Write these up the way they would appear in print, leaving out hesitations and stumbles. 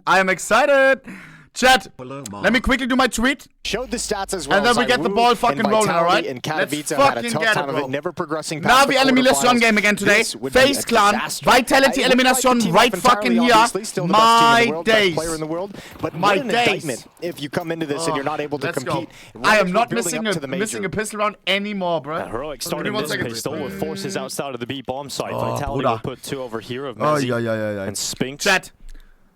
I am excited. Chat, let me quickly do my tweet. Showed the stats as well. And then we get the ball fucking rolling, alright? Let's fucking get it, bro. Never progressing past NaVi elimination game again today. FaZe Clan, Vitality elimination right fucking here. My days. My days. If you come into this and you're not able to compete. I am not missing a pistol round anymore, bro. Heroic starting this pistol with forces outside of the B bomb site. Vitality will put two over here of Messi and Spinks. Chat.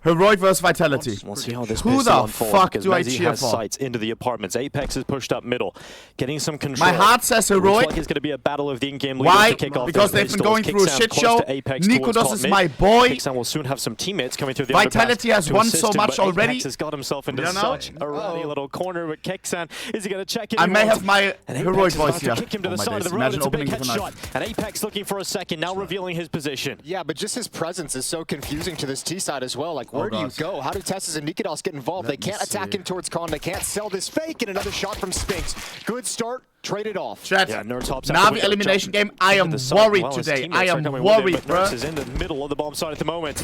Heroic versus Vitality. We'll see how this Who the fuck do I cheer for? Sights into the apartments. Apex is pushed up middle, getting some control. My heart says Heroic. Looks like it's going to be a battle of the in-game leaders. Why? To kick off Because they've been going through a shit show. niko is my boy. Kixan will soon have some teammates coming through the Vitality has won so much already. Apex has got himself into such a ruddy little corner with Kixan. Is he going to check in? I may have my Heroic voice here. Kick him to the side of the road. It's a big headshot. And Apex looking for a second, now revealing his position. Yeah, but just his presence is so confusing to this T side as well. Like, where do you go? How do twistzz and niko get involved? They can't attack in towards Con. They can't sell this fake. And another shot from Spinks. Good start. Trade it off. Chat, NaVi elimination game. I am worried today. I am worried, bro. Is in the middle of the bomb site at the moment,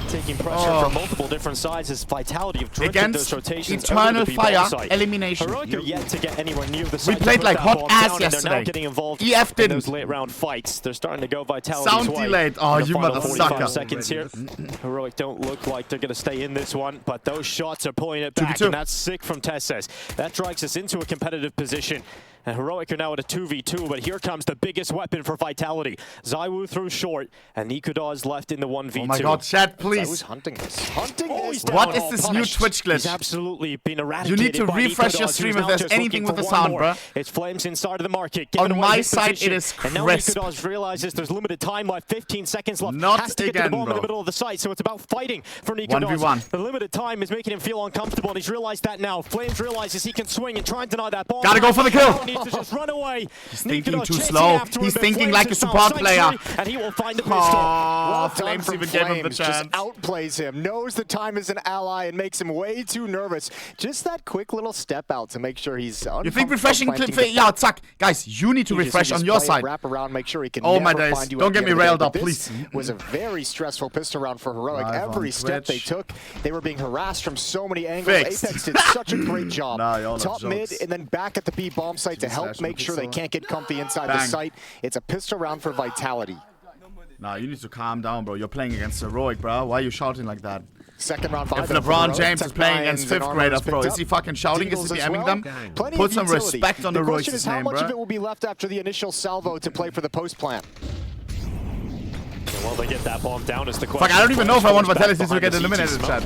taking pressure from multiple different sides. His Vitality have driven those rotations. Eternal Fire elimination. Heroic are yet to get anywhere near the site. We played like hot ass yesterday. They're now getting involved EF in those late round fights. They're starting to go Vitality. Sound delayed. Oh, you motherfucker. Seconds here. Heroic don't look like they're going to stay in this one, but those shots are pulling it back, and that's sick from twistzz. That drags us into a competitive position. And Heroic are now at a 2v2, but here comes the biggest weapon for Vitality. Zywoo through short, and niko is left in the 1v2. Oh my god, chat, please. Zywoo's hunting this. Hunting this. What is this new Twitch glitch? He's absolutely been eradicated. You need to refresh your stream if there's anything with the sound, bro. It's Flames inside of the market. On my side, it is crisp. And now niko realizes there's limited time left, 15 seconds left. Not has to get to the bomb in the middle of the site, so it's about fighting for niko. 1v1. The limited time is making him feel uncomfortable, and he's realized that now. Flames realizes he can swing and try and deny that bomb. Gotta go for the kill. He needs to just run away. He's thinking too slow. He's thinking like a support player. And he will find the pistol. Well, Flames even gave him the chance. Just outplays him, knows the time is an ally, and makes him way too nervous. Just that quick little step out to make sure he's. You think refreshing clip? Yeah, Zack. Guys, you need to refresh on your side. Wrap around, make sure he can. Oh my days! Don't get me railed up, please. Was a very stressful pistol round for Heroic. Every step they took, they were being harassed from so many angles. Apex did such a great job. Top mid and then back at the B bomb site to help make sure they can't get comfy inside the site. It's a pistol round for Vitality. Nah, you need to calm down, bro. You're playing against Heroic, bro. Why are you shouting like that? Second round. If LeBron James is playing against 5th graders, bro, is he fucking shouting? Is he BMing them? Put some respect on Heroic's name, bro. The question is how much of it will be left after the initial salvo to play for the post plant. Well, they get that bomb down is the question. Fuck, I don't even know if I want Vitality to get eliminated, chat.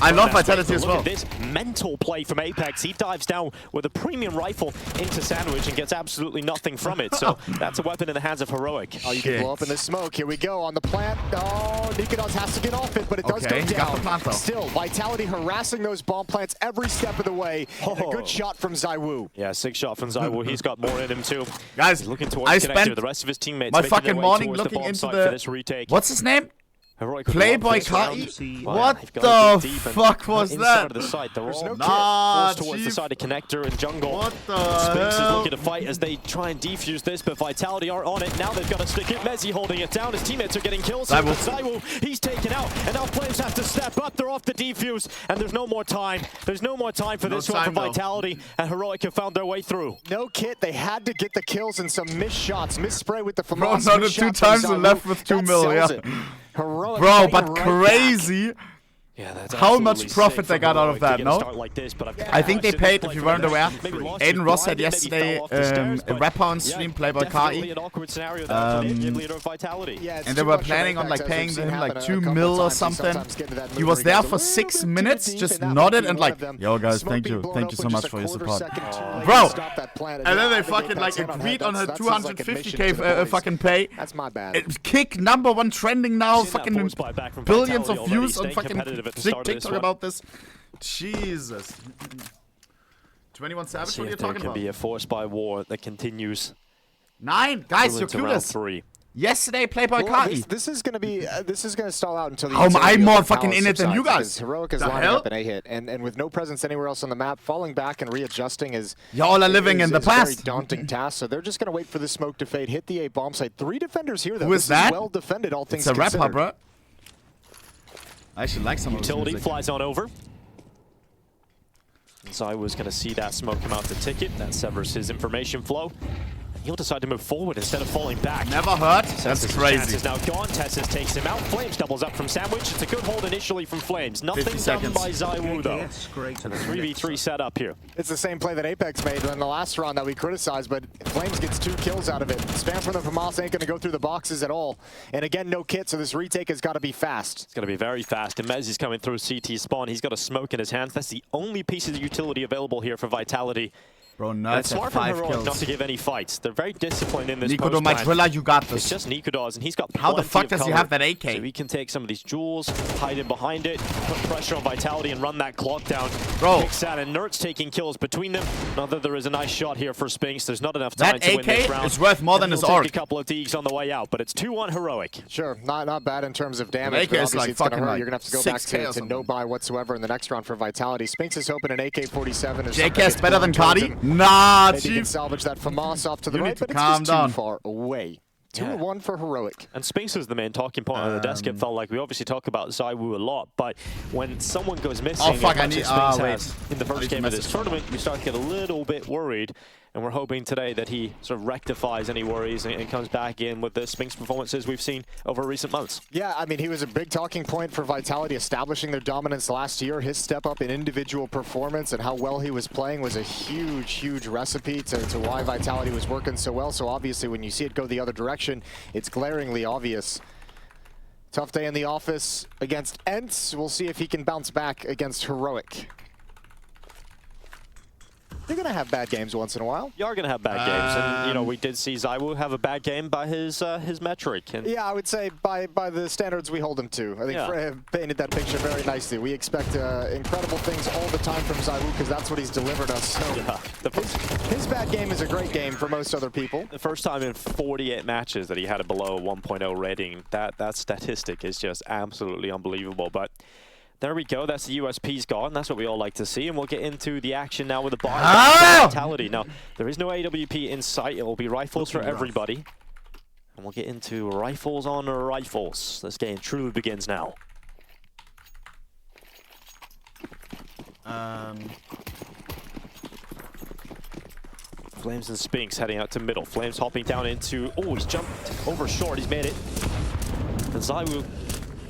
I love Vitality as well. Look at this mental play from Apex. He dives down with a premium rifle into Sandwich and gets absolutely nothing from it. So that's a weapon in the hands of Heroic. Oh, you can blow up in the smoke. Here we go on the plant. Oh, niko has to get off it, but it does go down. Still, Vitality harassing those bomb plants every step of the way. And a good shot from Zywoo. Yeah, 6 shot from Zywoo. He's got more in him too. Guys, looking towards I connector. spent The rest of his teammates my fucking morning looking into the. What's his name? Playboy KATOWICE? What the fuck was that? Nah, towards the side of connector and jungle. What the Spinks is looking to fight as they try and defuse this, but Vitality are on it. Now they've got to stick it. Messi holding it down. His teammates are getting kills. Zywoo, he's taken out, and now Flames have to step up. They're off the defuse, and there's no more time. There's no more time for this one from Vitality, and Heroic have found their way through. No kit. They had to get the kills and some missed shots. Missed spray with the FAMAS. Bro, no, 2 times and left with 2 mil, yeah. Heroic, bro, but crazy. Yeah, that's how much profit they got out of that, no? Like this, but I think they paid, if you weren't aware, Aiden Ross had yesterday a rapper on stream, Playboy KATOWICE. And they were planning on like paying him like 2 mil or something. He was there for 6 minutes, just nodded and like, yo guys, thank you so much for your support. Bro, and then they fucking like agreed on her 250k fucking pay. That's my bad. Kick #1 trending now, fucking billions of views on fucking TikTok about this. Jesus. 21 Savage, what are you talking about? Can be a force by war that continues. 9 guys, you're clueless. Yesterday, Playboy KATOWICE. This is gonna stall out until the I'm more fucking in it than you guys. Heroic is lining up an A hit, and with no presence anywhere else on the map, falling back and readjusting is. Y'all are living in the past. A very daunting task. So they're just gonna wait for the smoke to fade, hit the A bomb site. 3 defenders here though. Who is that? Well defended, all things considered. It's a rapper, bro. I actually like some Utility of this flies on over. zywoo's going to see that smoke come out the ticket. That severs his information flow. He'll decide to move forward instead of falling back. Never hurt. That's crazy. Is now gone. twistzz takes him out. Flames doubles up from Sandwich. It's a good hold initially from Flames. Nothing done by zywoo though. And a 3v3 setup here. It's the same play that Apex made in the last round that we criticized, but Flames gets 2 kills out of it. Spam from the FAMAS ain't going to go through the boxes at all. And again, no kit, so this retake has got to be fast. It's going to be very fast. And Mez is coming through CT spawn. He's got a smoke in his hands. That's the only piece of the utility available here for Vitality. Bro, nuts. It's smart from Heroic not to give any fights. They're very disciplined in this niko, my driller, you got this. It's just niko and he's got How the fuck does he have that AK? So he can take some of these jewels, hide in behind it, put pressure on Vitality and run that clock down. Bro. kxan and Nertz taking kills between them. Not that there is a nice shot here for Spinks. There's not enough time to win this round. That AK is worth more than his ARC. A couple of Deegs on the way out, but it's 2-1 Heroic. Sure, not bad in terms of damage. AK is like fucking You're going to have to go back to no buy whatsoever in the next round for Vitality. Spinks is hoping an AK-47 is JK better than Cardi? Nah, Maybe he can salvage that FAMAS off to the right, but it's calm just down. too far away. 2-1 for Heroic. And Spinks is the main talking point on the desk. It felt like we obviously talk about zywoo a lot, but when someone goes missing, in the first game of this tournament, we start to get a little bit worried. And we're hoping today that he sort of rectifies any worries and comes back in with the Spinks performances we've seen over recent months. Yeah, I mean, he was a big talking point for Vitality establishing their dominance last year. His step up in individual performance and how well he was playing was a huge, huge recipe to why Vitality was working so well. So obviously when you see it go the other direction, it's glaringly obvious. Tough day in the office against Ence. We'll see if he can bounce back against Heroic. You're going to have bad games once in a while. You are going to have bad games. And, you know, we did see zywoo have a bad game by his metric. And yeah, I would say by the standards we hold him to. I think Freya painted that picture very nicely. We expect incredible things all the time from zywoo because that's what he's delivered us. So his bad game is a great game for most other people. The first time in 48 matches that he had a below 1.0 rating, that statistic is just absolutely unbelievable. But there we go. That's the USP's gone. That's what we all like to see. And we'll get into the action now with the bar Vitality. Now, there is no AWP in sight. It will be rifles for everybody. And we'll get into rifles on rifles. This game truly begins now. Flames and Spinks heading out to middle. Flames hopping down into... Oh, he's jumped over short. He's made it. And zywoo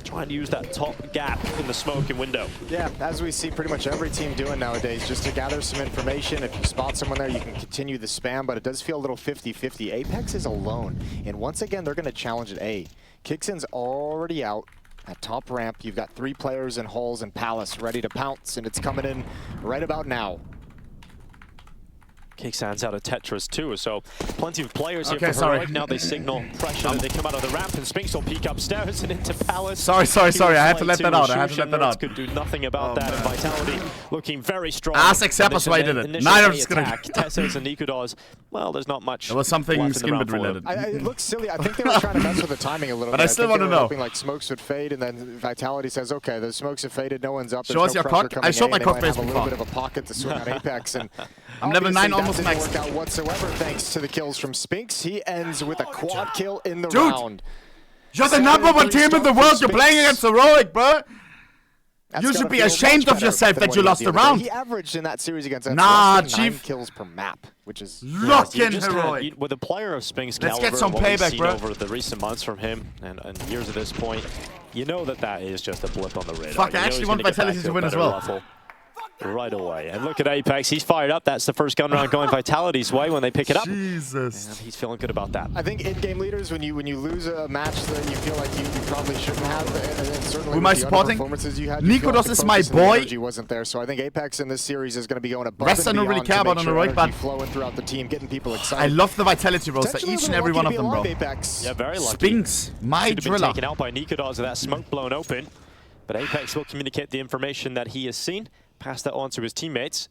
trying to use that top gap in the smoke and window. Yeah, as we see pretty much every team doing nowadays, just to gather some information. If you spot someone there, you can continue the spam, but it does feel a little 50-50. Apex is alone, and once again, they're going to challenge at A. kxan's already out at top ramp. You've got 3 players in halls and palace ready to pounce, and it's coming in right about now. kxan's out of Tetris too, so plenty of players here for Heroic. Now they signal pressure that they come out of the ramp, and Spinks will peek upstairs and into Palace. Sorry, I had to let that out. Could do nothing about that, and Vitality looking very strong. Except persuaded it. Neither is gonna twistzz and niko, well, there's not much. There was something skin bit related. It looks silly. I think they were trying to mess with the timing a little bit. But I still want to know. Like smokes would fade, and then Vitality says, okay, the smokes have faded, no one's up. Show us your cock. I showed my cock face before. A little bit of a pocket to swing on Apex, and I'm level 9 almost max. Didn't work out whatsoever thanks to the kills from Spinks. He ends with a quad kill in the round. You're the #1 team in the world. You're playing against Heroic, bro. You should be ashamed of yourself that you lost the round. He averaged in that series against Ence 9 kills per map, which is looking Heroic. With a player of Spinks caliber, let's get some payback, bro. Over the recent months from him and years at this point, you know that is just a blip on the radar. Fuck, I actually want Vitality to win as well. Right away. And look at Apex. He's fired up. That's the first gun round going Vitality's way when they pick it up. Jesus. And he's feeling good about that. I think in-game leaders, when you lose a match that you feel like you probably shouldn't have, and certainly who am I supporting? niko is my boy. Energy wasn't there, so I think Apex in this series is going to be going above and beyond. I don't really care about on the right, but flowing throughout the team, getting people excited. I love the Vitality roster, each and every one of them, bro. Apex. Yeah, very lucky. Spinks, my driller. Taken out by niko with that smoke blown open, but Apex will communicate the information that he has seen, pass that on to his teammates,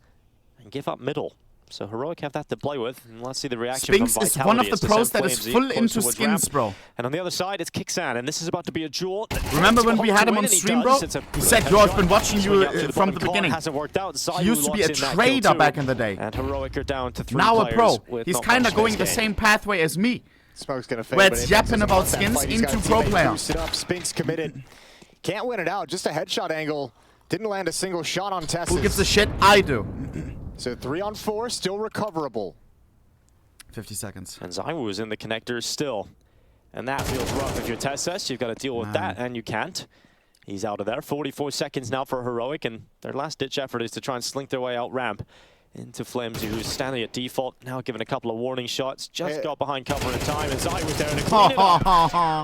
and give up middle. So Heroic have that to play with, and let's see the reaction from Vitality. Spinks is one of the pros that is full into skins, bro. And on the other side, it's kxan, and this is about to be a duel. Remember when we had him on stream, bro? He said, yo, I've been watching you from the beginning. He used to be a trader back in the day. And Heroic are down to 3 now a pro. He's kind of going the same pathway as me. Smoke's gonna fade, where it's yapping about skins into pro player. Spinks committed. Can't win it out. Just a headshot angle. Didn't land a single shot on twistzz. Who gives a shit? I do. So 3 on 4, still recoverable. 50 seconds. And zywoo is in the connector still. And that feels rough. If you're twistzz, you've got to deal with that, and you can't. He's out of there. 44 seconds now for Heroic, and their last-ditch effort is to try and slink their way out ramp into flamezy, who's standing at default, now given a couple of warning shots. Just got behind cover in time, and zywoo's there to clean it up.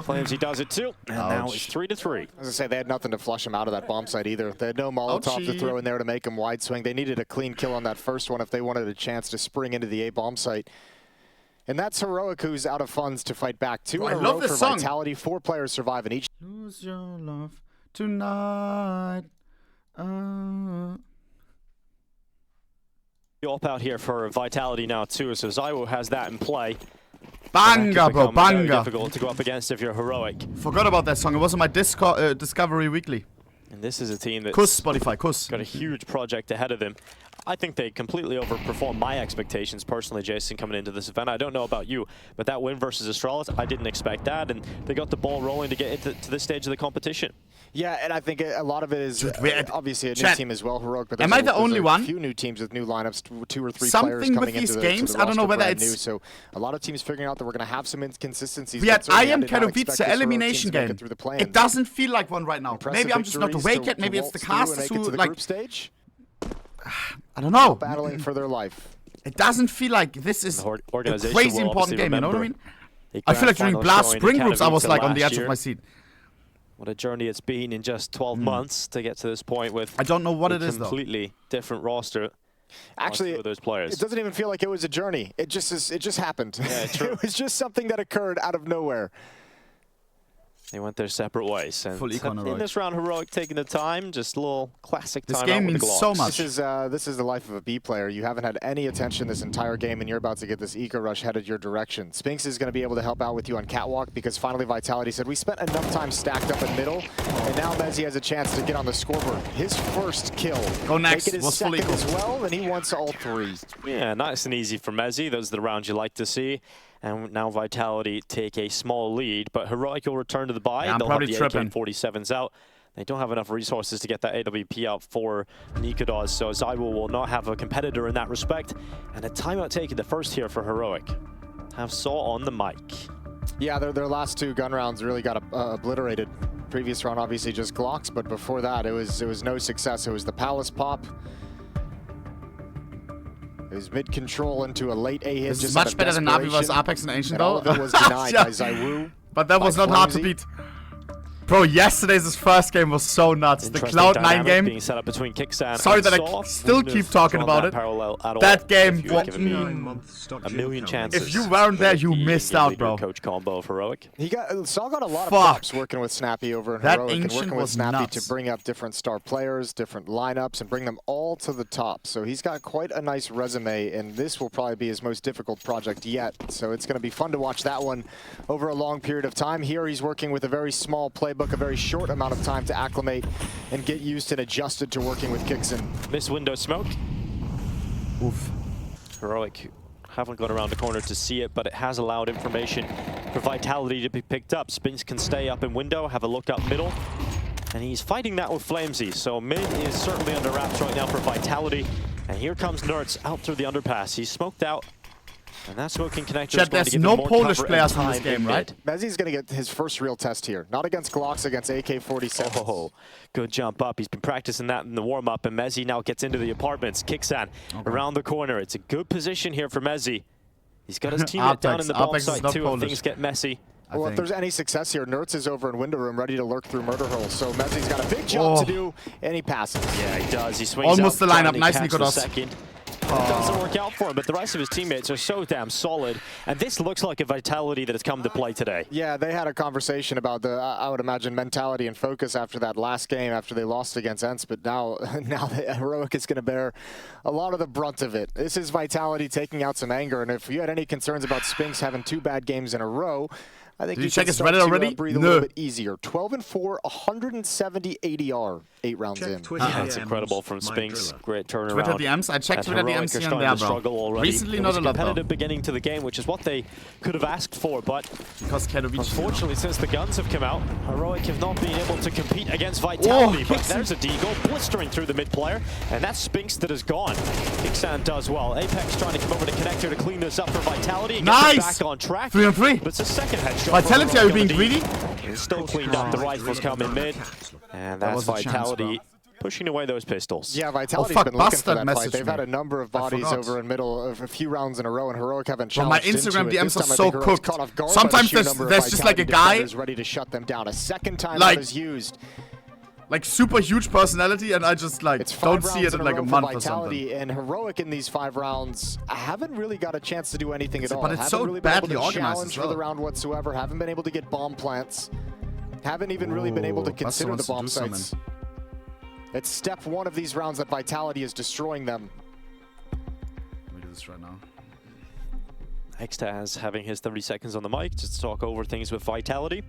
Flamezy does it too, and now it's 3-3. As I say, they had nothing to flush him out of that bomb site either. They had no Molotov to throw in there to make him wide swing. They needed a clean kill on that first one if they wanted a chance to spring into the A bomb site. And that's Heroic, who's out of funds to fight back. 2 in a row for Vitality. 4 players survive in each. Lose your love tonight. Up out here for Vitality now too, so zywoo has that in play. Banga, bro, banga. Difficult to go up against if you're Heroic. Forgot about that song. It was on my Discovery Weekly. And this is a team that's Spotify, got a huge project ahead of them. I think they completely overperformed my expectations personally, Jason, coming into this event. I don't know about you, but that win versus Astralis, I didn't expect that, and they got the ball rolling to get into this stage of the competition. Yeah, and I think a lot of it is obviously a new team as well, Heroic. But am I the only one? A few new teams with new lineups, 2 or 3 Something players coming with these into games, the I don't know whether it's new. So a lot of teams figuring out that we're going to have some inconsistencies. Yeah, I am KATOWICE elimination game. It doesn't feel like one right now. Maybe I'm just not awake yet. Maybe it's the casters who like. Stage. I don't know. Battling for their life. It doesn't feel like this is a crazy important game. You know what I mean? I feel like during Blast Spring Groups, I was like on the edge of my seat. What a journey it's been in just 12 months to get to this point with. I don't know what it is though. Completely different roster. Actually, those players. It doesn't even feel like it was a journey. It just is. It just happened. Yeah, true. It was just something that occurred out of nowhere. They went their separate ways. And in this round, Heroic taking the time, just a little classic time. This game means so much. This is the life of a B player. You haven't had any attention this entire game, and you're about to get this eco rush headed your direction. Spinx is going to be able to help out with you on Catwalk because finally Vitality said we spent enough time stacked up in middle, and now monesy has a chance to get on the scoreboard. His first kill. Go next. Make it his second as well, and he wants all 3. Yeah, nice and easy for monesy. Those are the rounds you like to see. And now Vitality take a small lead, but Heroic will return to the buy. Yeah, they'll have the AK-47s out. They don't have enough resources to get that AWP out for niko, so zywoo will not have a competitor in that respect. And a timeout taken, the first here for Heroic. Have Saw on the mic. Yeah, their last 2 gun rounds really got obliterated. Previous round, obviously just Glocks, but before that, it was no success. It was the Palace pop. It was mid-control into a late A hit. This is much better than NaVi vs Apex and Ancient though. All of it was denied by zywoo. But that was not hard to beat. Bro, yesterday's first game was so nuts. The Cloud9 game. Being set up between kxgo Sorry that I still keep talking about it. That game was a million chances. If you weren't there, you missed out, bro. Coach combo of Heroic. Saw got a lot of props working with Snappy over in Heroic and working with Snappy nuts. to bring up different star players, different lineups, and bring them all to the top. So he's got quite a nice resume, and this will probably be his most difficult project yet. So it's going to be fun to watch that one over a long period of time. Here he's working with a very small playbook, a very short amount of time to acclimate and get used and adjusted to working with kxgo. Miss window smoke. Oof. Heroic haven't got around the corner to see it, but it has allowed information for Vitality to be picked up. Spinx can stay up in window, have a look up middle, and he's fighting that with flamezy. So mid is certainly under wraps right now for Vitality. And here comes Nertz out through the underpass. He's smoked out. And that smoking connector is going to give no more Polish cover players in in this game, right? monesy's going to get his first real test here. Not against Glocks, against AK-47. Oh, good jump up. He's been practicing that in the warm-up, and monesy now gets into the apartments. kxgo around the corner. It's a good position here for monesy. He's got his teammate down in the bomb site too if things get messy. Well, if there's any success here, Nertz is over in window room ready to lurk through murder holes. So monesy's got a big job to do, and he passes. Yeah, he does. He swings almost out, the lineup. Nice, niko. It doesn't work out for him, but the rest of his teammates are so damn solid. And this looks like a Vitality that has come to play today. Yeah, they had a conversation about the, I would imagine, mentality and focus after that last game, after they lost against Ence. But now Heroic is going to bear a lot of the brunt of it. This is Vitality taking out some anger. And if you had any concerns about Spinx having 2 bad games in a row, I think Did you check his start Reddit already? Breathe a little bit easier. 12-4, 170 ADR, 8 rounds in. That's incredible from Spinks. Great turnaround. Twitter DMs. I checked Twitter DMs here and there, bro. Recently, not a lot, though. Competitive beginning to the game, which is what they could have asked for, but because KATOWICE, unfortunately, since the guns have come out, Heroic have not been able to compete against Vitality. But there's a deagle blistering through the mid player, and that's Spinks that is gone. xan does well. Apex trying to come over to connector to clean this up for Vitality and get back on track. 3 on 3. But it's a second headshot. Vitality, are you being greedy? It's still cleaned up. The rifles come in mid, and that's Vitality pushing away those pistols. Yeah, Vitality's been looking for that fight. They've had a number of bodies over in middle of a few rounds in a row, and Heroic haven't challenged into it. My Instagram DMs are so cooked. Sometimes there's just like a guy ready to shut them down. A second time that is used. Like super huge personality, and I just like don't see it in like a month or something. And Heroic in these 5 rounds haven't really got a chance to do anything at all. But it's so really badly organized as well. For the round whatsoever. Haven't been able to get bomb plants. Haven't even really been able to consider the bomb sites. It's step 1 of these rounds that Vitality is destroying them. Let me do this right now. xantares having his 30 seconds on the mic just to talk over things with Vitality.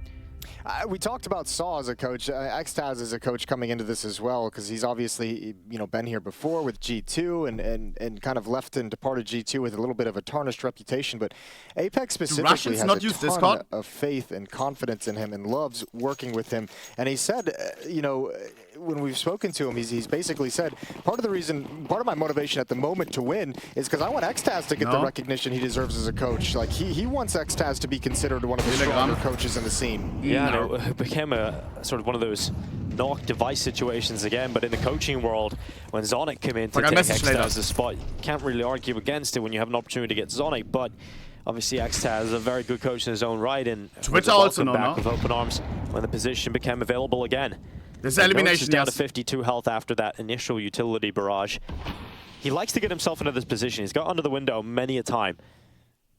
We talked about Saw as a coach. xantares is a coach coming into this as well, because he's obviously been here before with G2 and kind of left and departed G2 with a little bit of a tarnished reputation. But Apex specifically has a ton of faith and confidence in him and loves working with him. And he said, when we've spoken to him, he's basically said, part of my motivation at the moment to win is because I want xantares to get the recognition he deserves as a coach. Like he wants xantares to be considered one of the stronger coaches in the scene. Yeah, it became a sort of one of those knock device situations again, but in the coaching world, when Zonic came in to take xantares' spot, you can't really argue against it when you have an opportunity to get Zonic, but obviously xantares is a very good coach in his own right, and Twitter also back with open arms when the position became available again. There's elimination down to 52 health after that initial utility barrage. He likes to get himself into this position. He's got under the window many a time.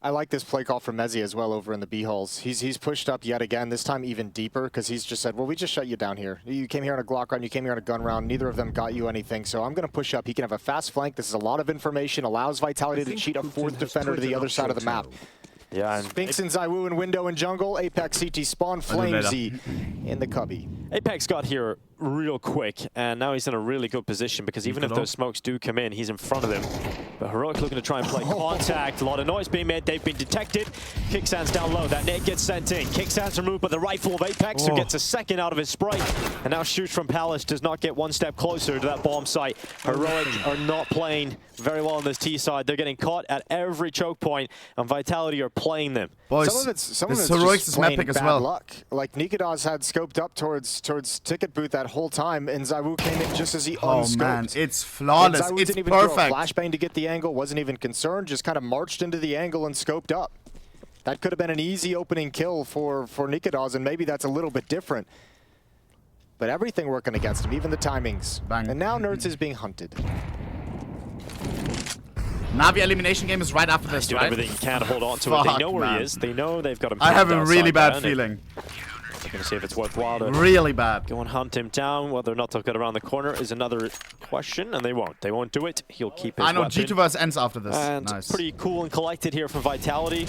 I like this play call from monesy as well over in the B holes. He's pushed up yet again, this time even deeper, because he's just said, well, we just shut you down here. You came here on a Glock round, you came here on a gun round, neither of them got you anything, so I'm going to push up. He can have a fast flank. This is a lot of information, allows Vitality to cheat a 4th defender to the other side of the map. Yeah, and Spinks and zywoo in window and jungle. Apex CT spawn, flamezy in the cubby. Apex got here real quick, and now he's in a really good position because even if those smokes do come in, he's in front of them. But Heroic looking to try and play contact. A lot of noise being made. They've been detected. xantares down low. That net gets sent in. xantares removed by the rifle of Apex, who gets a second out of his sprite. And now shoots from Palace. Does not get one step closer to that bomb site. Heroic are not playing very well on this T side. They're getting caught at every choke point, and Vitality are playing them. Boys, some of it's just plain bad luck. Like niko had scoped up towards ticket booth that whole time, and zywoo came in just as he unscoped. Oh man, it's flawless. It's didn't even perfect. Throw a flashbang to get the angle, wasn't even concerned, just kind of marched into the angle and scoped up. That could have been an easy opening kill for niko, and maybe that's a little bit different. But everything working against him, even the timings. Bang. And now Nerds is being hunted. Navi elimination game is right after this, doing everything he can to hold on to it. They know where he is. They know they've got him. I have a really bad feeling. They're going to see if it's worthwhile to really bad. Go and hunt him down. Whether or not they'll get around the corner is another question, and they won't. They won't do it. He'll keep his I know weapon. G2 versus Ence after this. And nice. Pretty cool and collected here from Vitality.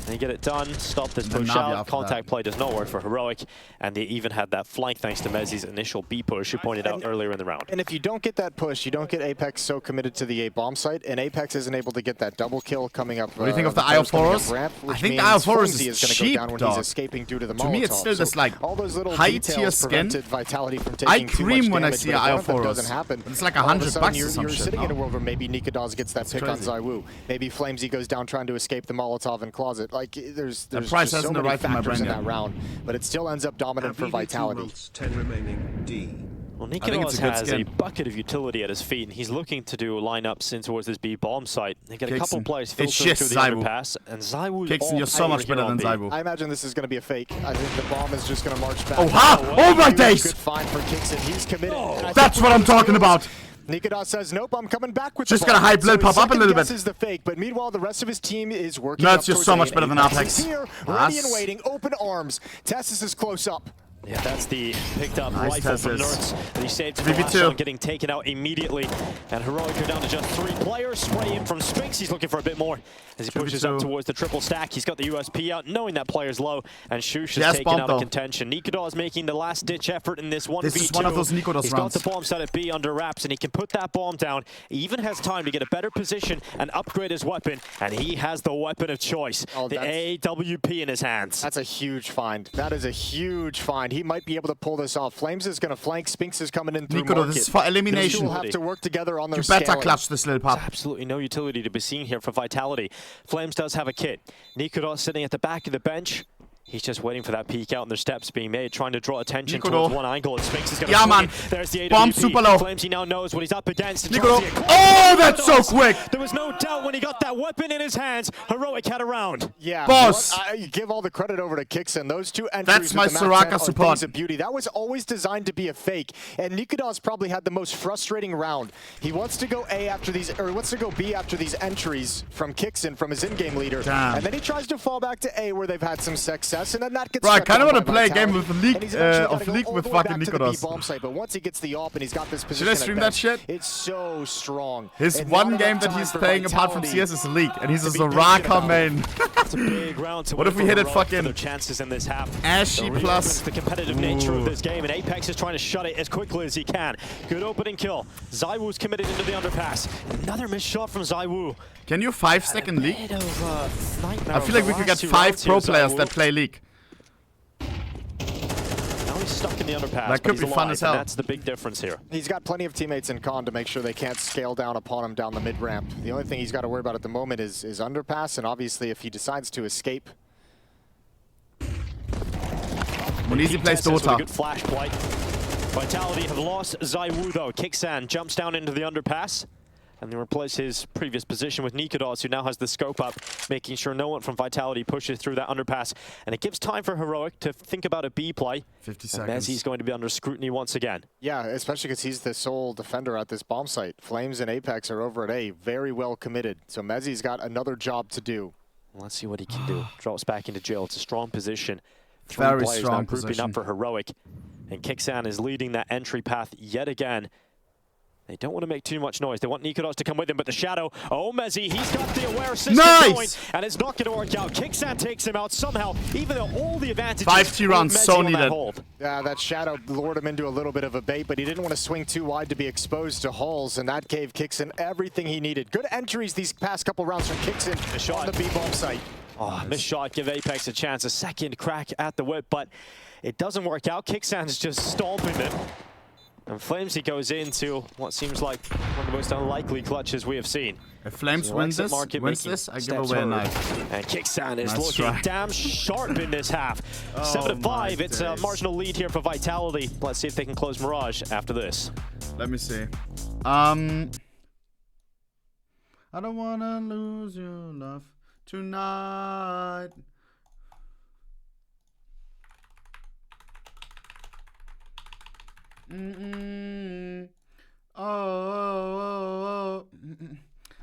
They get it done, stop this push out. Contact play does not work for Heroic, and they even had that flank thanks to mesy's initial B push, you pointed out earlier in the round. And if you don't get that push, you don't get Apex so committed to the A bomb site, and Apex isn't able to get that double kill coming up. What do you think of the IO4s? I think the IO4s is cheap, go down when he's escaping due to the Molotov. To me, it's still this like all those little high-tier skin. Vitality from I cream when I see IO4s. Doesn't happen. It's like $100 or some shit. You're sitting in a world where maybe niko gets that pick on zywoo. Maybe flamezy goes down trying to escape the Molotov in closet. Like there's price just so many right factors in that round, but it still ends up dominant for Vitality. 10 remaining. D. Well, niko has a bucket of utility at his feet, and he's looking to do lineups in towards this B bomb site. They get a couple players filtering through the underpass, and zywoo. You're so much better than zywoo. I imagine this is going to be a fake. I think the bomb is just going to march back. Oh, ha! Oh my days! Good find for Kixon. He's committed. That's what I'm talking about. niko says, nope, I'm coming back with just the gonna high blood pop up a little bit. This is the fake, but meanwhile, the rest of his team is working. No, it's just so much better than Apex. Here, ready and waiting, open arms. twistzz is close up. Yeah, that's the picked up Nice rifle from Nerds. He saved the last one, getting taken out immediately. And Heroic are down to just 3 players. Spray in from Spinks. He's looking for a bit more as he pushes up towards the triple stack. He's got the USP out, knowing that player's low. And Shush is taken out of contention. niko is making the last-ditch effort in this 1v2. This is one of those niko He's got the bomb set at B under wraps, and he can put that bomb down. He even has time to get a better position and upgrade his weapon. And he has the weapon of choice, the AWP in his hands. That's a huge find. That is a huge find. He might be able to pull this off. Flames is going to flank. Spinks is coming in through niko, this is for elimination. These two will have to work together on their scaling. You better clutch this little pup. Absolutely no utility to be seen here for Vitality. Flames does have a kit. niko sitting at the back of the bench. He's just waiting for that peek out and their steps being made, trying to draw attention towards one angle. And Spinks is going to man. There's the AWP. Bomb super low. Flames, he now knows what he's up against. niko. Oh, that's so quick. There was no doubt when he got that weapon in his hands. Heroic had a round. Yeah, boss. You give all the credit over to kxgo. Those 2 entries. That's my Soraka support. Of beauty. That was always designed to be a fake. And niko probably had the most frustrating round. He wants to go A after these, or wants to go B after these entries from kxgo, from his in-game leader. Damn. And then he tries to fall back to A where they've had some success, and then that gets. Bro, I kind of want to play a game with League with fucking niko. But once he gets the AWP and he's got this position, should I stream that shit? It's so strong. His one game that he's playing apart from CS is League, and he's a Soraka main. It's a big round to what if we hit it fucking their chances in this half? Ashy plus the competitive nature of this game, and Apex is trying to shut it as quickly as he can. Good opening kill. Zywoo's committed into the underpass. Another missed shot from Zywoo. Can you 5-stack in League? I feel like we could get 5 pro players that play League. Stuck in the underpass. That could be fun as hell. That's the big difference here. He's got plenty of teammates in con to make sure they can't scale down upon him down the mid ramp. The only thing he's got to worry about at the moment is underpass, and obviously if he decides to escape. Monesy plays Dota. Good flash play. Vitality have lost Zywoo though. kxgo jumps down into the underpass. And they replace his previous position with niko, who now has the scope up, making sure no one from Vitality pushes through that underpass. And it gives time for Heroic to think about a B play. 50 seconds. And Mezzy's going to be under scrutiny once again. Yeah, especially because he's the sole defender at this bomb site. Flames and Apex are over at A, very well committed. So Mezzy's got another job to do. Let's see what he can do. Drops back into jail. It's a strong position. 3 very players strong now grouping position. Up for Heroic. And kxgo is leading that entry path yet again. They don't want to make too much noise. They want niko to come with him, but the shadow. Oh, Mezzy, he's got the aware system going, and it's not going to work out. kxgo takes him out somehow, even though all the advantages. 5T rounds so needed. Yeah, that shadow lured him into a little bit of a bait, but he didn't want to swing too wide to be exposed to hulls, and that gave kxgo everything he needed. Good entries these past couple rounds from kxgo on the B bomb site. Oh, missed shot, give Apex a chance, a second crack at the whip, but it doesn't work out. kxgo's just stomping it. And Flamesy goes into what seems like one of the most unlikely clutches we have seen. If Flames wins this, I give away a knife. And kxgo is looking damn sharp in this half. 7-5, it's a marginal lead here for Vitality. Let's see if they can close Mirage after this. Let me see. I don't wanna lose your love tonight.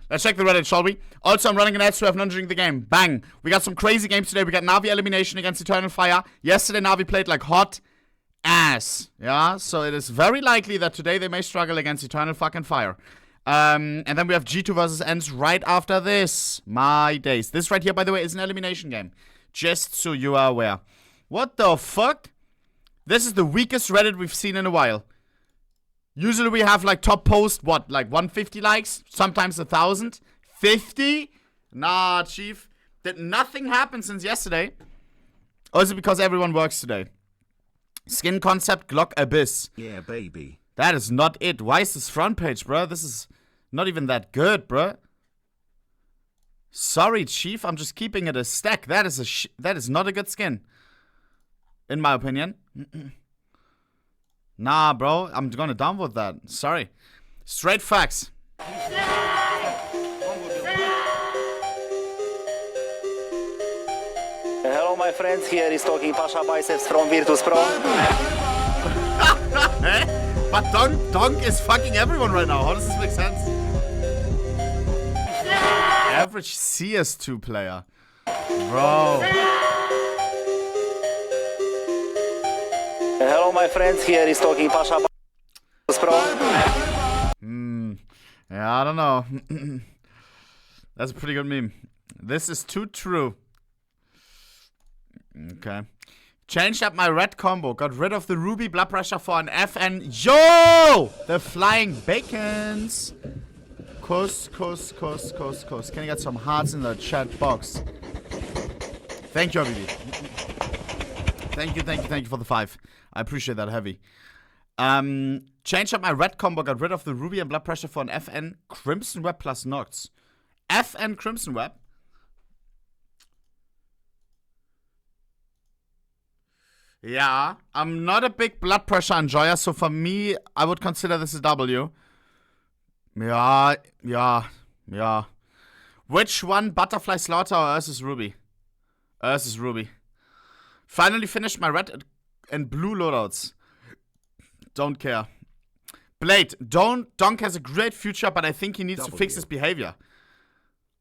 Let's check the Reddit, shall we? Also, I'm running an ad to have none during the game. Bang. We got some crazy games today. We got Navi elimination against Eternal Fire. Yesterday, Navi played like hot ass. Yeah, so it is very likely that today they may struggle against Eternal fucking Fire. And then we have G2 versus Ence right after this. My days. This right here, by the way, is an elimination game. Just so you are aware. What the fuck? This is the weakest Reddit we've seen in a while. Usually we have like top post, what, like 150 likes? Sometimes 1,000? 50? Nah, chief. Did nothing happen since yesterday? Or is it because everyone works today? Skin concept, Glock Abyss. Yeah, baby. That is not it. Why is this front page, bro? This is not even that good, bro. Sorry, chief. I'm just keeping it a stack. That is not a good skin. In my opinion. Nah, bro. I'm gonna downvote that. Sorry. Straight facts. Hello, my friends. Here is talking Pasha Biceps from Virtus Pro. But Donk is fucking everyone right now. How does this make sense? Average CS2 player. Bro. Hello, my friends. Here is talking Pasha Pro. Yeah, I don't know. That's a pretty good meme. This is too true. Okay. Changed up my red combo. Got rid of the ruby blood pressure for an FN. Yo! The flying bacons. Kuss. Can you get some hearts in the chat box? Thank you, Habibi. Thank you for the 5. I appreciate that heavy. Changed up my red combo. Got rid of the ruby and blood pressure for an FN Crimson Web plus Nox. FN Crimson Web? Yeah, I'm not a big blood pressure enjoyer, so for me, I would consider this a W. Yeah. Which one? Butterfly Slaughter or Ursus Ruby? Ursus Ruby. Finally finished my red and blue loadouts. Don't care. Blade, Donk has a great future, but I think he needs to fix his behavior.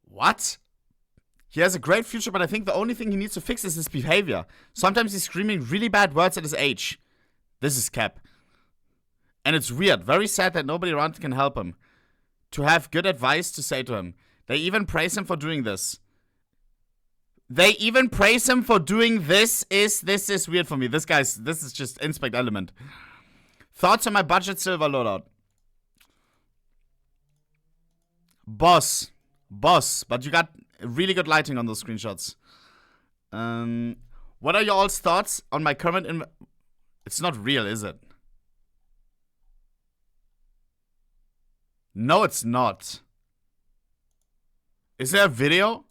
What? He has a great future, but I think the only thing he needs to fix is his behavior. Sometimes he's screaming really bad words at his age. This is cap. And it's weird. Very sad that nobody around can help him. To have good advice to say to him. They even praise him for doing this. This is weird for me. This is just Inspect Element. Thoughts on my budget silver loadout? Boss. But you got really good lighting on those screenshots. What are your all's thoughts on my current It's not real, is it? No, it's not. Is there a video?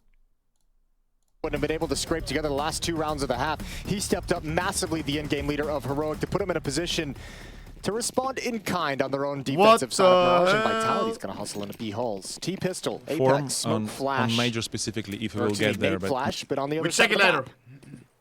Wouldn't have been able to scrape together the last 2 rounds of the half. He stepped up massively, the in-game leader of Heroic, to put him in a position to respond in kind on their own defensive side of Mirage, and Vitality's gonna hustle into B halls. T-pistol, Apex, smoke, flash. On major specifically, if he will get there, but flash, but on the other we'll check it later.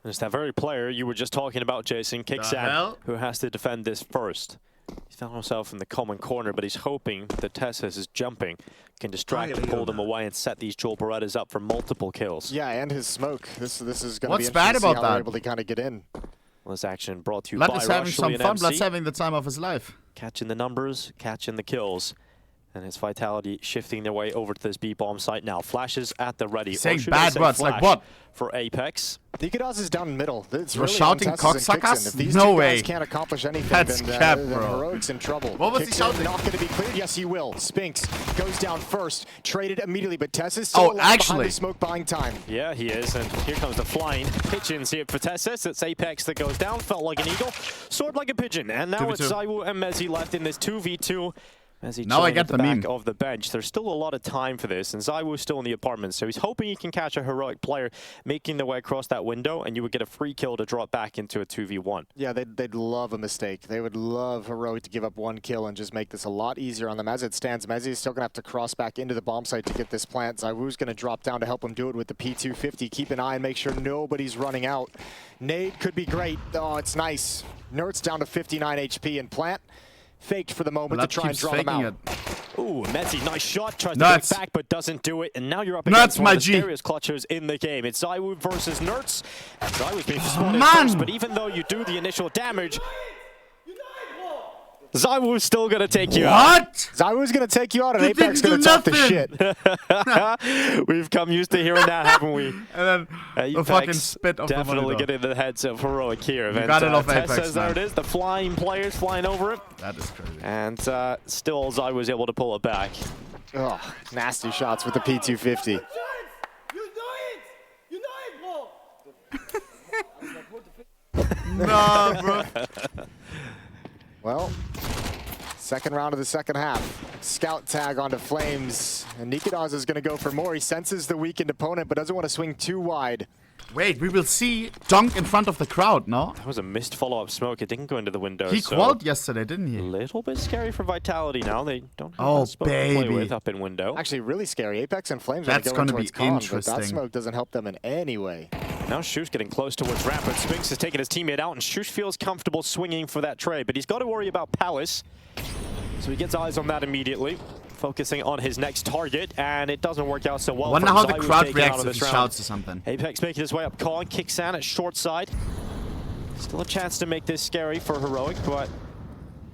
It's that very player you were just talking about, Jason, kxgo, who has to defend this first. He's found himself in the common corner, but he's hoping that twistzz is jumping, can distract and pull them away and set these Jewel Berettas up for multiple kills. Yeah, and his smoke. This is going to be What's bad about that? Able to kind of get in. Well, this action brought to you Blood by is having some and fun. MC. Blood's having the time of his life. Catching the numbers, catching the kills. And it's Vitality shifting their way over to this B-bomb site now. Flashes at the ready. Saying bad words, like what? For Apex. niko is down in middle. It's You're really shouting cocksuckers? If these no two way. guys can't accomplish anything, That's then cap, the bro. Heroic's in trouble. What was he shouting? Not going to be cleared. Yes, he will. Spinks goes down first. Traded immediately, but twistzz is still alive behind the smoke, buying time. Yeah, he is. And here comes the flying pigeons here for twistzz. It's Apex that goes down. Felt like an eagle. Soared like a pigeon. And now 2v2. it's zywoo and monesy left in this 2v2. Now I get the back meme. of the bench. There's still a lot of time for this, and zywoo's still in the apartment, so he's hoping he can catch a Heroic player making their way across that window, and you would get a free kill to drop back into a 2v1. Yeah, they'd love a mistake. They would love Heroic to give up 1 kill and just make this a lot easier on them. As it stands, monesy is still going to have to cross back into the bomb site to get this plant. zywoo's going to drop down to help him do it with the P250. Keep an eye and make sure nobody's running out. Nade could be great. Oh, it's nice. Nert's down to 59 HP, and plant faked for the moment to try and draw them out. Ooh, monesy, nice shot. Tries to get back, but doesn't do it. And now you're up against one of the scariest clutchers in the game. It's zywoo versus Nertz. And zywoo's being spotted first, but even though you do the initial damage, zywoo's still gonna take you out. What? zywoo's gonna take you out, and Apex gonna talk the shit. We've come used to hearing that, haven't we? And then the fucking spit of definitely getting the heads of Heroic here. You got it off Apex, says there it is, the flying players flying over it. That is crazy. And still zywoo was able to pull it back. Oh, nasty shots with the P250. You know it, bro. Nah, bro. Well, second round of the second half. Scout tag onto Flames, and niko is going to go for more. He senses the weakened opponent, but doesn't want to swing too wide. Wait, we will see Dunk in front of the crowd, no? That was a missed follow-up smoke. It didn't go into the window. He qualled yesterday, didn't he? A little bit scary for Vitality now. They don't have that smoke to play with up in window. Actually, really scary. Apex and Flames That's going to be interesting. But that smoke doesn't help them in any way. Now Shush getting close towards ramp, but Spinks has taken his teammate out, and Shush feels comfortable swinging for that trade, but he's got to worry about Palace. So he gets eyes on that immediately, focusing on his next target, and it doesn't work out so well. Wonder how the crowd reacts if he shouts or something. Apex making his way up, calling, kicks in at short side. Still a chance to make this scary for Heroic, but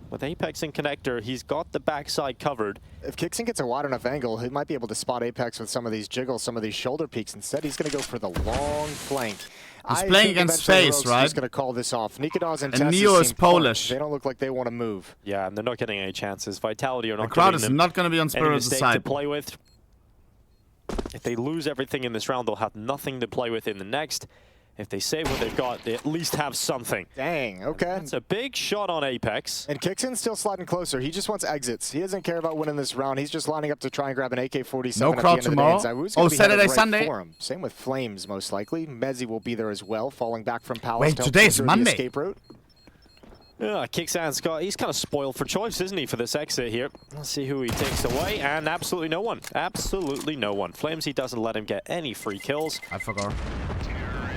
with Apex and Connector, he's got the backside covered. If kixin gets a wide enough angle, he might be able to spot Apex with some of these jiggles, some of these shoulder peeks. Instead, he's going to go for the long flank. He's playing against FaZe, right? He's going to call this off. niko and Neo is Polish. They don't look like they want to move. Yeah, and they're not getting any chances. Vitality are not. The crowd is not going to be on Spirit's side to play with. If they lose everything in this round, they'll have nothing to play with in the next. If they save what they've got, they at least have something. Dang, okay. It's a big shot on Apex. And kixin's still sliding closer. He just wants exits. He doesn't care about winning this round. He's just lining up to try and grab an AK-47 no crowd tomorrow. Oh, Saturday, Sunday. Same with Flames, most likely. Mezzy will be there as well, falling back from Palace. Wait, today's Monday. Escape route. Yeah, kixan's got, he's kind of spoiled for choice, isn't he, for this exit here? Let's see who he takes away, and absolutely no one. Absolutely no one. Flames, he doesn't let him get any free kills. I forgot.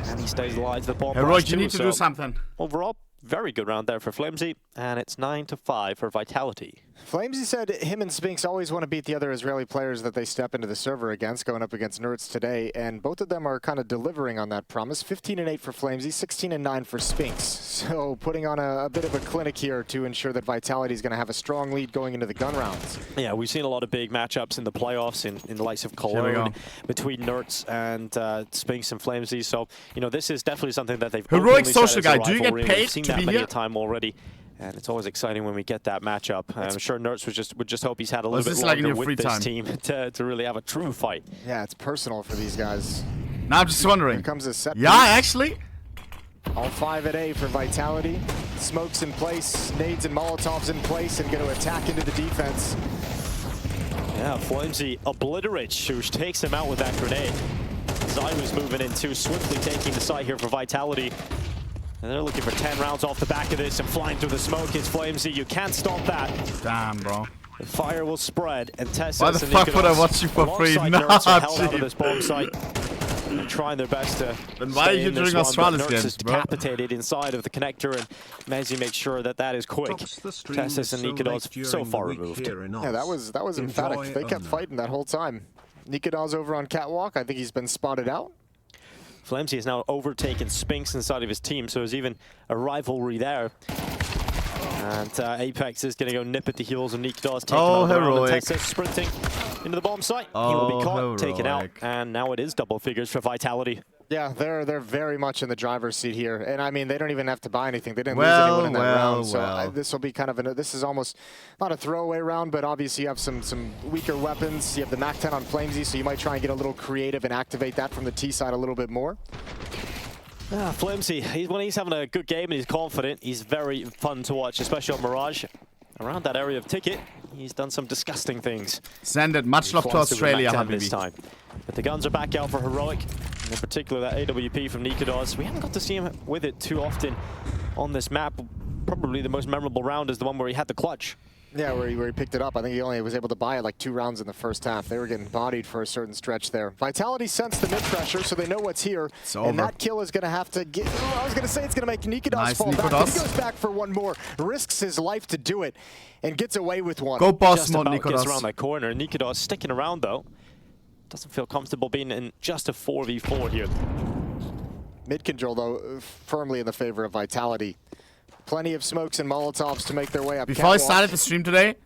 And he stays alive. The ball. Heroic, you need to do something. Overall, very good round there for Flamesy, and it's 9-5 for Vitality. Flamesy said him and Spinks always want to beat the other Israeli players that they step into the server against, going up against Nerds today, and both of them are kind of delivering on that promise. 15-8 for Flamesy, 16-9 for Spinks. So putting on a bit of a clinic here to ensure that Vitality is going to have a strong lead going into the gun rounds. Yeah, we've seen a lot of big matchups in the playoffs in the likes of Cologne between Nerds and Spinks and Flamesy. So, you know, this is definitely something that they've Heroic social guy, do you get paid We've seen to that be many here? a time already. And it's always exciting when we get that matchup. I'm sure Nerds would just hope he's had a little bit longer with this team to really have a true fight. Yeah, it's personal for these guys. Now I'm just wondering. Here comes a set. Yeah, actually. All 5 at A for Vitality. Smokes in place, nades and Molotovs in place, and going to attack into the defense. Yeah, Flamesy obliterates Shush, takes him out with that grenade. zywoo's moving in too, swiftly taking the site here for Vitality. And they're looking for 10 rounds off the back of this, and flying through the smoke is Flamesy. You can't stop that. Damn, bro. The fire will spread, and twistzz. Why the fuck would I watch you for free? Nah, out of this bomb site. They're trying their best to. Then why are you doing Astralis games, bro? Decapitated inside of the connector, and Mezzy makes sure that that is quick. twistzz and niko so far removed. Yeah, that was emphatic. They kept fighting that whole time. niko over on Catwalk. I think he's been spotted out. Flamesy has now overtaken Spinks inside of his team, so there's even a rivalry there. And Apex is going to go nip at the heels of niko. Oh, Heroic. twistzz sprinting into the bomb site. He will be caught, taken out, and now it is double figures for Vitality. Yeah, they're very much in the driver's seat here, and I mean they don't even have to buy anything. They didn't lose anyone in that round, so this will be kind of this is almost not a throwaway round, but obviously you have some weaker weapons. You have the MAC-10 on Flamesy, so you might try and get a little creative and activate that from the T side a little bit more. Flamesy, when he's having a good game and he's confident, he's very fun to watch, especially on Mirage. Around that area of Ticket, he's done some disgusting things. Send it. Much love to Australia, this time. But the guns are back out for Heroic, and in particular that AWP from niko. We haven't got to see him with it too often on this map. Probably the most memorable round is the one where he had the clutch. Yeah, where he picked it up. I think he only was able to buy it like 2 rounds in the first half. They were getting bodied for a certain stretch there. Vitality sensed the mid-pressure, so they know what's here. And that kill is going to have to get... I was going to say it's going to make niko fall back. But he goes back for one more, risks his life to do it, and gets away with one. Go boss mode, niko. Gets niko. around that corner. niko sticking around, though. Doesn't feel comfortable being in just a 4v4 here. Mid-control, though, firmly in the favor of Vitality. Plenty of smokes and Molotovs to make their way up. Before I started the stream today,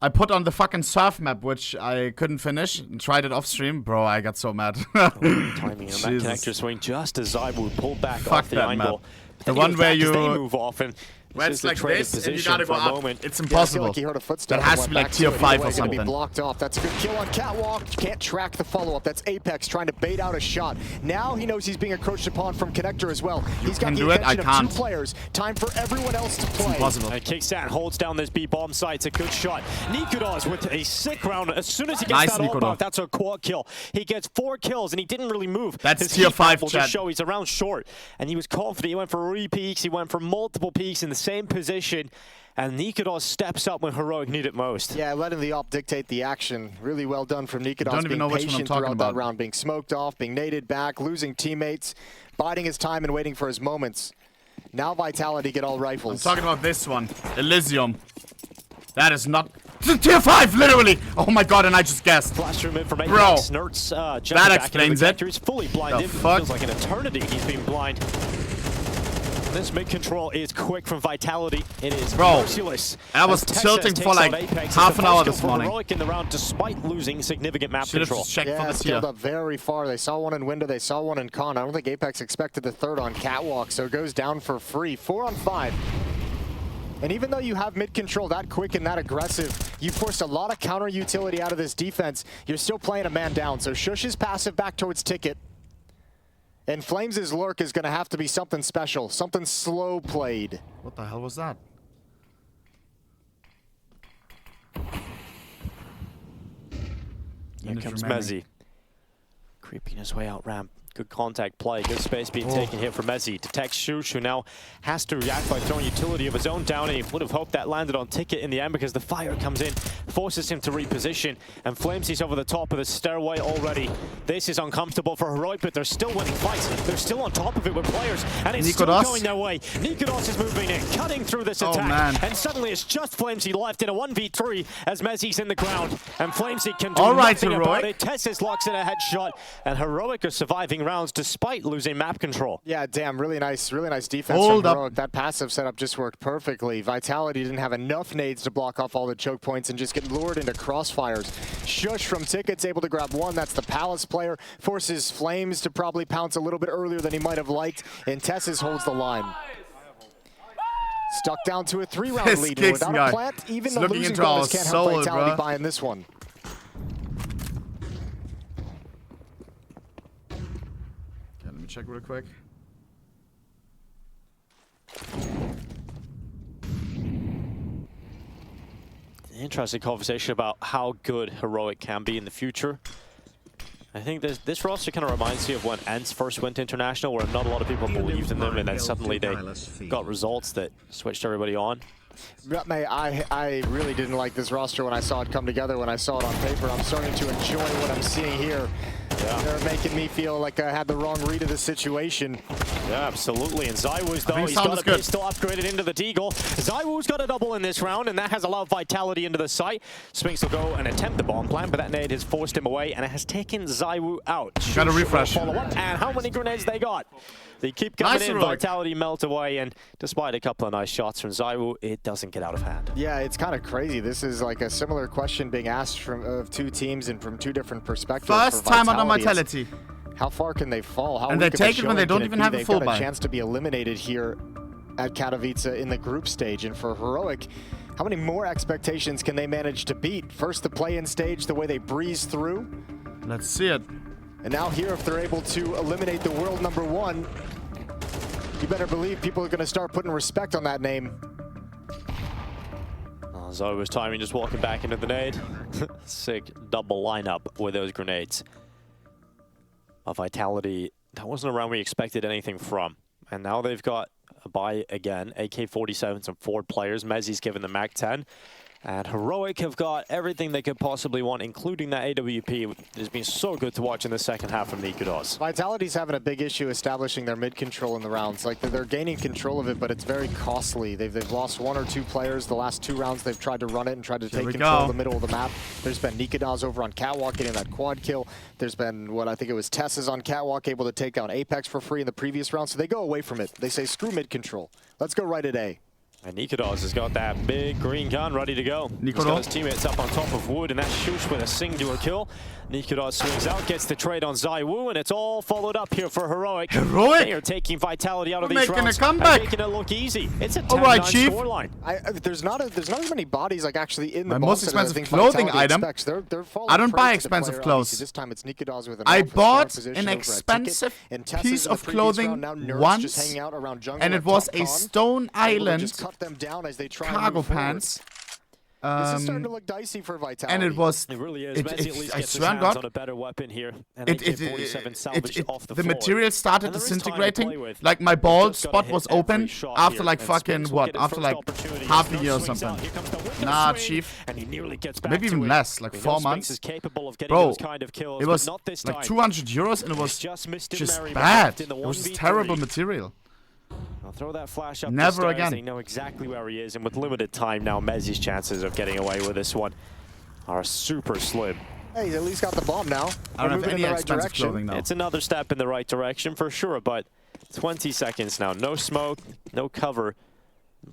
I put on the fucking surf map, which I couldn't finish, and tried it off stream. Bro, I got so mad. Timing on that connector swing just as zywoo pulled back off the angle. The one where you move off and where it's like this, and you gotta go up. It's Yeah, impossible. like he heard a footstep that has to be like tier 5 or something. Be blocked off. That's a good kill on Catwalk. Can't track the follow-up. That's Apex trying to bait out a shot. Now he knows he's being encroached upon from Connector as well. He's got the attention of 2 players. Time for everyone else to play. It's impossible. And kxan holds down this B bomb site. It's a good shot. niko with a sick round. As soon as he gets that ult off, that's a quad kill. He gets 4 kills and he didn't really move. That's tier 5 will just show he's around short. And he was confident. He went for re-peeks. He went for multiple peeks in the same position. And niko steps up when Heroic need it most. Yeah, letting the op dictate the action. Really well done from niko. Don't even know which one I'm talking about. That round, being smoked off, being naded back, losing teammates, biding his time and waiting for his moments. Now Vitality get all rifles. I'm talking about this one, Elysium. That is not tier 5, literally. Oh my god, and I just guessed. Flash room information. Bro, Nerds, that explains it. He's fully blinded. The fuck? Feels like an eternity he's been blind. this mid control is quick from Vitality. It is merciless. I was tilting for like half an hour this morning. Heroic in the round despite losing significant map control. Yeah, scaled up very far. They saw one in window, they saw one in con. I don't think Apex expected the third on catwalk, so it goes down for free. 4 on 5. And even though you have mid control that quick and that aggressive, you forced a lot of counter utility out of this defense. You're still playing a man down. So Shush's passive back towards Ticket. And Flames' lurk is going to have to be something special, something slow played. What the hell was that? Here comes monesy. Creeping his way out ramp. Good contact play, good space being taken here for monesy. Detects Shush, who now has to react by throwing utility of his own down, and he would have hoped that landed on Ticket in the end because the fire comes in, forces him to reposition, and Flames he's over the top of the stairway already. This is uncomfortable for Heroic, but they're still winning fights. They're still on top of it with players, and it's still going their way. niko's is moving in, cutting through this attack, and suddenly it's just Flamesy left in a 1v3 as monesy's in the ground, and Flamesy can do nothing about it. twistzz locks in a headshot, and Heroic are surviving rounds despite losing map control. Yeah, damn, really nice defense from Heroic. That passive setup just worked perfectly. Vitality didn't have enough nades to block off all the choke points and just get lured into crossfires. Shush from Ticket's able to grab one. That's the Palace player. Forces Flames to probably pounce a little bit earlier than he might have liked, and twistzz holds the line. Stuck down to a 3-round lead without a plant. Even the losing bonus can't help Vitality buy in this one. Check real quick. Interesting conversation about how good Heroic can be in the future. I think this roster kind of reminds me of when Ence first went to International, where not a lot of people believed in them, and then suddenly they got results that switched everybody on. I really didn't like this roster when I saw it come together, when I saw it on paper. I'm starting to enjoy what I'm seeing here. Yeah. They're making me feel like I had the wrong read of the situation. Yeah, absolutely. And zywoo's, though, he's got a pistol upgraded into the deagle. zywoo's got a double in this round, and that has allowed Vitality into the site. Spinks will go and attempt the bomb plant, but that nade has forced him away, and it has taken zywoo out. Got a refresh. And how many grenades they got? They keep coming in, Vitality melt away, and despite a couple of nice shots from zywoo, it doesn't get out of hand. Yeah, it's kind of crazy. This is like a similar question being asked of two teams and from two different perspectives. First time on Vitality. How far can they fall? How and they take it when they don't even have a full buy. They've got a chance to be eliminated here at KATOWICE in the group stage. And for Heroic, how many more expectations can they manage to beat? First, the play-in stage, the way they breeze through. Let's see it. And now here, if they're able to eliminate the world #1, you better believe people are going to start putting respect on that name. zywoo's timing, just walking back into the nade. Sick double lineup with those grenades. Vitality, that wasn't a round we expected anything from. And now they've got a buy again. AK-47s and 4 players. monesy's given the MAC-10. And Heroic have got everything they could possibly want, including that AWP. It's been so good to watch in the second half from niko's. Vitality's having a big issue establishing their mid control in the rounds. Like, they're gaining control of it, but it's very costly. They've lost 1 or 2 players. The last 2 rounds, they've tried to run it and tried to take control of the middle of the map. There's been niko's over on Catwalk getting that quad kill. There's been, what I think it was twistzz on Catwalk, able to take down Apex for free in the previous round. So they go away from it. They say, screw mid control. Let's go right at A. And niko's has got that big green gun ready to go. He's got his teammates up on top of wood, and that's Shush with a singular kill. niko's swings out, gets the trade on zywoo, and it's all followed up here for Heroic. They are taking Vitality out of these rounds and making it look easy. It's a 10-9 scoreline. There's not as many bodies like actually in the My most expensive clothing item. I don't buy expensive clothes. This time it's niko's with an I bought an expensive piece of clothing once, and it was a Stone Island cargo pants. This is starting to look dicey for Vitality. And it was. It really is. I swear to God, on a better weapon here. The material started disintegrating. Like, my bald spot was open after like fucking what? After like half a year or something. Nah, chief. Maybe even less, like 4 months. Bro, it was like 200 euros, and it was just bad. It was just terrible material. I'll throw that flash up. Never again. They know exactly where he is, and with limited time now, monesy's chances of getting away with this one are super slim. Hey, he's at least got the bomb now. I don't have any expensive clothing now. It's another step in the right direction for sure, but 20 seconds now. No smoke, no cover.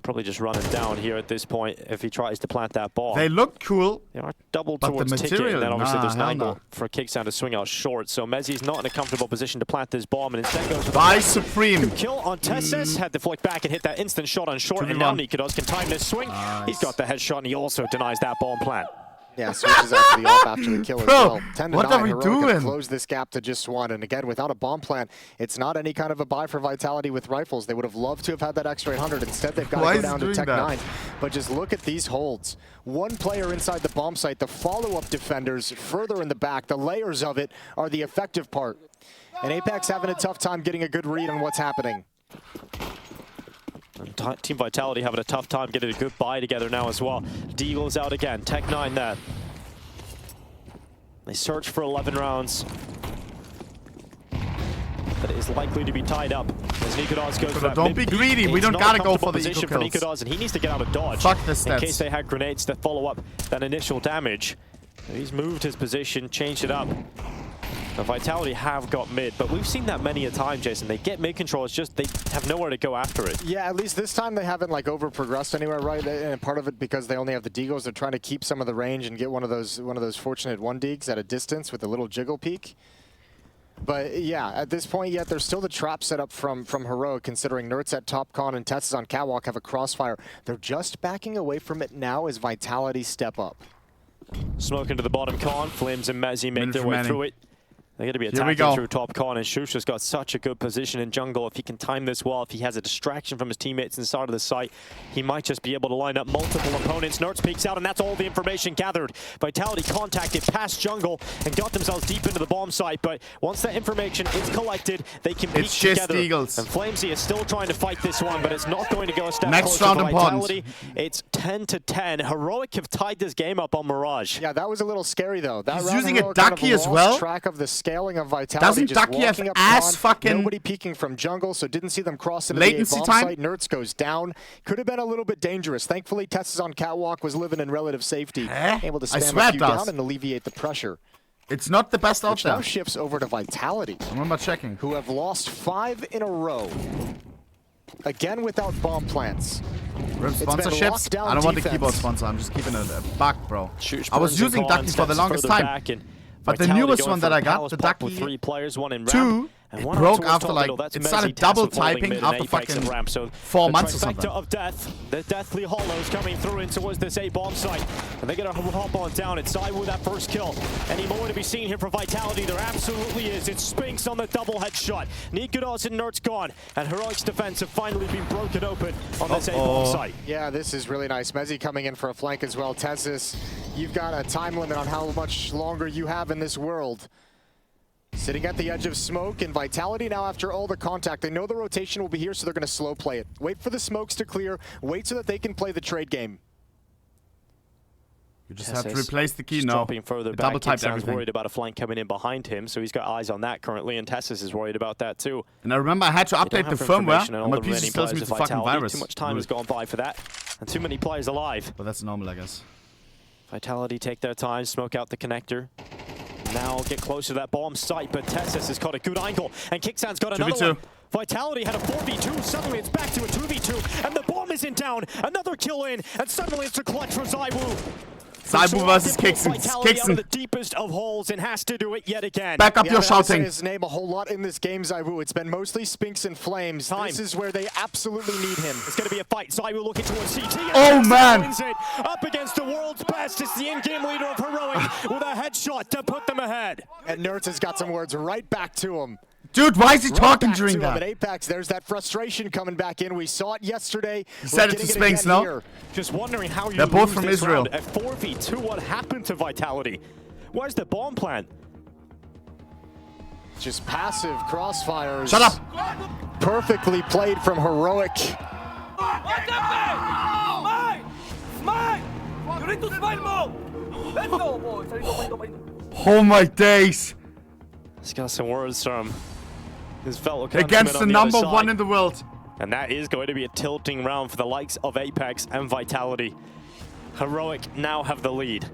Probably just running down here at this point if he tries to plant that ball. They look cool. They are double but towards the ticket, material, and then obviously there's an angle no. for kxan to swing out short. So mezy's not in a comfortable position to plant this bomb, and instead goes for by Supreme. Kill on twistzz, had to flick back and hit that instant shot on short, and now niko can time this swing. Nice. He's got the headshot, and he also denies that bomb plant. Yeah, switches out to the off after the kill as well. 10 to what 9, are we Heroic doing? Close this gap to just 1. And again, without a bomb plant, it's not any kind of a buy for Vitality with rifles. They would have loved to have had that extra 800. Instead, they've got to go down to Tech 9. But just look at these holds. One player inside the bomb site, the follow-up defenders further in the back. The layers of it are the effective part. And Apex having a tough time getting a good read on what's happening. And Team Vitality having a tough time getting a good buy together now as well. Deagle's out again. Tech 9 there. They search for 11 rounds. But it is likely to be tied up as niko goes for that. Don't be greedy. We don't gotta go for the eco kills. For niko, and he needs to get out of dodge. Fuck the stats. In case they had grenades to follow up that initial damage. He's moved his position, changed it up. Now, Vitality have got mid, but we've seen that many a time, Jason. They get mid control, it's just they have nowhere to go after it. Yeah, at least this time they haven't like over progressed anywhere, right? And part of it because they only have the deagles, they're trying to keep some of the range and get one of those fortunate 1-deags at a distance with a little jiggle peek. But yeah, at this point yet, there's still the trap set up from Heroic, considering nerds at top con and twistzz on catwalk have a crossfire. They're just backing away from it now as Vitality step up. Smoke into the bottom con, Flames and mezy make their way through it. They're going to be attacking through top con, and Shusha's got such a good position in jungle. If he can time this well, if he has a distraction from his teammates inside of the site, he might just be able to line up multiple opponents. Nerds peeks out, and that's all the information gathered. Vitality contacted past jungle and got themselves deep into the bomb site, but once that information is collected, they can peek together. Eagles. And Flamesy is still trying to fight this one, but it's not going to go a step Next closer round to Vitality. It's 10 to 10. Heroic have tied this game up on Mirage. Yeah, that was a little scary though. That He's round using a Heroic kind of ducky as well. Track of the scaling of Vitality. Doesn't just Ducky have walking up ass con, fucking nobody peeking from jungle, so didn't see them cross into latency the bomb time? site. Nerds goes down. Could have been a little bit dangerous. Thankfully, twistzz on catwalk was living in relative safety, able to spam a few down and alleviate the pressure. It's not the best out there. Now shifts over to Vitality. I remember checking. Who have lost 5 in a row. Again without bomb plants. Sponsorships? I don't want the keyboard sponsor. I'm just keeping it a buck, bro. I was using Ducky for the longest time. But the newest one that I got, the Ducky 2, it broke after like, it started double typing after fucking 4 months or something. Of death, the deathly hollows coming through in towards this A bomb site. And they're gonna hop on down. It's zywoo that first kill. Any more to be seen here for Vitality? There absolutely is. It's Spinks on the double headshot. niko and nerds gone. And Heroic's defense have finally been broken open on this A bomb site. Yeah, this is really nice. mezy coming in for a flank as well. twistzz, you've got a time limit on how much longer you have in this world. Sitting at the edge of smoke, and Vitality now after all the contact, they know the rotation will be here, so they're going to slow play it. Wait for the smokes to clear, wait so that they can play the trade game. You just have to replace the key now. Dropping further back, double typed everything. worried about a flank coming in behind him, so he's got eyes on that currently, and twistzz is worried about that too. And I remember I had to update the firmware, and my PC tells me it's a fucking virus. Too much time has gone by for that, and too many players alive. But that's normal, I guess. Vitality take their time, smoke out the connector. Now get closer to that bomb site, but twistzz has got a good angle, and kxan's got another one. Vitality had a 4v2, suddenly it's back to a 2v2, and the bomb isn't down. Another kill in, and suddenly it's a clutch for zywoo. zywoo versus kxan. Out of the deepest of holes and has to do it yet again. Back up your shouting. His name a whole lot in this game, zywoo. It's been mostly Spinks and Flames. This is where they absolutely need him. It's going to be a fight. zywoo looking towards CT. Oh man! It. Up against the world's best. It's the in-game leader of Heroic with a headshot to put them ahead. And nerds has got some words right back to him. Dude, why is he talking during that? At Apex, there's that frustration coming back in. We saw it yesterday. He said it to Spinks, no? Here. Just wondering how you They're both from Israel. At 4v2, what happened to Vitality? Where's the bomb plant? Just passive crossfires. Shut up! Perfectly played from Heroic. You need to smile more! Let's go, boys! Oh my days! He's got some words from his fellow against the number 1 in the world. And that is going to be a tilting round for the likes of Apex and Vitality. Heroic now have the lead.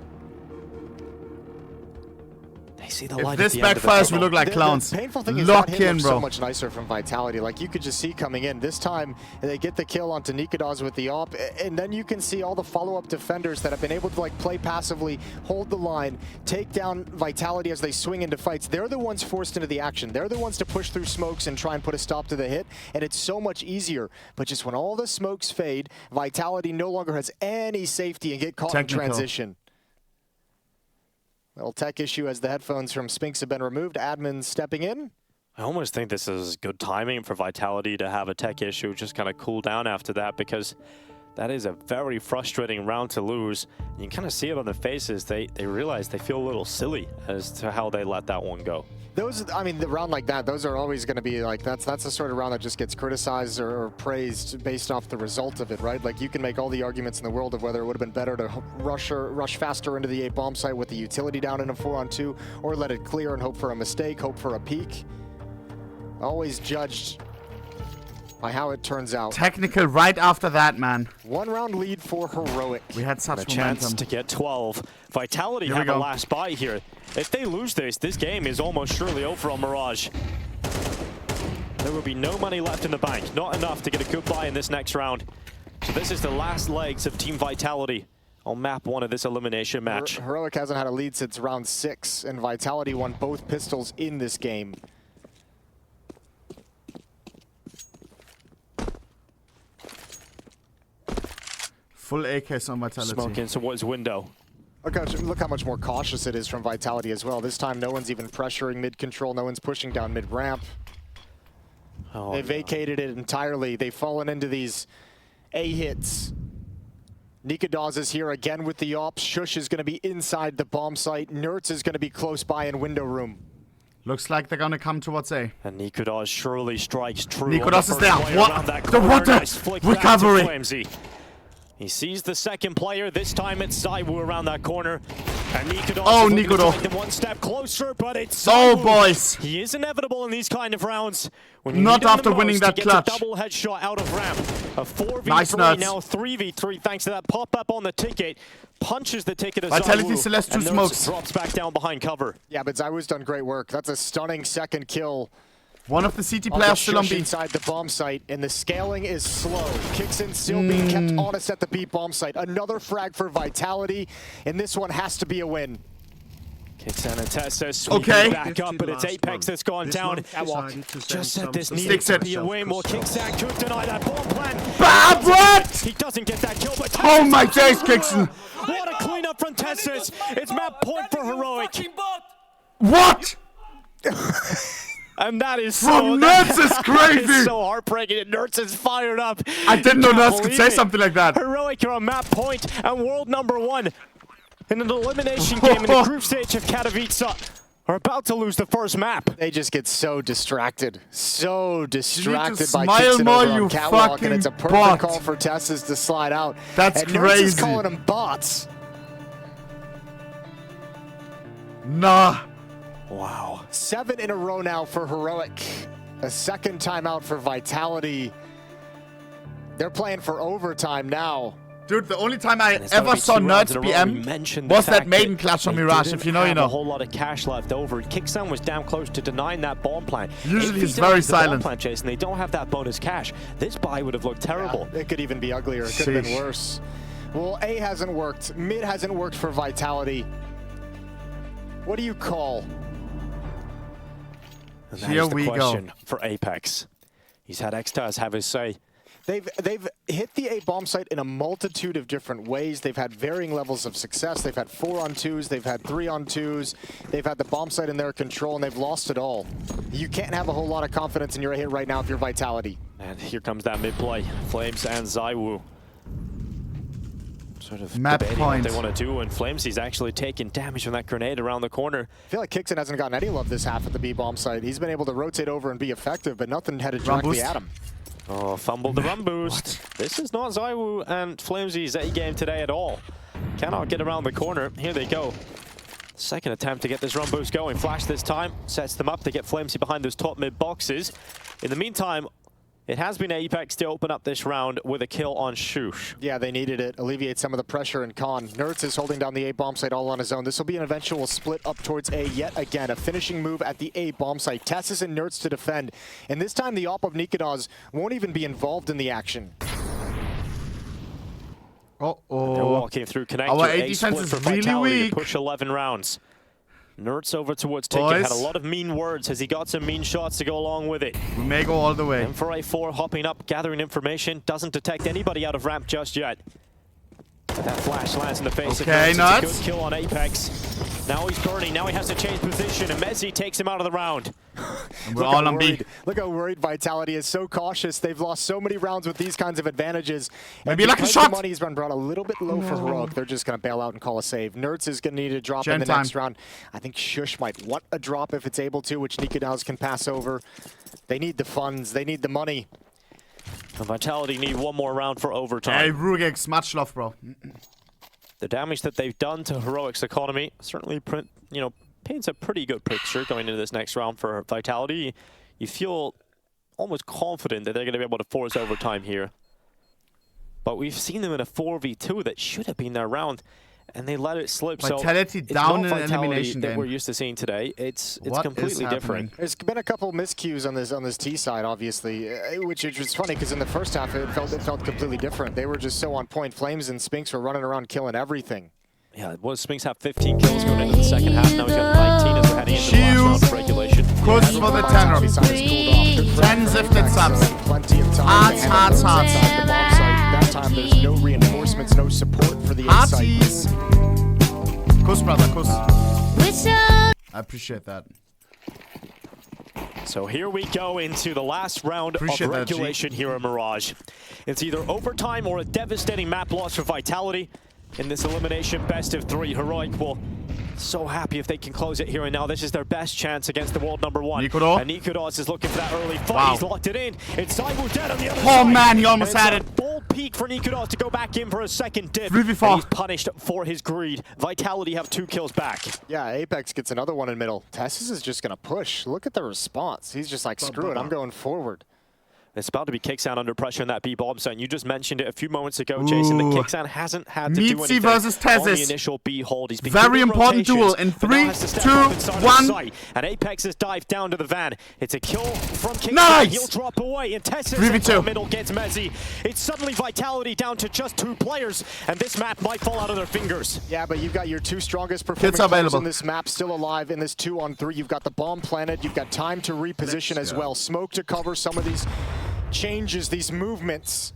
They see the If light this at the end of the backfires, we tunnel. look like clowns. The painful thing is Lock that hit in, looks bro. so much nicer from Vitality. Like, you could just see coming in. This time, they get the kill onto niko with the op, and then you can see all the follow-up defenders that have been able to like play passively, hold the line, take down Vitality as they swing into fights. They're the ones forced into the action. They're the ones to push through smokes and try and put a stop to the hit, and it's so much easier. But just when all the smokes fade, Vitality no longer has any safety and get caught in transition. Little tech issue as the headphones from Spinks have been removed. Admin stepping in. I almost think this is good timing for Vitality to have a tech issue, just kind of cool down after that, because that is a very frustrating round to lose. You can kind of see it on their faces. They realize they feel a little silly as to how they let that one go. Those, I mean, the round like that, those are always going to be like, that's the sort of round that just gets criticized or praised based off the result of it, right? Like, you can make all the arguments in the world of whether it would have been better to rush faster into the A bomb site with the utility down in a 4-on-2, or let it clear and hope for a mistake, hope for a peek. Always judged by how it turns out. Technical right after that, man. 1 round lead for Heroic. We had such a chance to get 12. Vitality have the last buy here. If they lose this game is almost surely over on Mirage. There will be no money left in the bank. Not enough to get a good buy in this next round. So this is the last legs of Team Vitality on map 1 of this elimination match. Heroic hasn't had a lead since round 6, and Vitality won both pistols in this game. Full AKs on Vitality. Smoking towards window. Look how much more cautious it is from Vitality as well. This time, no one's even pressuring mid-control. No one's pushing down mid-ramp. Oh, they vacated it entirely. They've fallen into these A-hits. niko is here again with the ops. Shush is going to be inside the bomb site. Nertz is going to be close by in window room. Looks like they're going to come towards A. And niko surely strikes true. niko is there. What? What the? Recovery. He sees the second player. This time it's zywoo around that corner. And niko niko. one step closer, but it's zywoo. Oh, boys. He is inevitable in these kind of rounds. When not after winning that clutch. Double headshot out of ramp. A 4v3, nice now 3v3, thanks to that pop-up on the ticket. Punches the ticket as Vitality Celeste 2 smokes. Drops back down behind cover. Yeah, but zywoo's done great work. That's a stunning second kill. One of the CT players still on B. Inside the bomb site, and the scaling is slow. Kixin still being kept honest at the B bomb site. Another frag for Vitality, and this one has to be a win. Kixin and twistzz sweeping back up, but it's Apex that's gone down. Just said this needed to be a win. Well, Kixin could deny that bomb plan. Bad what? He doesn't get that kill, but oh my days, Kixin! What a cleanup from twistzz. It's map point for Heroic. What? And that is so Nertz is crazy. That is so heartbreaking. Nertz is fired up. I didn't know Nertz could say something like that. Heroic are on map point and world #1 in an elimination game in the group stage of KATOWICE are about to lose the first map. They just get so distracted. So distracted by smile Kixin more, over you on catwalk, fucking and it's a perfect bot. call for twistzz to slide out. That's and crazy. Nertz is calling them bots. Nah. Wow. 7 in a row now for Heroic. A second timeout for Vitality. They're playing for overtime now. Dude, the only time I ever saw Nertz BM was that maiden clutch on Mirage, if you know, you know. A whole lot of cash left over. Kixin was down close to denying that bomb plan. Usually he's very silent. Bomb plan chase and they don't have that bonus cash. This buy would have looked terrible. Yeah, it could even be uglier. It could have been worse. Well, A hasn't worked. Mid hasn't worked for Vitality. What do you call? And that is the question for Apex. He's had xantares have his say. They've hit the A bomb site in a multitude of different ways. They've had varying levels of success. They've had 4-on-2s, they've had 3-on-2s, they've had the bomb site in their control, and they've lost it all. You can't have a whole lot of confidence in your hit right now if you're Vitality. And here comes that mid play. Flames and zywoo. Sort of map debating point. what they want to do, and Flamesy's actually taking damage from that grenade around the corner. I feel like Kixin hasn't gotten any love this half at the B bomb site. He's been able to rotate over and be effective, but nothing headed directly at him. Oh, fumbled the run boost. This is not zywoo and Flamesy's A game today at all. Cannot get around the corner. Here they go. Second attempt to get this run boost going. Flash this time, sets them up to get Flamesy behind those top mid boxes. In the meantime, It has been Apex to open up this round with a kill on Shush. Yeah, they needed it. Alleviate some of the pressure in Con. Nerds is holding down the A bomb site all on his own. This will be an eventual split up towards A yet again. A finishing move at the A bomb site. twistzz and Nerds to defend. And this time the op of niko won't even be involved in the action. They're walking through connector. Our A A defense split is for really Vitality weak. to push 11 rounds. Nerds over towards Ticket. Had a lot of mean words. Has he got some mean shots to go along with it? We may go all the way. And for A4, hopping up, gathering information. Doesn't detect anybody out of ramp just yet. But that flash lands in the face of Nerds. nuts. It's a good kill on Apex. Now he's burning. Now he has to change position. And monesy takes him out of the round. And we're all on B. Look how worried Vitality is. So cautious. They've lost so many rounds with these kinds of advantages. Maybe like a shot. The money's been brought a little bit low for Heroic. They're just going to bail out and call a save. Nerds is going to need a drop in the next round. I think Shush might want a drop if it's able to, which niko can pass over. They need the funds. They need the money. And Vitality need one more round for overtime. Hey, Rugex, much love, bro. The damage that they've done to Heroic's economy certainly, paints a pretty good picture going into this next round for Vitality. You feel almost confident that they're going to be able to force overtime here. But we've seen them in a 4v2 that should have been their round, and they let it slip. Vitality so down it's in not an Vitality elimination that game. we're used to seeing today. It's What completely is different. There's been a couple miscues on this T side, obviously, which is funny because in the first half it felt completely different. They were just so on point. Flames and Spinks were running around killing everything. Yeah, Spinks have 15 kills going into the second half. Now he's got 19 as we're heading into the last round of regulation. Push for the 10 round. 10 zifted subs. Plenty of time. Hearts. The bomb site. That time there's no reinforcements, no support for the A site. Hearties. Kuss, brother, kuss. I appreciate that. So here we go into the last round of regulation here at Mirage. It's either overtime or a devastating map loss for Vitality. In this elimination, best of 3, Heroic will so happy if they can close it here and now. This is their best chance against the world number 1. niko. And niko is looking for that early fight. Wow. He's locked it in. It's zywoo dead on the other side. Oh man, he almost had it. Bold peek for niko to go back in for a second dip. 3v4. And he's punished for his greed. Vitality have 2 kills back. Yeah, Apex gets another one in middle. twistzz is just going to push. Look at the response. He's just like, screw it, I'm going forward. It's about to be kxan under pressure in that B bomb zone. You just mentioned it a few moments ago, Jason, that kxan hasn't had to do anything versus on the twistzz. initial B hold. He's been Very good important rotations, duel in but now 3, has to step 2, up inside of the 1. site. And Apex has dived down to the van. It's a kill from kxan. Nice! He'll drop away, and twistzz 3v2. in the middle gets monesy. It's suddenly Vitality down to just 2 players, and this map might fall out of their fingers. Yeah, but you've got your 2 strongest performing players in this map still alive in this 2-on-3. You've got the bomb planted. You've got time to reposition as well. Smoke to cover some of these changes, these movements.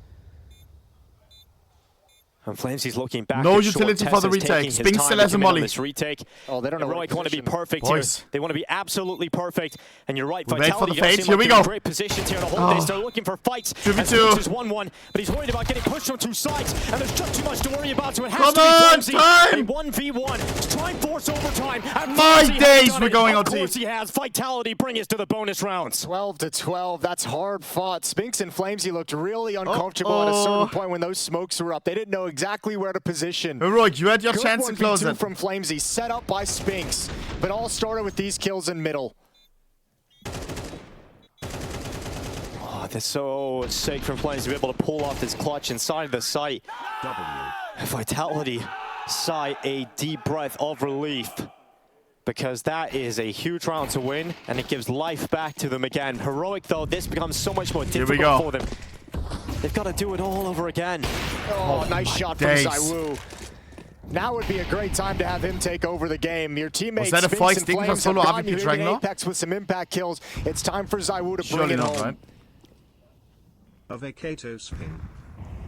And Flames, he's looking back. No utility for the retake. Spinks still has a molly. This retake. Oh, they don't know. Heroic want to be perfect Boys. here. They want to be absolutely perfect. And you're right, We wait for Vitality the fade. seem Here like we they're in go. great positions here to hold this. They're looking for fights. 2v2. Is 1-1, but he's worried about getting pushed from 2 sides. And there's just too much to worry about, so it has Come to be on, Flamesy. time! A 1v1 to try and force overtime. And My Flamesy has days, done we're it. going Of OT. course he has. Vitality bring us to the bonus rounds. 12-12. That's hard fought. Spinks and Flamesy looked really uncomfortable at a certain point when those smokes were up. They didn't know exactly where to position. Heroic, you had your Good chance to close 1v2 it. from Flamesy, set up by Spinks, but all started with these kills in middle. Oh, that's so sick from Flames to be able to pull off this clutch inside the site. Vitality sigh a deep breath of relief, because that is a huge round to win, and it gives life back to them again. Heroic, though, this becomes so much more difficult for them. They've got to do it all over again. Oh, nice shot from zywoo. Now would be a great time to have him take over the game. Your teammates Was that a Spinks fight and Flames solo have gotten you AWP in Dragner? Apex with some impact kills. It's time for zywoo to bring it home. Right? Of a Kato spin.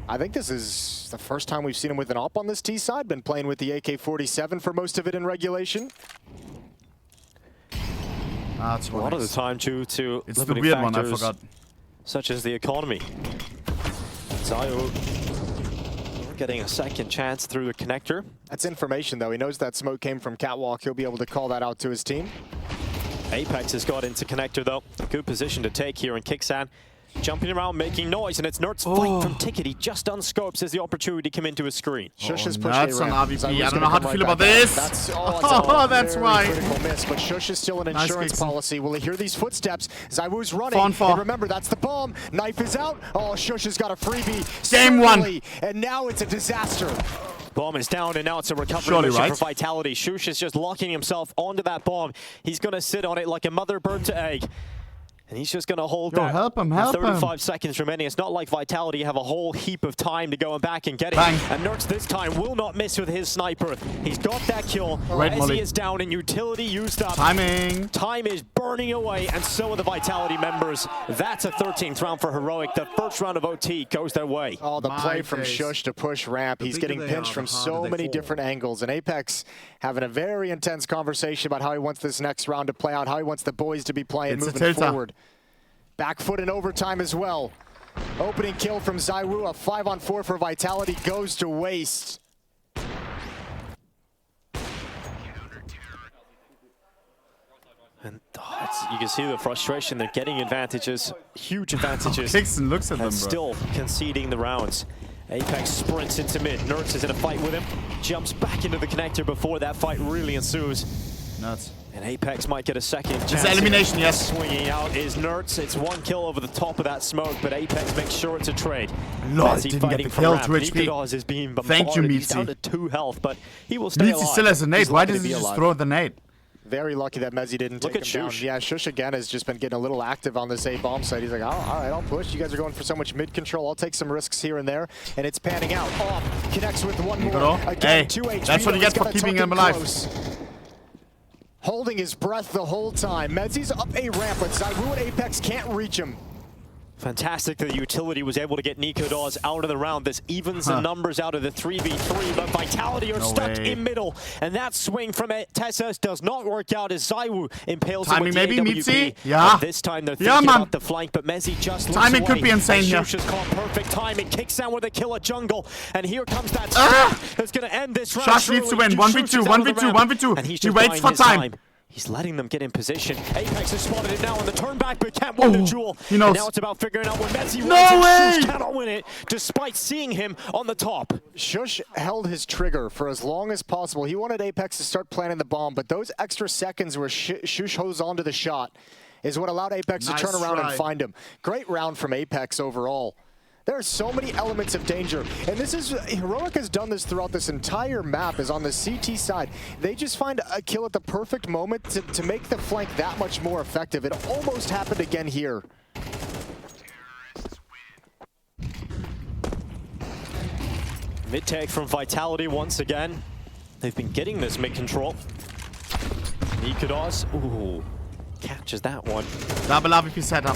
I think this is the first time we've seen him with an op on this T side. Been playing with the AK-47 for most of it in regulation. That's a lot of the time due to it's the weird one, I forgot. Such as the economy. zywoo getting a second chance through the connector. That's information, though. He knows that smoke came from Catwalk. He'll be able to call that out to his team. Apex has got into connector, though. A good position to take here in kxan. jumping around, making noise, and it's Nert's fight from Ticket. He just unscopes as the opportunity come into his screen. Shush has pushed Nuts on RVP. I don't know how to feel about this. That's why. Critical miss, but Shush is still an insurance policy. Will he hear these footsteps? Zywoo's running. And remember, that's the bomb. Knife is out. Oh, Shush has got a freebie. Game one. And now it's a disaster. Bomb is down, and now it's a recovery mission for Vitality. Shush is just locking himself onto that bomb. He's going to sit on it like a mother bird to egg. And he's just going to hold that. Help him, 35 seconds remaining. It's not like Vitality have a whole heap of time to go back and get it. Bang. And Nertz this time will not miss with his sniper. He's got that kill. He is down and utility used up. Timing. Time is burning away, and so are the Vitality members. That's a 13th round for Heroic. The first round of OT goes their way. Oh, the play from Shush to push ramp. He's getting pinched from so many different angles. And Apex having a very intense conversation about how he wants this next round to play out, how he wants the boys to be playing moving forward. Back foot in overtime as well. Opening kill from Zywoo, a 5-on-4 for Vitality goes to waste. And you can see the frustration. They're getting advantages, huge advantages. Kixon looks at them, still conceding the rounds. Apex sprints into mid. Nertz is in a fight with him. Jumps back into the connector before that fight really ensues. Nuts. And Apex might get a second chance. It's elimination, yes. Swinging out is Nertz. It's one kill over the top of that smoke, but Apex makes sure it's a trade. Lord, didn't get the kill to HP. Is being Thank you, He's down to 2 health, but he will stay alive. still has a nade. Why does he just throw the nade? Very lucky that Mezzy didn't take him down. Yeah, Shush again has just been getting a little active on this A bomb site. He's like, oh, all right, I'll push. You guys are going for so much mid control. I'll take some risks here and there. And it's panning out. Off. Connects with one more. Again, 2 HP. That's what you get for keeping him alive. Holding his breath the whole time. Mezzy's up a ramp, but Zywoo and Apex can't reach him. Fantastic that the utility was able to get niko out of the round. This evens the numbers out of the 3v3, but Vitality are stuck in middle. And that swing from twistzz does not work out as Zywoo impales him with the AWP. Yeah. This time they're thinking about the flank, but Mezzy just looks timing away. Could be insane here. Shush has caught perfect timing, kicks down with a kill at jungle, and here comes that strike that's going to end this round. Shush needs to win. 1v2, 1v2, 1v2. And he waits for time. He's letting them get in position. Apex has spotted it now on the turn back, but can't win the duel. He knows. And now it's about figuring out when Mezzy wins. Shush cannot win it, despite seeing him on the top. Shush held his trigger for as long as possible. He wanted Apex to start planting the bomb, but those extra seconds where Shush holds onto the shot is what allowed Apex to turn around and find him. Great round from Apex overall. There are so many elements of danger, and this is, Heroic has done this throughout this entire map, is on the CT side. They just find a kill at the perfect moment to make the flank that much more effective. It almost happened again here. Mid-tag from Vitality once again. They've been getting this mid-control. niko, ooh, catches that one. Double AWP setup.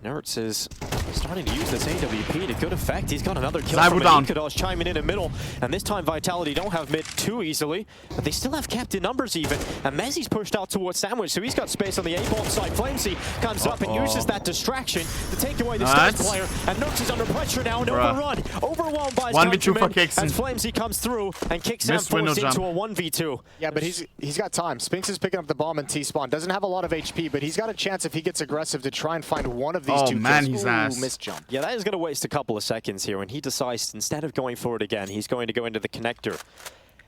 Nertz is starting to use this AWP to good effect. He's got another kill from niko chiming in the middle. And this time Vitality don't have mid too easily, but they still have kept in numbers even. And Mezzy's pushed out towards Sandwich, so he's got space on the A-bomb side. FlameZ comes up and uses that distraction to take away the Stars player. And Nertz is under pressure now and overwhelmed by his 1v2 for Kixon. as FlameZ comes through and kicks Sam force into a 1v2. Yeah, but he's got time. Spinx is picking up the bomb in T-spawn. Doesn't have a lot of HP, but he's got a chance if he gets aggressive to try and find one of these two man, kills. he's ass. Missed jump. Yeah, that is going to waste a couple of seconds here, and he decides instead of going for it again, he's going to go into the connector.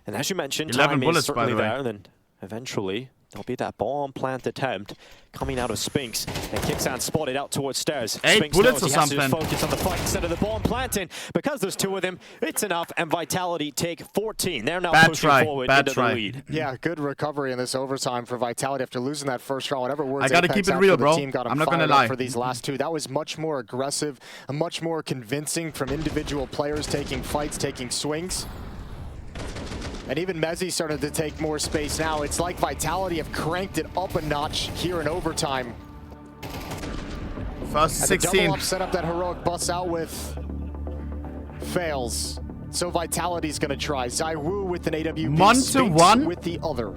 And as you mentioned, 11 time bullets, is certainly by the way. there, and then eventually there'll be that bomb plant attempt coming out of Spinx, and Kixan spotted out towards stairs. 8 Spinx bullets or knows he has to something. focus on the fight instead of the bomb planting. Because there's 2 of them, it's enough, and Vitality take 14. They're now pushing forward into the lead. Yeah, good recovery in this overtime for Vitality after losing that first round. Whatever words I gotta Apex keep it real, the bro. team got I'm not gonna lie. for these last 2. That was much more aggressive, and much more convincing from individual players taking fights, taking swings. And even Mezzy started to take more space now. It's like Vitality have cranked it up a notch here in overtime. First 16. The double up setup that Heroic busts out with fails. So Vitality's gonna try. Zywoo with an AWP. 1-to-1 with the other.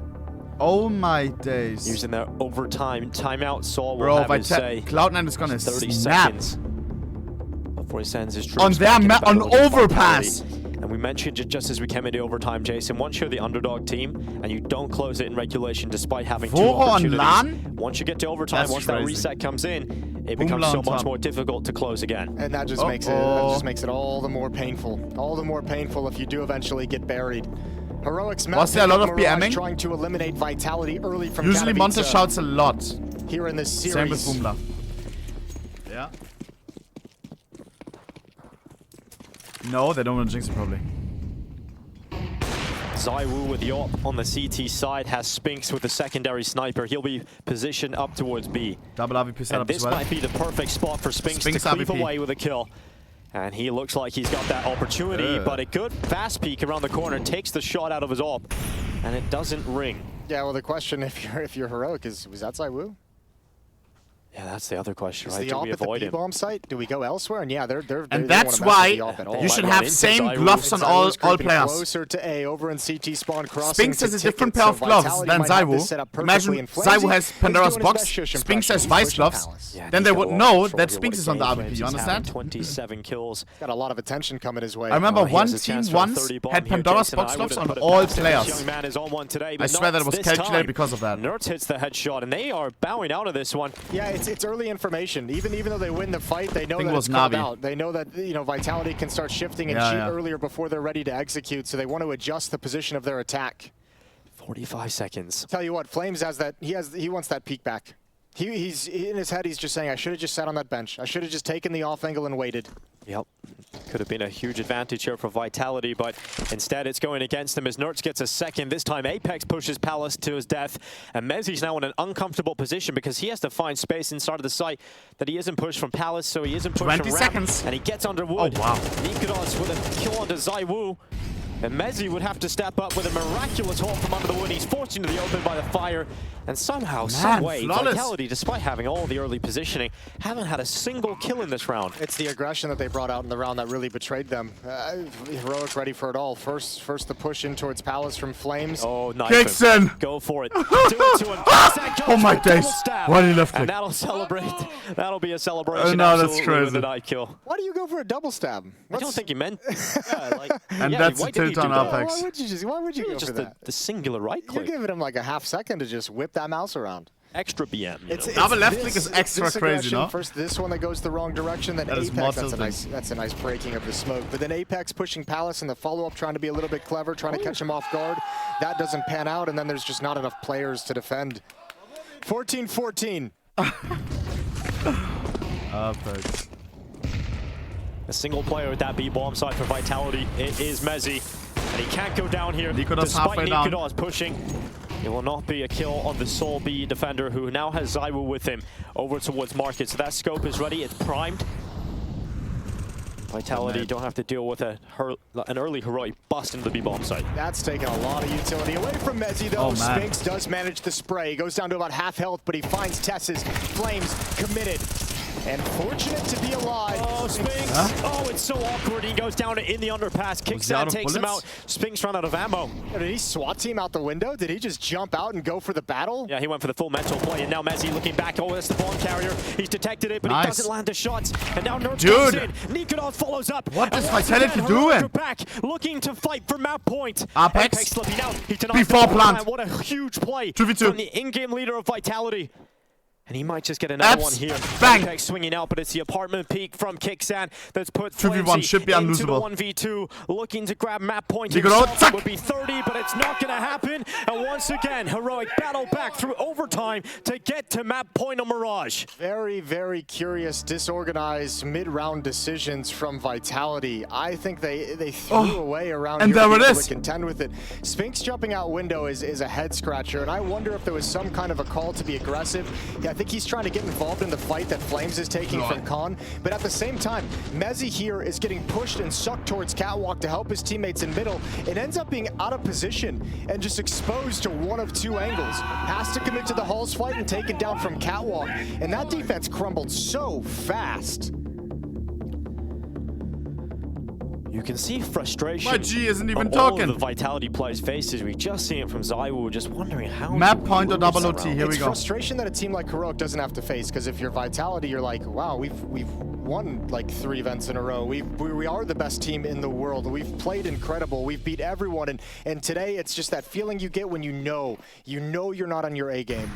Oh my days. Using their overtime timeout, Saul will Bro, have his say. Cloud9 is gonna 30 snap. seconds before he sends his troops On their back map, on into battle with overpass. Vitality. And we mentioned just as we came into overtime, Jason, once you're the underdog team and you don't close it in regulation despite having two opportunities, once you get to overtime, once that reset comes in, it becomes so much more difficult to close again. And that just makes it all the more painful. All the more painful if you do eventually get buried. Heroic's was there a lot of BMing? Trying to eliminate Vitality early from usually Monte shouts a lot. Here in this series. Same with Boomla. Yeah. No, they don't want to jinx it probably. Zywoo with the op on the CT side has Spinks with the secondary sniper. He'll be positioned up towards B. Double AVP setup this as well. might be the perfect spot for Spinks to creep away with a kill. And he looks like he's got that opportunity, but a good fast peek around the corner takes the shot out of his op, and it doesn't ring. Yeah, well, the question if you're Heroic was that Zywoo? Yeah, that's the other question, right? Do we avoid him? B-bomb site? Do we go elsewhere? And yeah, and that's why you should have same gloves on all players. Closer to A, over in CT spawn, Spinks has a different pair of gloves than Zywoo. Imagine Zywoo has Pandora's box, Spinks has Vice gloves. Yeah, then they would know that Spinks is on the RVP, you understand? 27 kills. Got a lot of attention coming his way. I remember one team once had Pandora's box gloves on all players. I swear that it was calculated because of that. Nerds hits the headshot, and they are bowing out of this one. Yeah, it's early information. Even though they win the fight, they know that it's called out. They know that Vitality can start shifting and cheat earlier before they're ready to execute, so they want to adjust the position of their attack. 45 seconds. Tell you what, Flames has that. He wants that peek back. He's in his head. He's just saying, I should have just sat on that bench. I should have just taken the off angle and waited. Yep. Could have been a huge advantage here for Vitality, but instead it's going against them as Nerds gets a second. This time Apex pushes Palace to his death, and Mezzy's now in an uncomfortable position because he has to find space inside of the site that he isn't pushed from Palace, so he isn't pushed 20 from seconds. And he gets under wood. Oh, wow. niko with a kill onto Zywoo. And Mezzy would have to step up with a miraculous haul from under the wood. He's forced into the open by the fire. And somehow, some way, Vitality, despite having all the early positioning, haven't had a single kill in this round. It's the aggression that they brought out in the round that really betrayed them. Heroic ready for it all. First the push in towards Palace from Flames. Oh, nice. Kixon! Go for it. Do it to him. Oh my days. Why did he left click? And that'll celebrate. That'll be a celebration. Oh no, that's crazy. With a night kill. Why do you go for a double stab? I don't think he meant. And that's a tilt on Apex. Why would you go for that? The singular right click. You're giving him like a half second to just whip that mouse around. Extra BM. Double left click is extra crazy, no? First this one that goes the wrong direction, then Apex, that's a nice breaking of the smoke. But then Apex pushing Palace in the follow-up, trying to be a little bit clever, trying to catch him off guard. That doesn't pan out, and then there's just not enough players to defend. 14-14. Apex. A single player at that B-bomb side for Vitality. It is Mezzy. And he can't go down here, despite niko pushing. It will not be a kill on the sole B defender, who now has Zywoo with him over towards Market. So that scope is ready, it's primed. Vitality don't have to deal with an early Heroic bust into the B-bomb site. That's taking a lot of utility away from Mezzy, though. Spinks does manage the spray. He goes down to about half health, but he finds twistzz. Flames committed. And fortunate to be alive. Oh, Spinks. Huh? Oh, it's so awkward. He goes down in the underpass. Kickstand takes him out. Spinks run out of ammo. Did he SWAT team out the window? Did he just jump out and go for the battle? Yeah, he went for the full mental play. And now Mezzy looking back. Oh, that's the bomb carrier. He's detected it, but he doesn't land the shots. And now Nerds comes in. niko follows up. What is Vitality doing? Back, looking to fight for map point. Apex slipping out. He before plant. What a huge play 2v2 from the in-game leader of Vitality. And he might just get another one here. Bang! Apex swinging out, but it's the apartment peak from kxan that's put 2v1 should be unlosable. Into the 1v2, looking to grab map point. It would be 30, but it's not going to happen. And once again, Heroic battle back through overtime to get to map point on Mirage. Very, very curious, disorganized mid-round decisions from Vitality. I think they threw away around and here there it is. to contend with it. Spinks jumping out window is a head scratcher, and I wonder if there was some kind of a call to be aggressive. Yeah, I think he's trying to get involved in the fight that Flames is taking from Khan, but at the same time, Mezzy here is getting pushed and sucked towards Catwalk to help his teammates in middle. It ends up being out of position and just exposed to one of two angles. Has to commit to the Halls fight and take it down from Catwalk, and that defense crumbled so fast. You can see frustration. My G isn't even on talking. all of the Vitality players' faces. We just see it from Zywoo, just wondering how. Map point or double OT. Here we It's go. frustration that a team like Heroic doesn't have to face, because if you're Vitality, you're like, wow, we've won like 3 events in a row. We are the best team in the world. We've played incredible. We've beat everyone, and today it's just that feeling you get when you know you're not on your A game.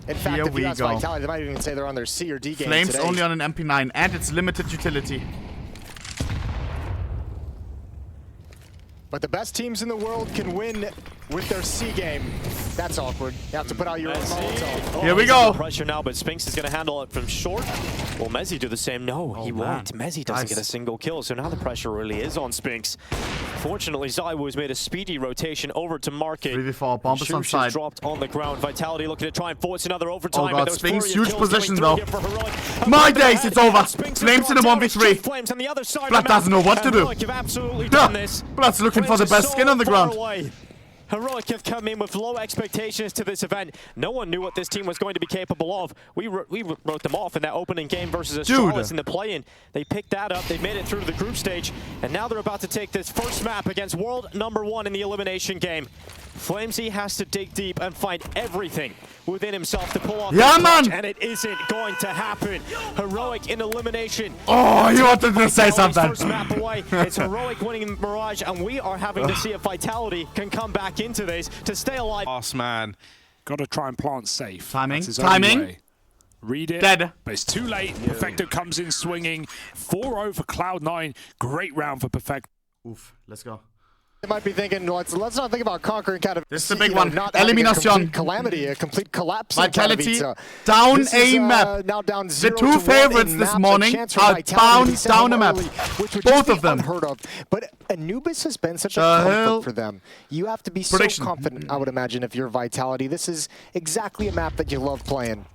In fact, Here if you ask we go. Vitality, they might even say they're on their C or D game Flames today. only on an MP9 and it's limited utility. But the best teams in the world can win with their C game. That's awkward. You have to put out your own Molotov. Here we go. Pressure now, but Spinks is going to handle it from short. Will Mezzy do the same? No, he won't. Mezzy doesn't get a single kill, so now the pressure really is on Spinks. Fortunately, Zywoo has made a speedy rotation over to market. 3v4, bomb is on side. Dropped on the ground. Vitality looking to try and force another overtime. Oh god, Spinks, huge kills position coming though. through here for Heroic. My days, it's over. Spinks Flames in a 1v3. Flames on the other side. Blood doesn't know what to do. Heroic have absolutely done this. Blood's looking for the best skin on the ground. Heroic have come in with low expectations to this event. No one knew what this team was going to be capable of. We wrote them off in that opening game versus Astralis in the play-in. They picked that up, they made it through to the group stage, and now they're about to take this first map against world #1 in the elimination game. Flamesy has to dig deep and find everything within himself to pull off this clutch, and it isn't going to happen. Heroic in elimination. Oh, you wanted to say something. First map away. It's Heroic winning Mirage, and we are having to see if Vitality can come back into this to stay alive. Boss man. Got to try and plant safe. Timing. That's his only Timing. way. Read it. Dead. But it's too late. Perfecto comes in swinging. 4-0 for Cloud9. Great round for Perfecto. Oof, let's go. They might be thinking, let's not think about conquering kind of. This is the big one. Not having a Elimination. complete calamity, a complete collapse. Vitality down a map. Now down The 2 favorites this morning are bound down a map. Both of them. Unheard of. But Anubis has been such a comfort for them. You have to be so confident, I would imagine, if you're Vitality. This is exactly a map that you love playing.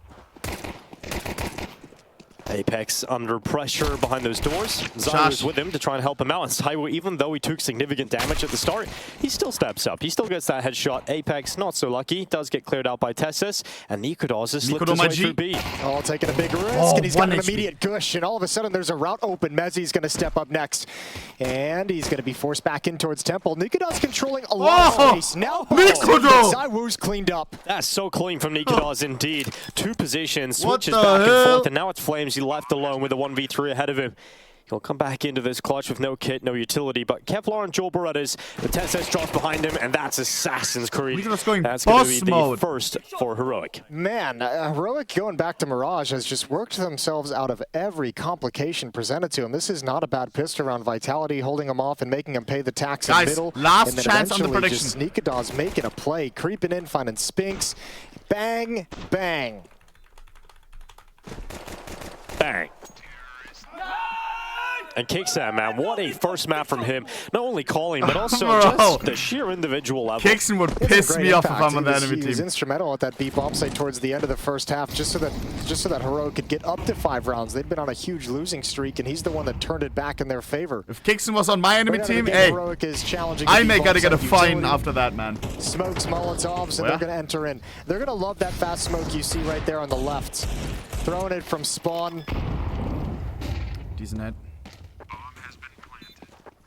Apex under pressure behind those doors. Zywoo's with him to try and help him out. And Zywoo, even though he took significant damage at the start, he still steps up. He still gets that headshot. Apex, not so lucky. Does get cleared out by twistzz. And niko has slipped his way through B. Oh, taking a big risk, and he's got an immediate gush. And all of a sudden, there's a route open. Mezzy's going to step up next. And he's going to be forced back in towards Temple. niko's controlling a lot of space. Now, Zywoo's cleaned up. That's so clean from niko indeed. 2 positions, switches back and forth, and now it's Flames. Left alone with a 1v3 ahead of him. He'll come back into this clutch with no kit, no utility, but Kevlar and Joel Berettas, the twistzz drops behind him, and that's Assassin's Creed. That's going to be the first for Heroic. Man, Heroic going back to Mirage has just worked themselves out of every complication presented to him. This is not a bad pistol round. Vitality holding him off and making him pay the tax in the middle. Last chance on the prediction. niko's making a play, creeping in, finding Spinks. Bang, bang. Bang. And kxgo, man, what a first map from him. Not only calling, but also just the sheer individual level. kxgo would piss me off if I'm on the enemy team. He was instrumental at that B bomb site towards the end of the first half, just so that Heroic could get up to 5 rounds. They'd been on a huge losing streak, and he's the one that turned it back in their favor. If kxgo was on my enemy team, hey, I may gotta get a fine after that, man. Smokes, Molotovs, and they're gonna enter in. They're gonna love that fast smoke you see right there on the left. Throwing it from spawn. Decent head.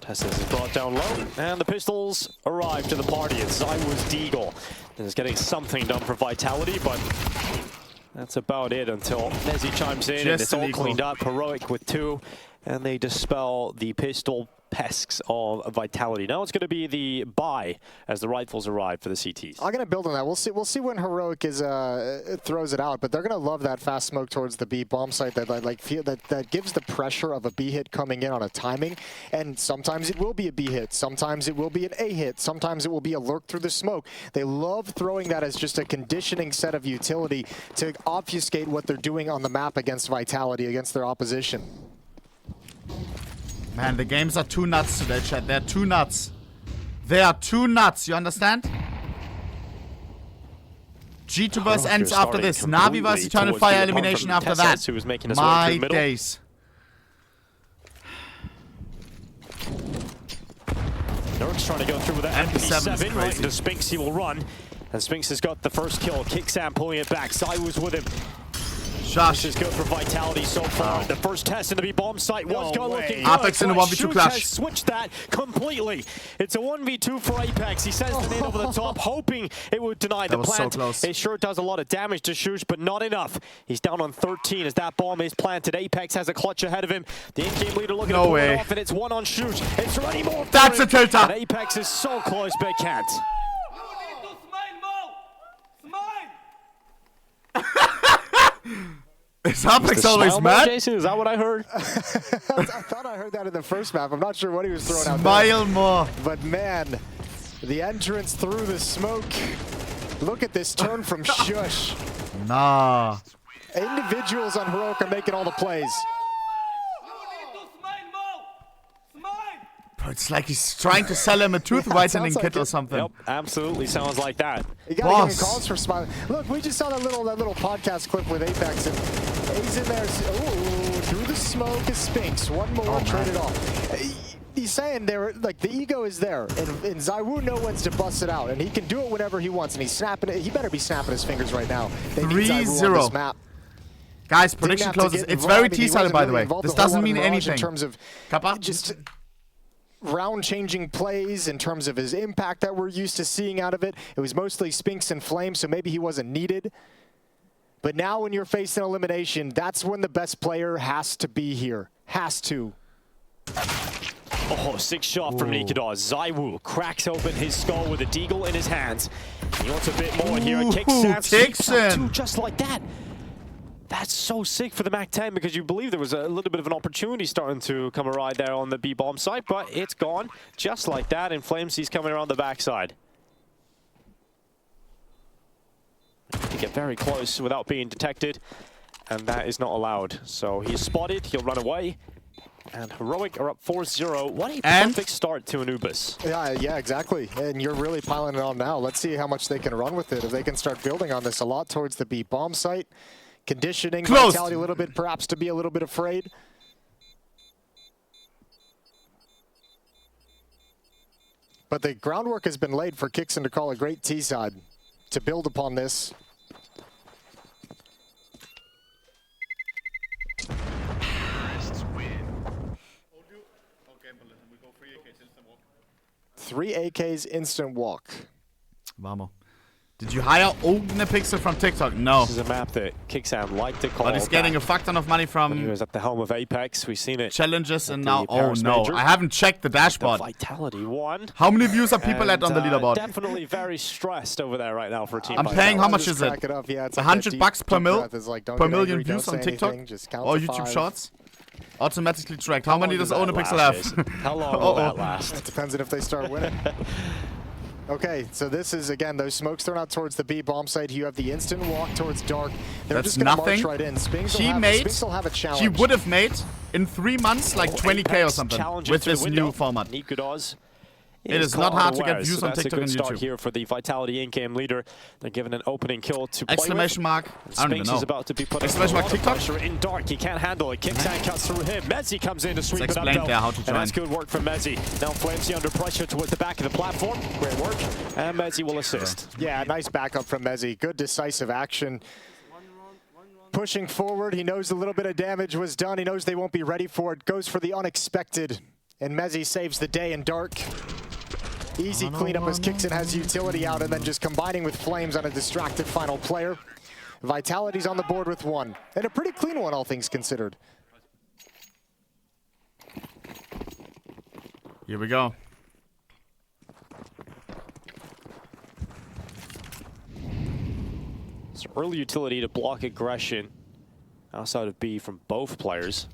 twistzz is brought down low, and the pistols arrive to the party. It's Zywoo's Deagle. And is getting something done for Vitality, but that's about it until Mezzy chimes in, and it's all cleaned up. Heroic with 2, and they dispel the pistol pests of Vitality. Now it's going to be the buy as the rifles arrive for the CTs. I'm going to build on that. We'll see when Heroic is throws it out, but they're going to love that fast smoke towards the B bomb site that gives the pressure of a B hit coming in on a timing. And sometimes it will be a B hit, sometimes it will be an A hit, sometimes it will be a lurk through the smoke. They love throwing that as just a conditioning set of utility to obfuscate what they're doing on the map against Vitality, against their opposition. Man, the games are too nuts today, chat. They're too nuts. They are too nuts, you understand? G2 vs Ence after this. Navi vs Eternal Fire elimination after that. My days. Nurk's trying to go through with that MP7 right into Spinks. He will run. And Spinks has got the first kill. kxgo pulling it back. Zywoo's with him. This is good for Vitality so far. The first test in the B-bomb site was looking good. Apex in a 1v2 clash. Switched that completely. It's a 1v2 for Apex. He sends the nade over the top, hoping it would deny the plant. So close. It sure does a lot of damage to Shush, but not enough. He's down on 13 as that bomb is planted. Apex has a clutch ahead of him. The in-game leader looking to pull it off, and it's one on Shush. It's running more. That's a tilter. And Apex is so close, but can't. Is Apex always mad? Jason, is that what I heard? I thought I heard that in the first map. I'm not sure what he was throwing out there. Smile more. But man, the entrance through the smoke. Look at this turn from Shush. Nah. Individuals on Heroic are making all the plays. Bro, it's like he's trying to sell him a tooth whitening kit or something. Yep, absolutely sounds like that. You gotta give him calls for smiling. Look, we just saw that little podcast clip with Apex, and he's in there. Ooh, through the smoke is Spinks. One more, traded off. He's saying there, like, the ego is there, and zywoo knows when to bust it out, and he can do it whenever he wants, and he's snapping it. He better be snapping his fingers right now. They need zywoo on this map. Guys, prediction closes. It's very T-sided, by the way. This doesn't mean anything. In terms of just round-changing plays, in terms of his impact that we're used to seeing out of it. It was mostly Spinks and Flame, so maybe he wasn't needed. But now when you're facing elimination, that's when the best player has to be here. Has to. Oh, sick shot from niko. zywoo cracks open his skull with a deagle in his hands. He wants a bit more here. Kicks in. Just like that. That's so sick for the MAC-10 because you believe there was a little bit of an opportunity starting to come right there on the B-bomb site, but it's gone just like that, and flamezz coming around the backside. To get very close without being detected, and that is not allowed. So he's spotted, he'll run away, and Heroic are up 4-0. What a perfect start to Anubis. Yeah, exactly. And you're really piling it on now. Let's see how much they can run with it. If they can start building on this a lot towards the B-bomb site. Conditioning Vitality a little bit, perhaps to be a little bit afraid. But the groundwork has been laid for kxan to call a great T-side to build upon this. Three AKs instant walk. Vamos. Did you hire ohnePixel from TikTok? No. This is a map that kxan liked to call. But he's getting a fuck ton of money from. When he was at the helm of Apex. We've seen it. Challenges and now. Oh no! Major. I haven't checked the dashboard. The Vitality won. How many views are people at on the leaderboard? Definitely very stressed over there right now for a team. I'm paying. How much is it? Yeah, $100 per mil per million views on TikTok or YouTube Shorts. Automatically tracked. How many does ohnePixel have? How long will that last? It depends on if they start winning. Okay, so this is, again, those smokes thrown out towards the B bomb site. You have the instant walk towards dark. They're That's just gonna nothing. March right in. Spinks will have a challenge. She would have made in 3 months like 20K or something with this new format. niko. It is not hard to get views so on TikTok and that's a good start YouTube. here for the Vitality in-game leader. They're given an opening kill to play Exclamation with. mark. I don't even know. Is about to be put Exclamation mark TikTok. Pressure in dark. He can't handle it. kxan cuts through him. monesy comes in to sweep it up. There how to join. And that's good work from monesy. Now flamezz under pressure towards the back of the platform. Great work. And monesy will assist. Yeah, nice backup from monesy. Good decisive action. Pushing forward. He knows a little bit of damage was done. He knows they won't be ready for it. Goes for the unexpected. And monesy saves the day in dark. Easy cleanup as kxan has utility out and then just combining with flames on a distracted final player. Vitality's on the board with 1. And a pretty clean one, all things considered. Here we go. So early utility to block aggression outside of B from both players.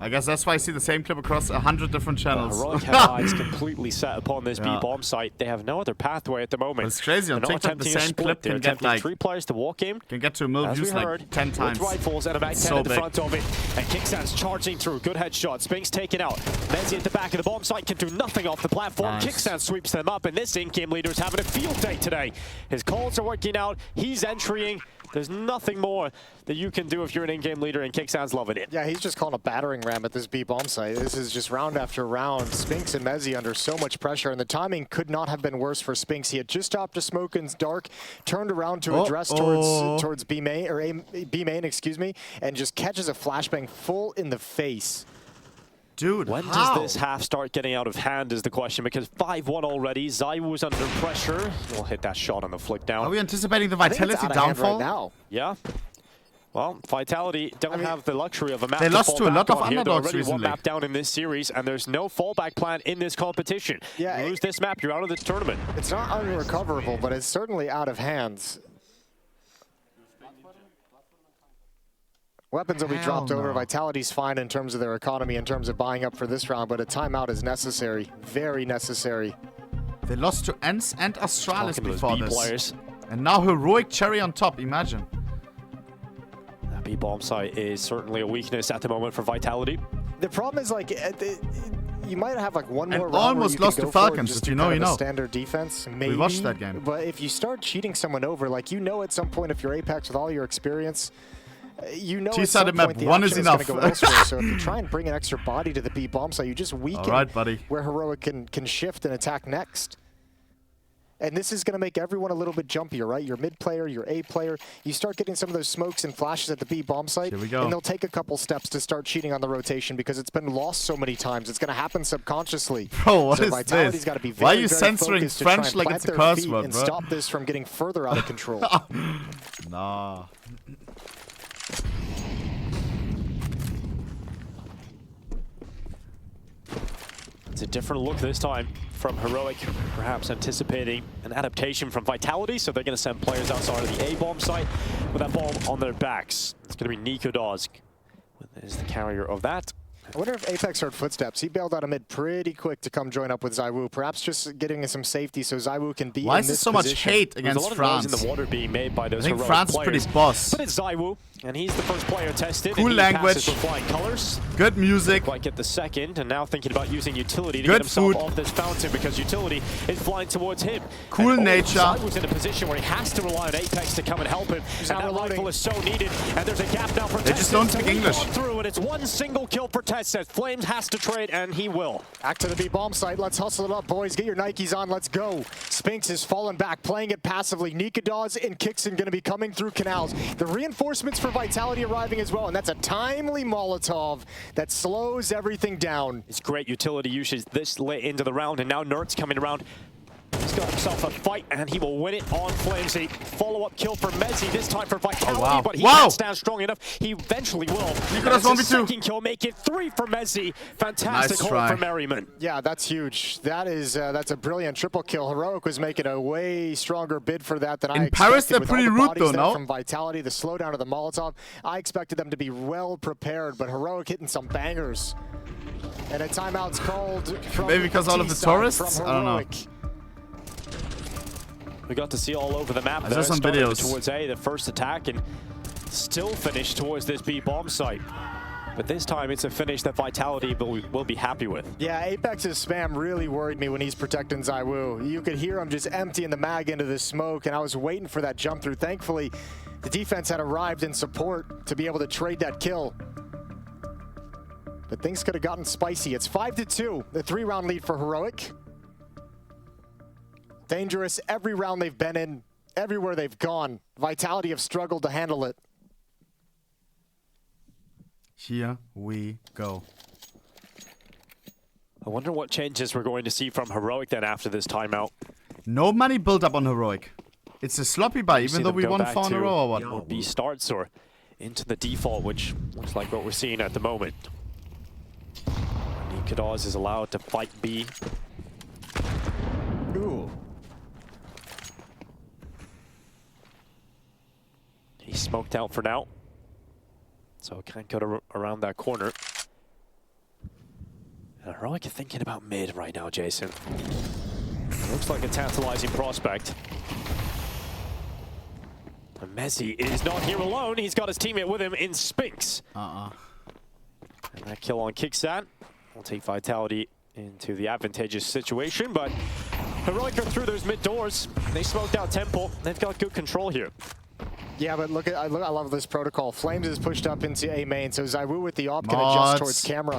I guess that's why I see the same clip across 100 different channels. Heroic have eyes completely set upon this B-bomb site. They have no other pathway at the moment. But it's crazy. On TikTok, the same clip can get like 3 players to walk in. Can get to a million views like 10 times. With rifles and a back 10 so at the front of it. And kxan's charging through. Good headshot. Spinks taken out. monesy at the back of the bomb site can do nothing off the platform. Nice. kxan sweeps them up, and this in-game leader is having a field day today. His calls are working out. He's entering. There's nothing more that you can do if you're an in-game leader, and kxan's loving it. Yeah, he's just calling a battering ram at this B bomb site. This is just round after round. Spinks and monesy under so much pressure, and the timing could not have been worse for Spinks. He had just stopped a smoke in dark, turned around to address towards B main, or B main, excuse me, and just catches a flashbang full in the face. Dude, when does this half start getting out of hand is the question, because 5-1 already. Zywoo's under pressure. He'll hit that shot on the flick down. Are we anticipating the Vitality downfall? Right now. Yeah. Well, Vitality don't have the luxury of a map. They lost to a lot of underdogs recently. One map down in this series, and there's no fallback plan in this competition. Yeah, you lose this map, you're out of the tournament. It's not unrecoverable, but it's certainly out of hands. Weapons will be dropped over. Vitality's fine in terms of their economy, in terms of buying up for this round, but a timeout is necessary. Very necessary. They lost to Ence and Astralis before this. Players. And now Heroic cherry on top, imagine. That B bomb site is certainly a weakness at the moment for Vitality. The problem is, like, you might have like one more round almost lost to Falcons, just if you know, you know. Standard defense, maybe. We watched that game. But if you start cheating someone over, like, you know at some point, if you're Apex with all your experience, you know at some point the one is enough. Go elsewhere. So if you try and bring an extra body to the B bomb site, you just weaken where Heroic can shift and attack next. And this is going to make everyone a little bit jumpier, right? Your mid player, your A player, you start getting some of those smokes and flashes at the B bomb site, Here we go. and they'll take a couple steps to start cheating on the rotation because it's been lost so many times. It's going to happen subconsciously. Bro, what so is Vitality's this? Got to be very, Why are you very censoring French like it's a curse word, and bro? stop this from getting further out of control. Nah. It's a different look this time from Heroic, perhaps anticipating an adaptation from Vitality, so they're going to send players outside of the A-bomb site with that bomb on their backs. It's going to be niko is the carrier of that. I wonder if Apex heard footsteps. He bailed out of mid pretty quick to come join up with Zywoo. Perhaps just getting some safety so Zywoo can be in this position. Why is there so much hate against France? There's a lot of noise in the water being made by those I think Heroic France players. is pretty boss. But it's Zywoo, and he's the first player tested. Cool and he language. passes with flying colors. Good music. Quite get the second, and now thinking about using utility to Good get himself food. off this fountain because utility is flying towards him. Cool and nature. Zywoo's in a position where he has to rely on Apex to come and help him, and that rifle is so needed. And there's a gap now for They just don't speak English. Through, and it's one single kill for twistzz. Flames has to trade, and he will. Back to the B bomb site. Let's hustle it up, boys. Get your Nikes on. Let's go. Spinks is falling back, playing it passively. niko and kxan going to be coming through canals. The reinforcements for Vitality arriving as well, and that's a timely Molotov that slows everything down. It's great utility usage this late into the round, and now Nert's coming around. He's got himself a fight, and he will win it on flamesy. Follow-up kill for monesy, this time for Vitality, but he can't stand strong enough. He eventually will. niko 1v2. Second kill, make it 3 for monesy. Fantastic hold for Merriman. Yeah, that's huge. That's a brilliant triple kill. Heroic was making a way stronger bid for that than I expected. In Paris, they're pretty rude though, no? From Vitality, the slowdown of the Molotov, I expected them to be well prepared, but Heroic hitting some bangers. And a timeout's called from maybe because all of the tourists? I don't know. We got to see all over the map. I saw some videos towards A, the first attack, and still finished towards this B bomb site. But this time it's a finish that Vitality will be happy with. Yeah, Apex's spam really worried me when he's protecting Zywoo. You could hear him just emptying the mag into the smoke, and I was waiting for that jump through. Thankfully, the defense had arrived in support to be able to trade that kill. But things could have gotten spicy. It's 5-2, the 3-round lead for Heroic. Dangerous every round they've been in, everywhere they've gone. Vitality have struggled to handle it. Here we go. I wonder what changes we're going to see from Heroic then after this timeout. No money built up on Heroic. It's a sloppy buy, even though we won 4 in a row or what? Or B starts or into the default, which looks like what we're seeing at the moment. niko is allowed to fight B. Ooh. He's smoked out for now, so can't go around that corner. And Heroic are thinking about mid right now, Jason. Looks like a tantalizing prospect. And monesy is not here alone. He's got his teammate with him in Spinks. And that kill on kxan will take Vitality into the advantageous situation, but Heroic are through those mid doors. They smoked out Temple. They've got good control here. Yeah, but look at I love this protocol. Flames is pushed up into A main, so zywoo with the op can adjust towards camera.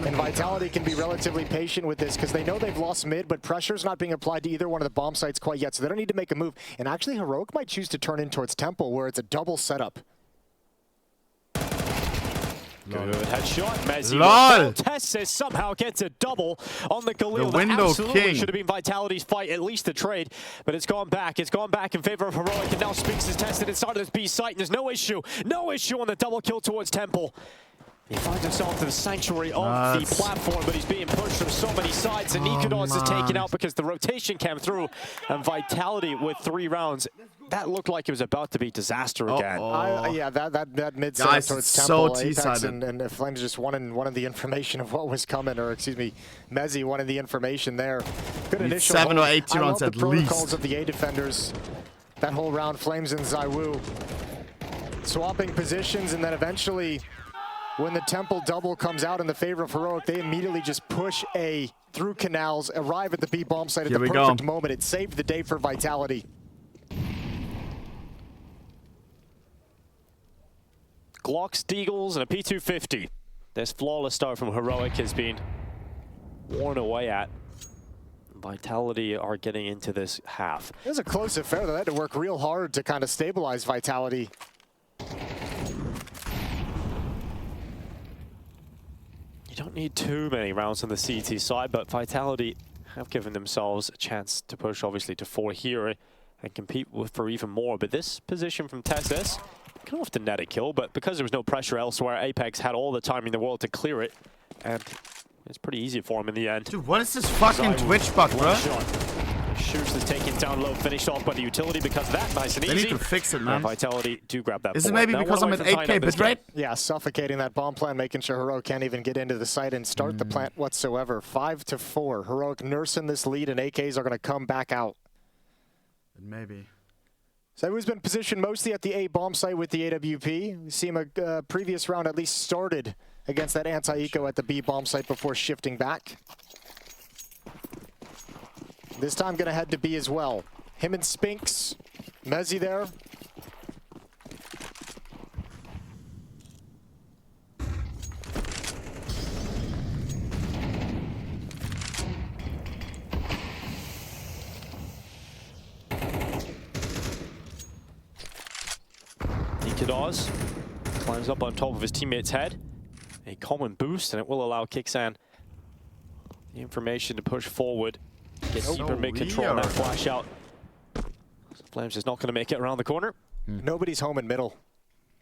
And Vitality can be relatively patient with this because they know they've lost mid, but pressure's not being applied to either one of the bomb sites quite yet, so they don't need to make a move. And actually, Heroic might choose to turn in towards Temple, where it's a double setup. Good headshot. Messi twistzz somehow gets a double on the Galil. The window that absolutely king should have been Vitality's fight, at least the trade, but it's gone back. It's gone back in favor of Heroic, and now Spinks is tested inside of this B site, and there's no issue on the double kill towards Temple. He finds himself to the sanctuary of the platform, but he's being pushed from so many sides, and niko is taken out because the rotation came through, and Vitality with 3 rounds. That looked like it was about to be disaster again. Yeah, that mid side towards Temple, Apex, and Flames just wanted the information of what was coming, or excuse me, Mezzy wanted the information there. Good initial 7 or 8 rounds at least. I love the protocols of the A defenders. That whole round, Flames and zywoo swapping positions, and then eventually, when the Temple double comes out in the favor of Heroic, they immediately just push A through canals, arrive at the B bomb site at the perfect moment. It saved the day for Vitality. Glocks, Deagles, and a P250. This flawless start from Heroic has been worn away at. Vitality are getting into this half. It was a close affair. They had to work real hard to kind of stabilize Vitality. You don't need too many rounds on the CT side, but Vitality have given themselves a chance to push, obviously, to 4 here and compete for even more. But this position from twistzz can often net a kill, but because there was no pressure elsewhere, Apex had all the time in the world to clear it, and it's pretty easy for him in the end. Dude, what is this fucking Twitch bug, bro? Shoots is taken down low, finished off by the utility because of that. Nice and easy. They need to fix it, man. Vitality do grab that. Is it maybe because I'm at 8K bitrate? Yeah, suffocating that bomb plant, making sure Heroic can't even get into the site and start the plant whatsoever. 5-4. Heroic nursing this lead, and AKs are going to come back out. Maybe. zywoo's been positioned mostly at the A bomb site with the AWP. We see him a previous round at least started against that anti-eco at the B bomb site before shifting back. This time gonna head to B as well. Him and Spinks, Mezzy there. niko climbs up on top of his teammate's head. A common boost, and it will allow kxan the information to push forward. Get deeper mid-control on that flash out. Flames is not going to make it around the corner. Nobody's home in middle.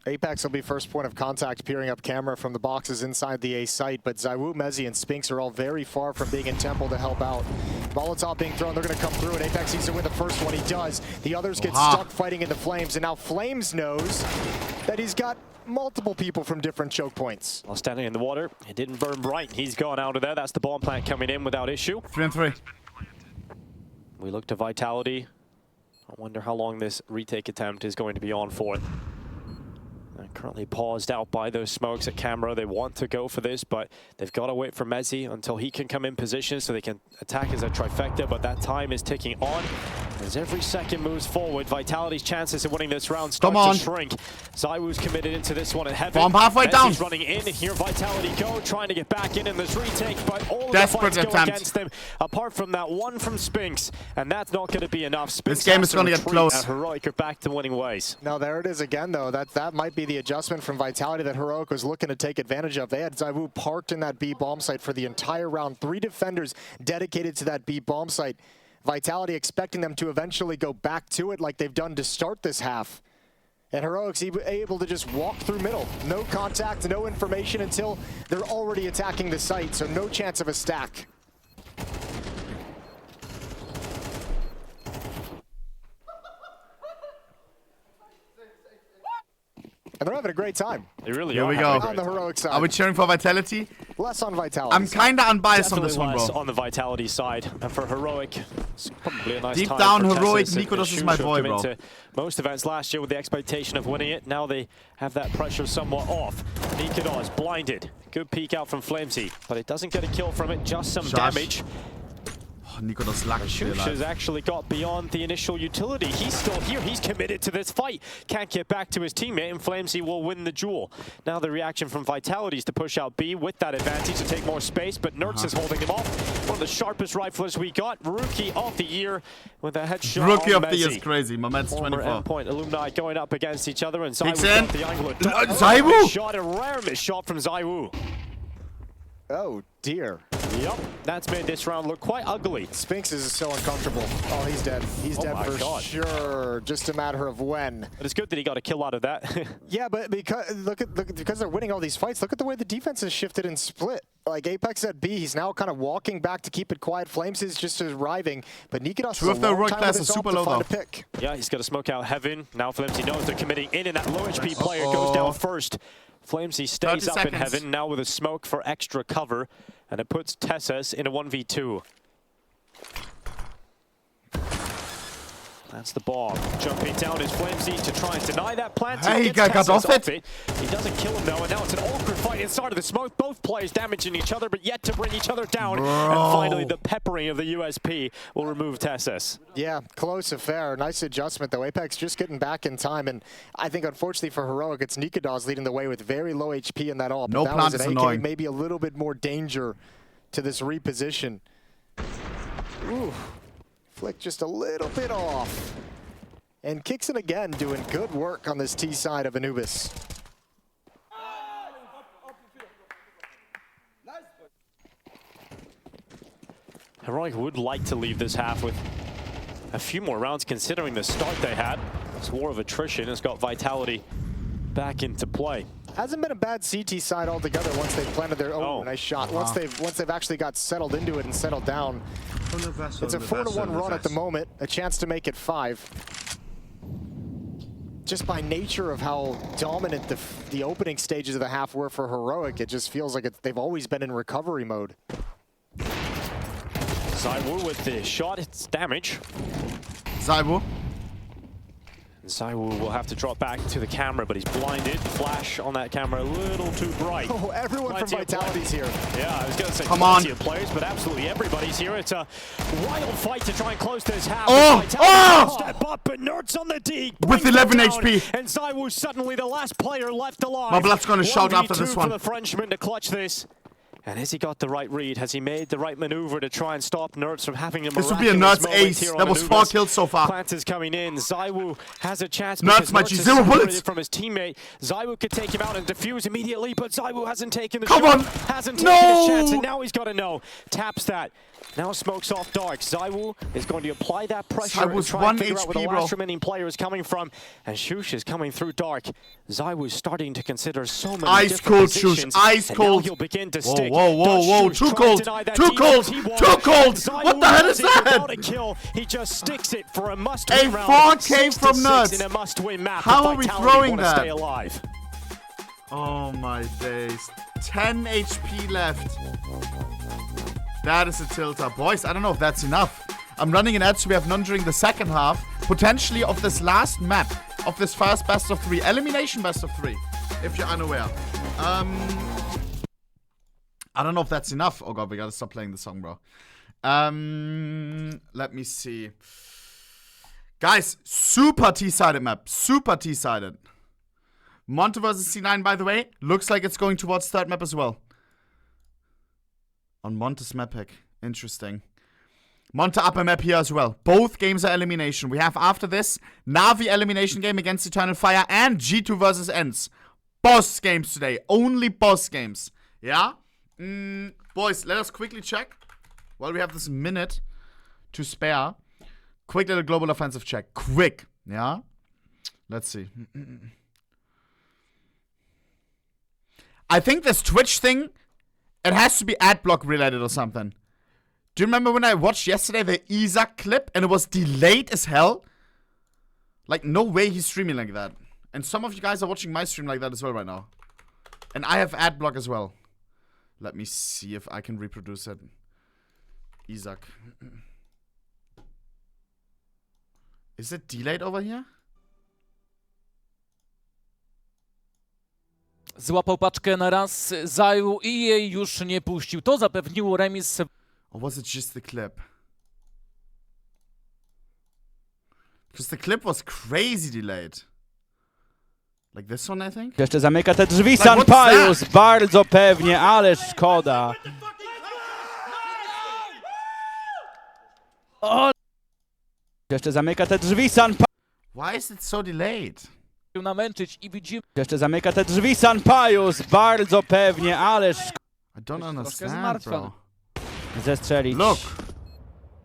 Apex will be first point of contact, peering up camera from the boxes inside the A site, but zywoo, Mezzy, and Spinks are all very far from being in Temple to help out. Molotov being thrown, they're going to come through, and Apex needs to win the first one. He does. The others get stuck fighting in the Flames, and now Flames knows that he's got multiple people from different choke points. While standing in the water, it didn't burn bright. He's gone out of there. That's the bomb plant coming in without issue. 3-3. We look to Vitality. I wonder how long this retake attempt is going to be on for. Currently paused out by those smokes at camera. They want to go for this, but they've got to wait for Mezzy until he can come in position so they can attack as a trifecta, but that time is ticking on. As every second moves forward, Vitality's chances of winning this round start to shrink. zywoo's committed into this one in heaven. Bomb halfway down. Running in here, Vitality go, trying to get back in this retake, but all of Desperate the fights attempt go against them, apart from that one from Spinks, and that's not going to be enough. Spinks this game is going to get close. Heroic are back to winning ways. Now there it is again, though. That might be the adjustment from Vitality that Heroic was looking to take advantage of. They had zywoo parked in that B bomb site for the entire round. 3 defenders dedicated to that B bomb site. Vitality expecting them to eventually go back to it like they've done to start this half. And Heroic's able to just walk through middle. No contact, no information until they're already attacking the site, so no chance of a stack. And they're having a great time. They really are. Here we go. On the Heroic side. Are we cheering for Vitality? Less on Vitality. I'm kind of unbiased Definitely on this one, bro. On the Vitality side, and for Heroic, it's probably a nice deep time down, for Heroic, twistzz niko is my boy, bro. Into most events last year with the expectation of winning it. Now they have that pressure somewhat off. niko is blinded. Good peek out from Flamesy, but it doesn't get a kill from it, just some damage. niko does luck. Has actually got beyond the initial utility. He's still here. He's committed to this fight. Can't get back to his teammate, and flamezy will win the duel. Now the reaction from Vitality is to push out B with that advantage to take more space, but niko is holding him off. One of the sharpest riflers we got. Rookie of the year with a headshot. Rookie on of the year Messi. is crazy. Momentos 24. Point Alumni going up against each other, and Kicks Zywoo in. got the angle. Zywoo! Shot, a rare miss shot from Zywoo. Oh dear. Yep, that's made this round look quite ugly. Spinks is so uncomfortable. Oh, he's dead. He's dead for sure. Just a matter of when. But it's good that he got a kill out of that. Yeah, but because because they're winning all these fights, look at the way the defense has shifted and split. Like Apex at B, he's now kind of walking back to keep it quiet. Flames is just arriving, but Nikodos Two of the road classes super low though. Yeah, he's got to smoke out Heaven. Now flamezy knows they're committing in, and that low HP player goes down first. flamezy stays up in Heaven, now with a smoke for extra cover, and it puts twistzz in a 1v2. That's the bomb. Jumping down is flamezy to try and deny that plant. Hey, he got off it. He doesn't kill him though, and now it's an awkward fight inside of the smoke. Both players damaging each other, but yet to bring each other down. Bro. And finally, the peppering of the USP will remove twistzz. Yeah, close affair. Nice adjustment though. Apex just getting back in time, and I think unfortunately for Heroic, it's nikodos leading the way with very low HP in that all. But no that plant was is an AK, annoying. maybe a little bit more danger to this reposition. Ooh, flick just a little bit off. And kixin again, doing good work on this T side of Anubis. Heroic would like to leave this half with a few more rounds considering the start they had. This war of attrition has got Vitality back into play. Hasn't been a bad CT side altogether once they've planted their own nice shot. Once they've actually got settled into it and settled down. It's a 4-1 run at the moment, a chance to make it 5. Just by nature of how dominant the opening stages of the half were for Heroic, it just feels like they've always been in recovery mode. Zywoo with the shot, it's damage. Zywoo. Zywoo will have to drop back to the camera, but he's blinded. Flash on that camera a little too bright. Oh, everyone from Vitality's here. Yeah, I was going to say plenty of players, but absolutely everybody's here. It's a wild fight to try and close this half. Step up, and Nerds on the D. With 11 HP. And Zywoo suddenly the last player left alive. My blood's going to shout after this one. For the Frenchman to clutch this. And has he got the right read? Has he made the right maneuver to try and stop Nerds from having a This would be a Nerds ace. That was 4 kills so far. Plant is coming in. Zywoo has a chance. Nerds might use 0 bullets from his teammate. Zywoo could take him out and defuse immediately, but Zywoo hasn't taken the shot. Come on! Hasn't taken his chance, and now he's got to know. Taps that. Now smokes off Dark. Zywoo is going to apply that pressure and try and figure out where the last remaining player is coming from. And Shush is coming through Dark. Zywoo is starting to consider so many different positions. Ice cold. Now he'll begin to stick. Whoa. Too cold. Too cold. Too cold. What the hell is that? A kill. He just sticks it for a must-win round. A 4K from Nerds. In a must-win map. How are we throwing that? Stay alive. Oh my days. 10 HP left. That is a tilter. Boys, I don't know if that's enough. I'm running an ad, so we have none during the second half. Potentially of this last map. Of this first best of 3. Elimination best of 3. If you're unaware. I don't know if that's enough. Oh god, we gotta stop playing the song, bro. Let me see. Guys, super T-sided map. Super T-sided. Monte versus C9, by the way. Looks like it's going towards third map as well. On Monte's map pick. Interesting. Monte upper map here as well. Both games are elimination. We have after this NaVi elimination game against Eternal Fire and G2 versus Ence. Boss games today. Only boss games. Yeah? Boys, let us quickly check. While we have this minute to spare. Quick little global offensive check. Quick. Yeah? Let's see. I think this Twitch thing, it has to be ad block related or something. Do you remember when I watched yesterday the Isaac clip and it was delayed as hell? Like, no way he's streaming like that. And some of you guys are watching my stream like that as well right now. And I have ad block as well. Let me see if I can reproduce it. Isaac. Is it delayed over here? Złapał paczkę na raz Zywoo i jej już nie puścił. To zapewniło remis. Or was it just the clip? Because the clip was crazy delayed. Like this one, I think? Jeszcze zamyka te drzwi Sanpajus, bardzo pewnie, ale szkoda. O! Jeszcze zamyka te drzwi Sanpajus. Why is it so delayed? Namęczyć i widzimy. Jeszcze zamyka te drzwi Sanpajus, bardzo pewnie, ale szkoda. I don't understand, bro. Zestrzelić. Look!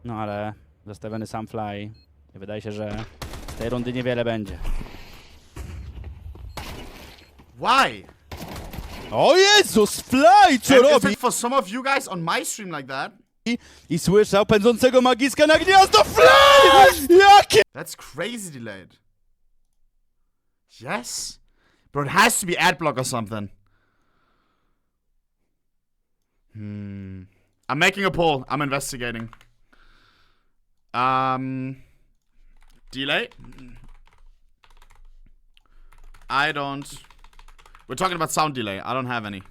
No ale zostawiony sam fly. I wydaje się, że z tej rundy niewiele będzie. Why? O Jezus, fly co robi? Is it for some of you guys on my stream like that? I słyszał pędzącego magiska na gniazdo fly! Jakie? That's crazy delayed. Yes? Bro, it has to be adblock or something. I'm making a poll. I'm investigating. Delay? I don't... We're talking about sound delay. I don't have any.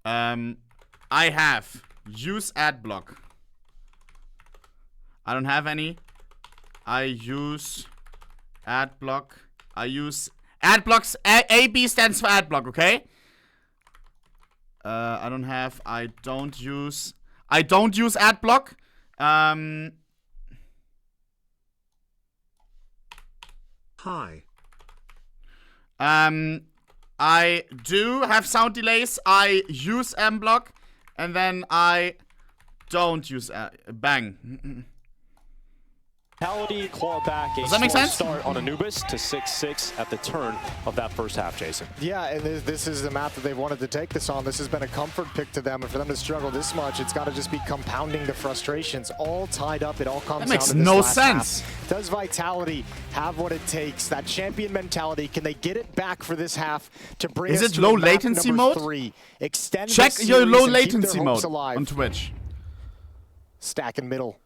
I have use ad block. I don't have any. I use ad block. I use ad blocks. AB stands for ad block, okay? I don't have. I don't use ad block. Hi. I do have sound delays. I use M block, and then I don't use bang. Claw back. Does that make sense? Start on Anubis to 6-6 at the turn of that first half, Jason. Yeah, and this is the map that they've wanted to take this on. This has been a comfort pick to them, and for them to struggle this much, it's got to just be compounding the frustrations, all tied up. It all comes down to this last half. That makes no sense. Does Vitality have what it takes? That champion mentality, can they get it back for this half to bring us to Is it low latency mode? 3? Extend Check your low latency mode alive. on Twitch. Stack in middle.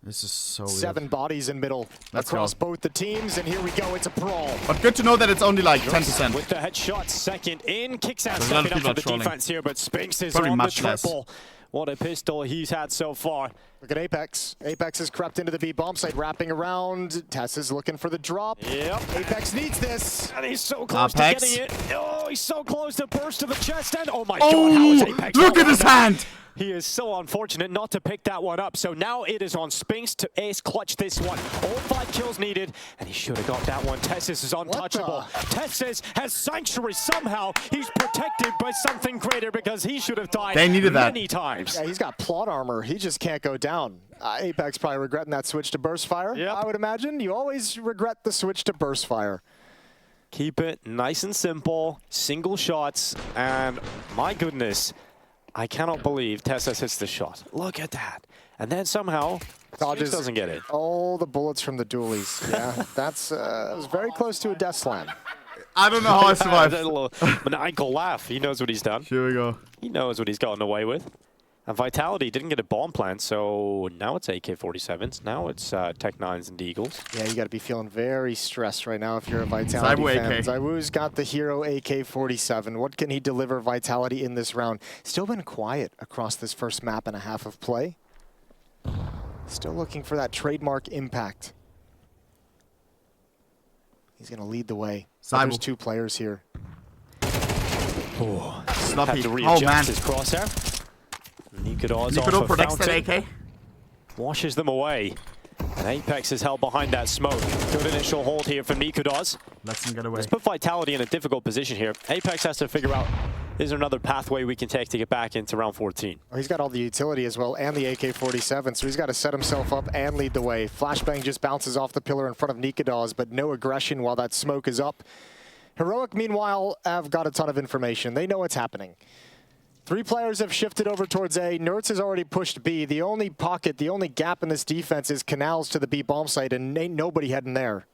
This is so 7 weird. bodies in middle across both the teams, and here we go. It's a brawl. But good to know that it's only like 10%. With the headshot, second in. kxgo stepping up for the defense here, but Spinks is Probably on much the triple. What a pistol he's had so far. Look at Apex. Apex has crept into the B bomb site, wrapping around. Tess is looking for the drop. Yep. Apex needs this. And he's so close to getting it. Oh, he's so close to burst to the chest end. Oh my God, how is Apex? Look at his hand. He is so unfortunate not to pick that one up. So now it is on Spinks to ace clutch this one. All 5 kills needed, and he should have got that one. twistzz is untouchable. twistzz has sanctuary somehow. He's protected by something greater because he should have died many times. Yeah, he's got plot armor. He just can't go down. Apex probably regretting that switch to burst fire. Yep. I would imagine. You always regret the switch to burst fire. Keep it nice and simple. Single shots, and my goodness, I cannot believe twistzz hits the shot. Look at that. And then somehow, Spinks doesn't get it. All the bullets from the dualies. Yeah, that's it was very close to a death slam. I don't know how I survived. That little maniacal laugh. He knows what he's done. Here we go. He knows what he's gotten away with. And Vitality didn't get a bomb plant, so now it's AK-47s. Now it's Tech-9s and Deagles. Yeah, you got to be feeling very stressed right now if you're a Vitality fan. Zywoo's got the hero AK-47. What can he deliver Vitality in this round? Still been quiet across this first map and a half of play. Still looking for that trademark impact. He's going to lead the way. There's 2 players here. Oh, Sloppy. Had to readjust man. his crosshair. niko protects that AK. Washes them away. And Apex is held behind that smoke. Good initial hold here from niko. Lets him get away. Let's put Vitality in a difficult position here. Apex has to figure out, is there another pathway we can take to get back into round 14? Oh, he's got all the utility as well, and the AK-47, so he's got to set himself up and lead the way. Flashbang just bounces off the pillar in front of niko, but no aggression while that smoke is up. Heroic, meanwhile, have got a ton of information. They know what's happening. 3 players have shifted over towards A. Nerds has already pushed B. The only pocket, the only gap in this defense is canals to the B bomb site, and ain't nobody heading there.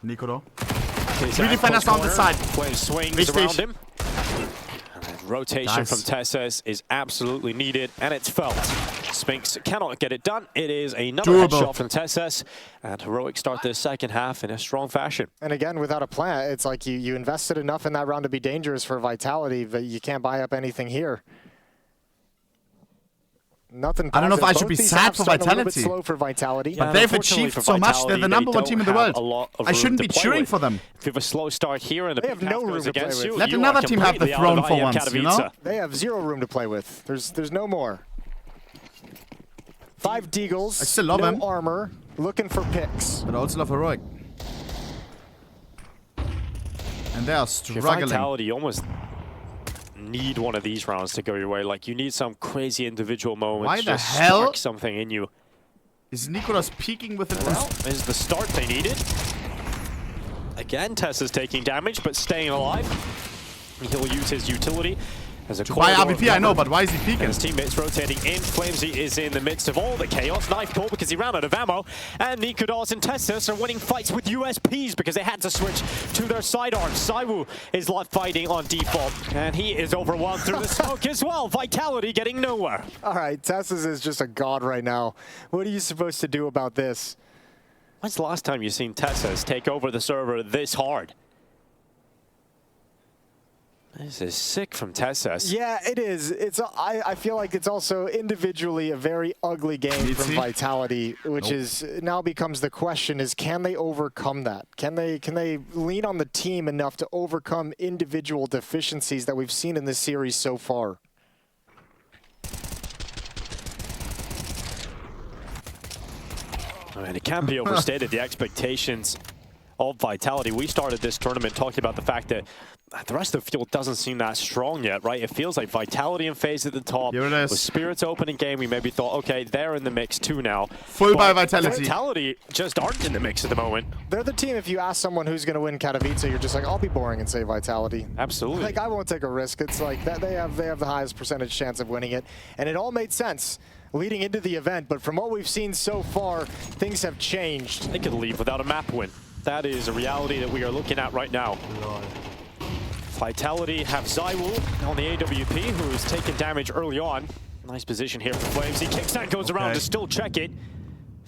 niko. 3 defenders on the side. Flame swings around him. And rotation from twistzz is absolutely needed, and it's felt. Spinks cannot get it done. It is another headshot from twistzz, and Heroic start this second half in a strong fashion. And again, without a plan, it's like you invested enough in that round to be dangerous for Vitality, but you can't buy up anything here. Nothing. I don't know if I should be sad for Vitality. Slow for Vitality. But they've achieved so much. They're the #1 team in the world. I shouldn't be cheering for them. If you have a slow start here and they have no room to play with. Let another team have the throne for once, you know? They have 0 room to play with. There's no more. 5 Deagles. I still love him. Armor. Looking for picks. But I also love Heroic. And they are struggling. Vitality, you almost need one of these rounds to go your way. Like, you need some crazy individual moments. Why the just hell? Spark something in you. Is Nicolas peeking with it? Well, is the start they needed. Again, twistzz is taking damage, but staying alive. He'll use his utility as a why RVP, I know, but why is he peeking? His teammates rotating in. flamezy is in the midst of all the chaos. Knife pull because he ran out of ammo. And niko and twistzz are winning fights with USPs because they had to switch to their sidearms. zywoo is left fighting on default. And he is overwhelmed through the smoke as well. Vitality getting nowhere. All right, twistzz is just a god right now. What are you supposed to do about this? When's the last time you've seen twistzz take over the server this hard? This is sick from twistzz. Yeah, it is. I feel like it's also individually a very ugly game from Vitality, which is now becomes the question: is can they overcome that? Can they lean on the team enough to overcome individual deficiencies that we've seen in this series so far? I mean, it can't be overstated, the expectations of Vitality. We started this tournament talking about the fact that the rest of the field doesn't seem that strong yet, right? It feels like Vitality and FaZe at the top. With Spirit's opening game, we maybe thought, okay, they're in the mix too now. Full by Vitality. Vitality just aren't in the mix at the moment. They're the team, if you ask someone who's going to win KATOWICE, you're just like, I'll be boring and say Vitality. Absolutely. Like, I won't take a risk. It's like, that they have the highest percentage chance of winning it. And it all made sense leading into the event, but from what we've seen so far, things have changed. They could leave without a map win. That is a reality that we are looking at right now. Vitality have zywoo on the AWP, who's taken damage early on. Nice position here for flamezy. kxsan goes around to still check it.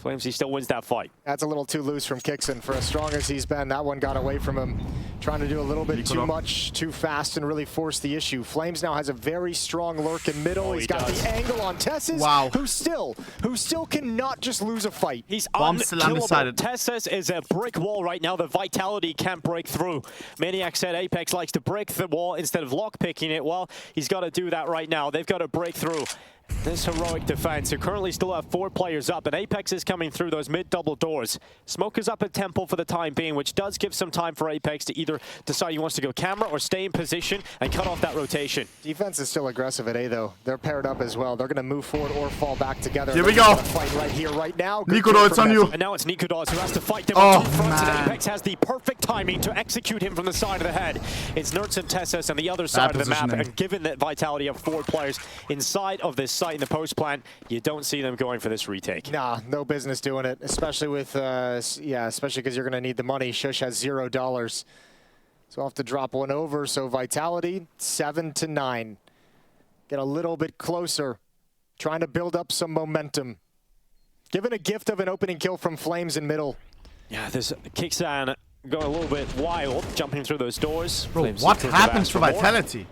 flamezy still wins that fight. That's a little too loose from kxsan. For as strong as he's been, that one got away from him. Trying to do a little bit too much, too fast, and really force the issue. Flames now has a very strong lurk in middle. He's got the angle on twistzz, who still cannot just lose a fight. He's unkillable. twistzz is a brick wall right now that Vitality can't break through. Maniac said Apex likes to break the wall instead of lockpicking it. Well, he's got to do that right now. They've got to break through this heroic defense, who currently still have 4 players up, and Apex is coming through those mid-double doors. Smoke is up at Temple for the time being, which does give some time for Apex to either decide he wants to go camera or stay in position and cut off that rotation. Defense is still aggressive at A, though. They're paired up as well. They're going to move forward or fall back together. Here we go. Fight right here, right now. niko, it's on you. And now it's niko who has to fight them on 2 fronts, and Apex has the perfect timing to execute him from the side of the head. It's nerds and twistzz on the other side of the map, and given that Vitality have 4 players inside of this site in the post plant, you don't see them going for this retake. Nah, no business doing it, especially with, especially because you're going to need the money. Shush has $0. So I'll have to drop one over. So Vitality, 7-9. Get a little bit closer. Trying to build up some momentum. Given a gift of an opening kill from Flames in middle. Yeah, this kxsan going a little bit wild, jumping through those doors. Bro, what happens to Vitality?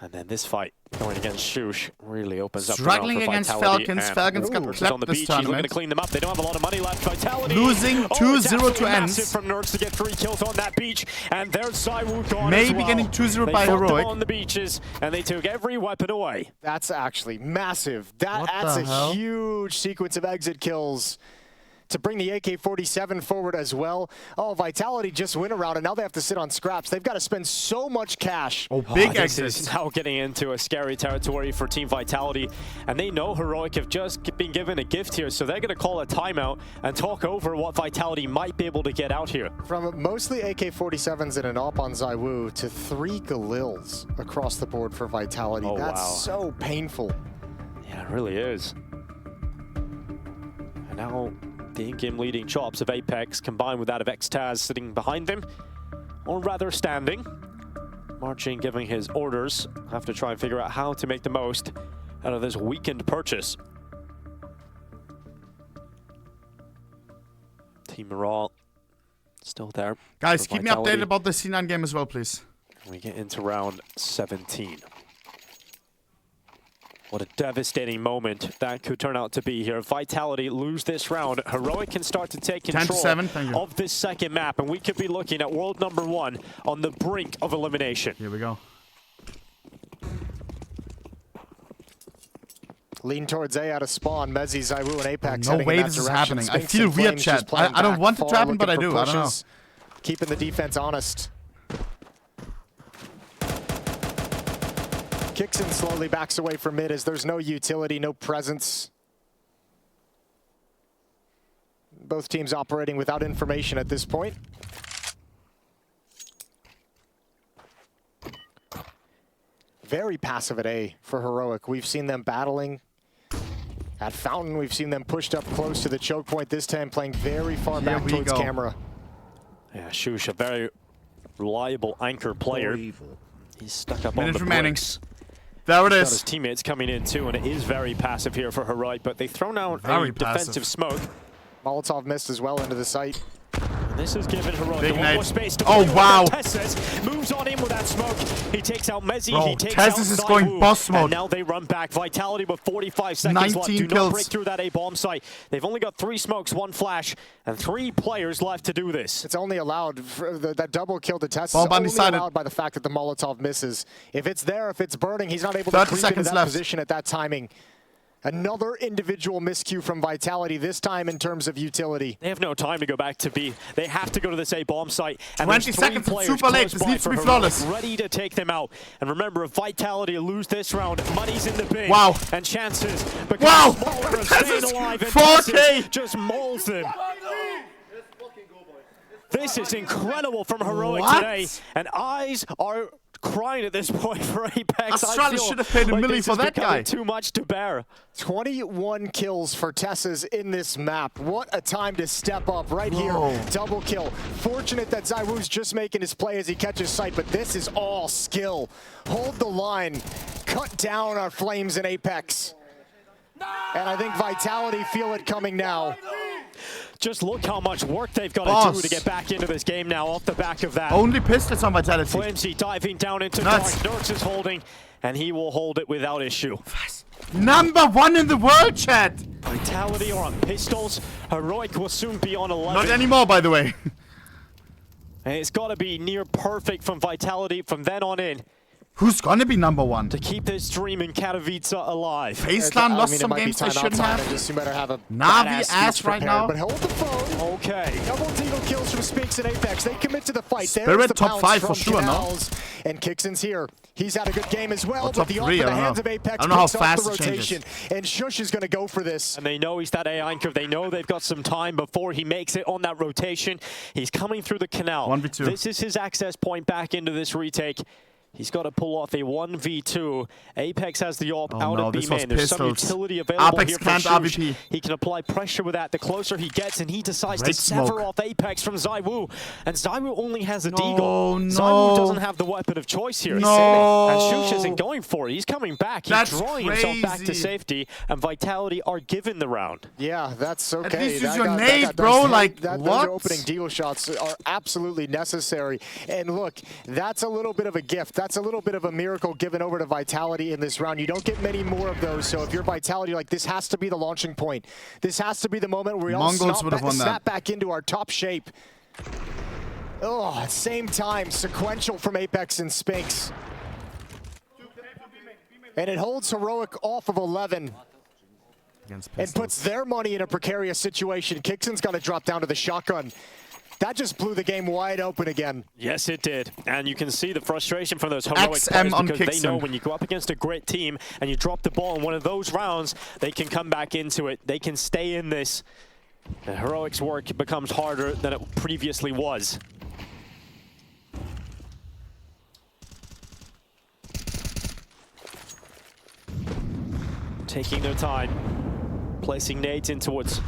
And then this fight going against Shush really opens up. Struggling against Falcons. Falcons got clapped this tournament. Looking to clean them up. They don't have a lot of money left. Vitality losing 2-0 to Ence. From nerds to get 3 kills on that beach, and there's zywoo gone. Maybe getting 2-0 by heroic on the beaches, and they took every weapon away. That's actually massive. That's a huge sequence of exit kills to bring the AK-47 forward as well. Oh, Vitality just went around, and now they have to sit on scraps. They've got to spend so much cash. Oh, big exit. This is now getting into a scary territory for Team Vitality, and they know Heroic have just been given a gift here, so they're going to call a timeout and talk over what Vitality might be able to get out here. From mostly AK-47s and an AWP on zywoo to 3 Galils across the board for Vitality. Oh, that's so painful. Yeah, it really is. And now the in-game leading chops of Apex combined with that of xantares sitting behind them, or rather standing. Marching, giving his orders. Have to try and figure out how to make the most out of this weekend purchase. Team morale still there. Guys, keep me updated about the C9 game as well, please. We get into round 17. What a devastating moment that could turn out to be here. Vitality lose this round. Heroic can start to take control of this second map, and we could be looking at world #1 on the brink of elimination. Here we go. Lean towards A out of spawn. Mezzy, zywoo, and Apex. No way this is happening. I feel weird, chat. I don't want it to happen, but I do. I don't know. Keeping the defense honest. kxgo slowly backs away from mid as there's no utility, no presence. Both teams operating without information at this point. Very passive at A for Heroic. We've seen them battling at Fountain. We've seen them pushed up close to the choke point, this time playing very far back towards camera. Yeah, Shush, a very reliable anchor player. He's stuck up on the remaining. bricks. There it is. His teammates coming in too, and it is very passive here for Heroic, but they've thrown out a defensive smoke. Molotov missed as well into the site. This has given Heroic more space to wow. twistzz moves on in with that smoke. He takes out Mezzy, he takes twistzz out is going boss mode. And now they run back. Vitality with 45 seconds left. Do not break through that A bomb site. They've only got 3 smokes, 1 flash, and 3 players left to do this. It's only allowed, for that double kill to twistzz is only allowed by the fact that the Molotov misses. If it's there, if it's burning, he's not able to creep into that position at that timing. Another individual miscue from Vitality, this time in terms of utility. They have no time to go back to B. They have to go to this A bomb site. And 20 seconds, it's super late. This needs to be flawless. Ready to take them out. And remember, if Vitality lose this round, money's in the bin. Wow. And chances become smaller of staying alive. And 4K just mauls them. This is incredible from Heroic today. And eyes are crying at this point for Apex. Astralis should have paid a milli for that guy. Too much to bear. 21 kills for twistzz in this map. What a time to step up right here. Double kill. Fortunate that zywoo's just making his play as he catches sight, but this is all skill. Hold the line. Cut down our flames in Apex. And I think Vitality feel it coming now. Just look how much work they've got to do to get back into this game now off the back of that. Only pistols on Vitality. Flamesy diving down into dark. Nurx is holding, and he will hold it without issue. #1 in the world, chat! Vitality are on pistols. Heroic will soon be on 11. Not anymore, by the way. And it's got to be near perfect from Vitality from then on in. Who's gonna be #1? To keep this dream in Katowice alive. FaZe Clan lost some games they shouldn't have. You better have a Navi ass right now. But hold the phone. Okay. Double deagle kills from Spinks and Apex. They commit to the fight. Spirit the top 5 for sure, no? And kxgo's here. He's had a good game as well, or but the top 3, off the hands of Apex I don't know how picks up fast the it rotation. changes. And Shush is going to go for this. And they know he's that A anchor. They know they've got some time before he makes it on that rotation. He's coming through the canal. 1v2. This is his access point back into this retake. He's got to pull off a 1v2. Apex has the AWP out of B main. There's some utility available Apex here for can't Shush. RVP. He can apply pressure with that. The closer he gets, and he decides to sever off Apex from zywoo. And zywoo only has a deagle. Zywoo doesn't have the weapon of choice here. And Shush isn't going for it. He's coming back. He's drawing himself back to safety. And Vitality are given the round. Yeah, that's okay. At least use your nade, bro. Like, what? Those opening deagle shots are absolutely necessary. And look, that's a little bit of a gift. That's a little bit of a miracle given over to Vitality in this round. You don't get many more of those, so if you're Vitality, like, this has to be the launching point. This has to be the moment where we all snap back into our top shape. Oh, at the same time, sequential from Apex and Spinks. And it holds Heroic off of 11. And puts their money in a precarious situation. kxgo's got to drop down to the shotgun. That just blew the game wide open again. Yes, it did. And you can see the frustration from those Heroic players because they know when you go up against a great team and you drop the ball in one of those rounds, they can come back into it. They can stay in this. The Heroic's work becomes harder than it previously was. Taking their time, placing nades in towards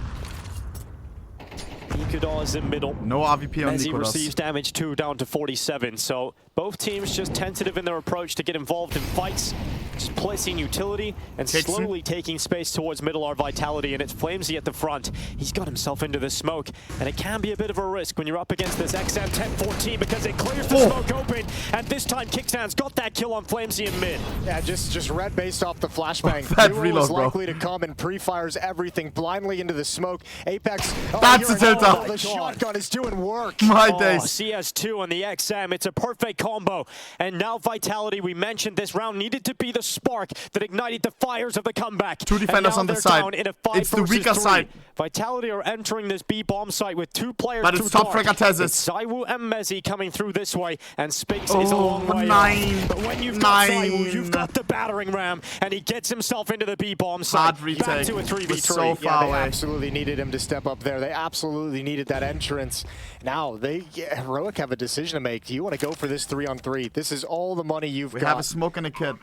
niko is in middle. No RVP on Mezzy niko. receives damage 2 down to 47. So both teams just tentative in their approach to get involved in fights. just placing utility and slowly taking space towards middle are Vitality, and it's flamezy at the front. He's got himself into the smoke, and it can be a bit of a risk when you're up against this XM 10-14 because it clears the smoke open, and this time xantares got that kill on flamezy in mid. Yeah, just red based off the flashbang. That zywoo reload, was bro. likely to come and pre-fires everything blindly into the smoke. Apex, That's a tilt-up. The shotgun is doing work. My days. CS2 on the XM, it's a perfect combo. And now Vitality, we mentioned this round needed to be the spark that ignited the fires of the comeback. Two defenders on the side. It's the weaker side. Vitality are entering this B bomb site with 2 players. But it's top fragmentezes. zywoo and monesy coming through this way, and Space is a long way nine. off. But when you've got zywoo, you've got the battering ram, and he gets himself into the B bomb site. Hard retake. Back to a 3v3. So far They away. absolutely needed him to step up there. They absolutely needed that entrance. Now, Heroic have a decision to make. Do you want to go for this 3-on-3? This is all the money you've got. We have a smoke and a kid.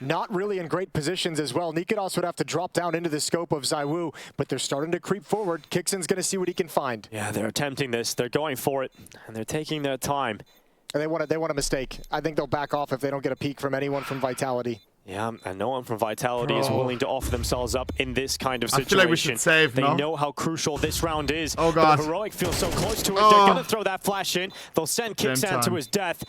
Not really in great positions as well. niko would have to drop down into the scope of zywoo, but they're starting to creep forward. kxn's going to see what he can find. Yeah, they're attempting this. They're going for it, and they're taking their time. And they want a mistake. I think they'll back off if they don't get a peek from anyone from Vitality. Yeah, and no one from Vitality is willing to offer themselves up in this kind of situation. I feel like we should save, They no? know how crucial this round is. Oh, God. But Heroic feels so close to it. They're going to throw that flash in. They'll send kxan to his death.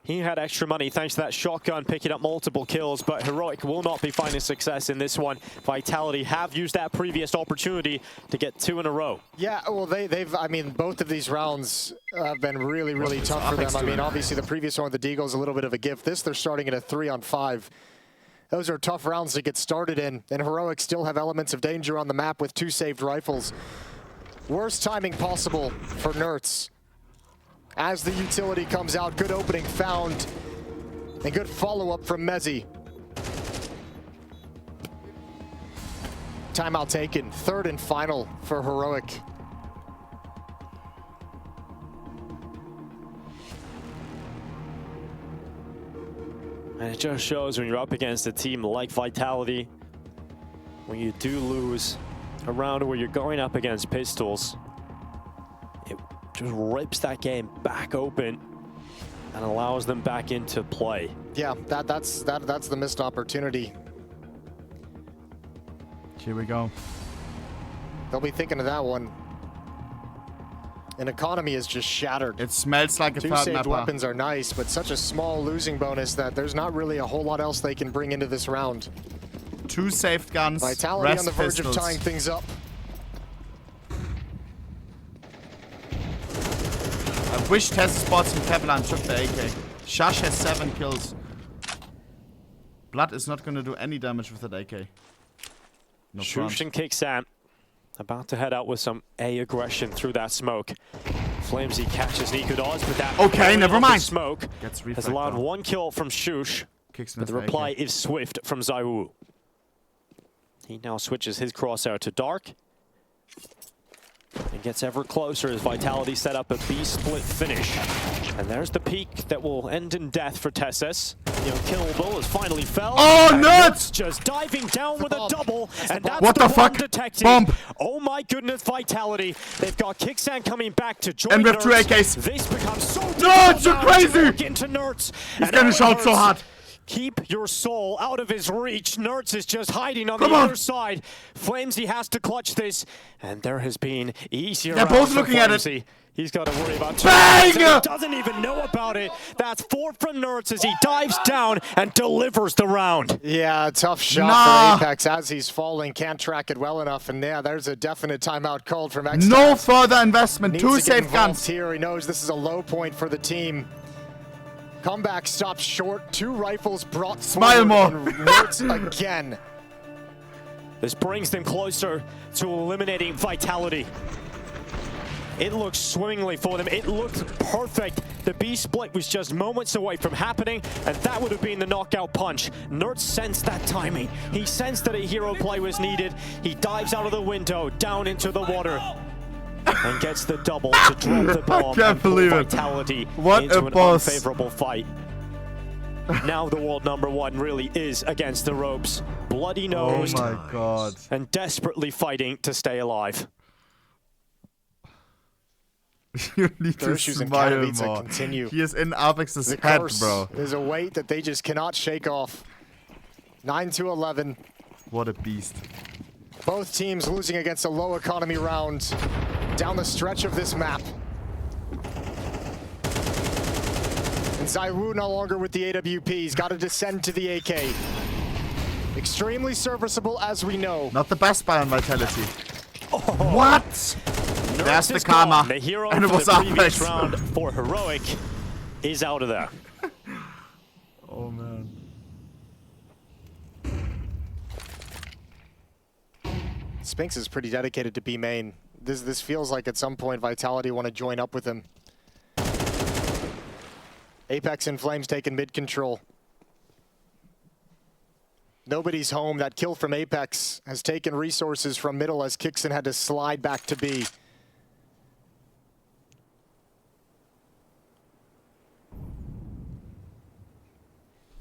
He had extra money thanks to that shotgun, picking up multiple kills, but Heroic will not be finding success in this one. Vitality have used that previous opportunity to get 2 in a row. Yeah, well, I mean, both of these rounds have been really, really tough for them. I mean, obviously, the previous one with the Deagle's a little bit of a gift. This, they're starting at a 3-on-5. Those are tough rounds to get started in, and Heroic still have elements of danger on the map with 2 saved rifles. Worst timing possible for Nertz. As the utility comes out, good opening found, and good follow-up from monesy. Timeout taken, 3rd and final for Heroic. And it just shows when you're up against a team like Vitality, when you do lose a round where you're going up against pistols, it just rips that game back open and allows them back into play. Yeah, that's the missed opportunity. Here we go. They'll be thinking of that one. An economy is just shattered. It smells like a 2 fat saved mapper. weapons are nice, but such a small losing bonus that there's not really a whole lot else they can bring into this round. 2 saved guns. Vitality rest on the verge pistols. of tying things up. I wish Test Spots and Kevlar took the AK. Shash has 7 kills. Blood is not going to do any damage with that AK. No Shush and kxan about to head out with some A aggression through that smoke. flamezy catches niko, but that okay, never mind. Smoke has allowed 1 kill from Shush, but the reply is swift from zywoo. He now switches his crosshair to dark and gets ever closer as Vitality set up a B split finish. And there's the peak that will end in death for twistzz. The unkillable has finally fell. Oh, nuts! Just diving down with a double, and that's what the fuck? Detected. Bomb! Oh my goodness, Vitality. They've got kxan coming back to join And we have 2 Nertz. AKs. This becomes so No, it's so crazy! Into Nertz. He's gonna shout so hard. Keep your soul out of his reach. Nertz is just hiding on the other side. flamezy has to clutch this, and there has been easier. They're both looking at it. He's got to worry about 2. Bang! He doesn't even know about it. That's 4 from Nertz as he dives down and delivers the round. Yeah, tough shot for Apex as he's falling. Can't track it well enough, and yeah, there's a definite timeout called from xantares. No further investment. 2 safe guns. Here, he knows this is a low point for the team. Comeback stopped short. 2 rifles brought Smile more. And Nertz again. This brings them closer to eliminating Vitality. It looks swimmingly for them. It looked perfect. The B split was just moments away from happening, and that would have been the knockout punch. Nertz sensed that timing. He sensed that a hero play was needed. He dives out of the window, down into the water, and gets the double to drop the bomb. I can't believe it. Vitality What into a an boss. unfavorable fight. Now the world #1 really is against the ropes, bloody-nosed, Oh my god. and desperately fighting to stay alive. You need Their to issues in smile KATOWICE more. continue. He is in Apex's The head, curse bro. is a weight that they just cannot shake off. 9-11. What a beast. Both teams losing against a low economy round down the stretch of this map. And zywoo no longer with the AWP. He's got to descend to the AK. Extremely serviceable, as we know. Not the best buy on Vitality. Oh. What? That's the karma. The hero and it was the previous Apex. round for Heroic is out of there. Oh man. Spinks is pretty dedicated to B main. This feels like at some point Vitality want to join up with him. Apex and Flames taking mid control. Nobody's home. That kill from Apex has taken resources from middle as kxan had to slide back to B.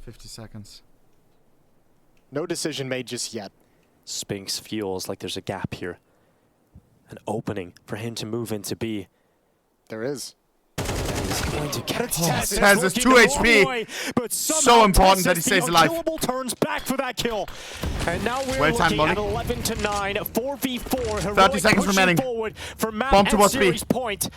$50 seconds. No decision made just yet. Spinks feels like there's a gap here. An opening for him to move into B. There is. He's going to get TwistzZ is 2 HP. So important that he stays alive. Turns back for that kill. And now we're looking at 11-9, 4v4. 30 seconds remaining. Bomb towards B. Point.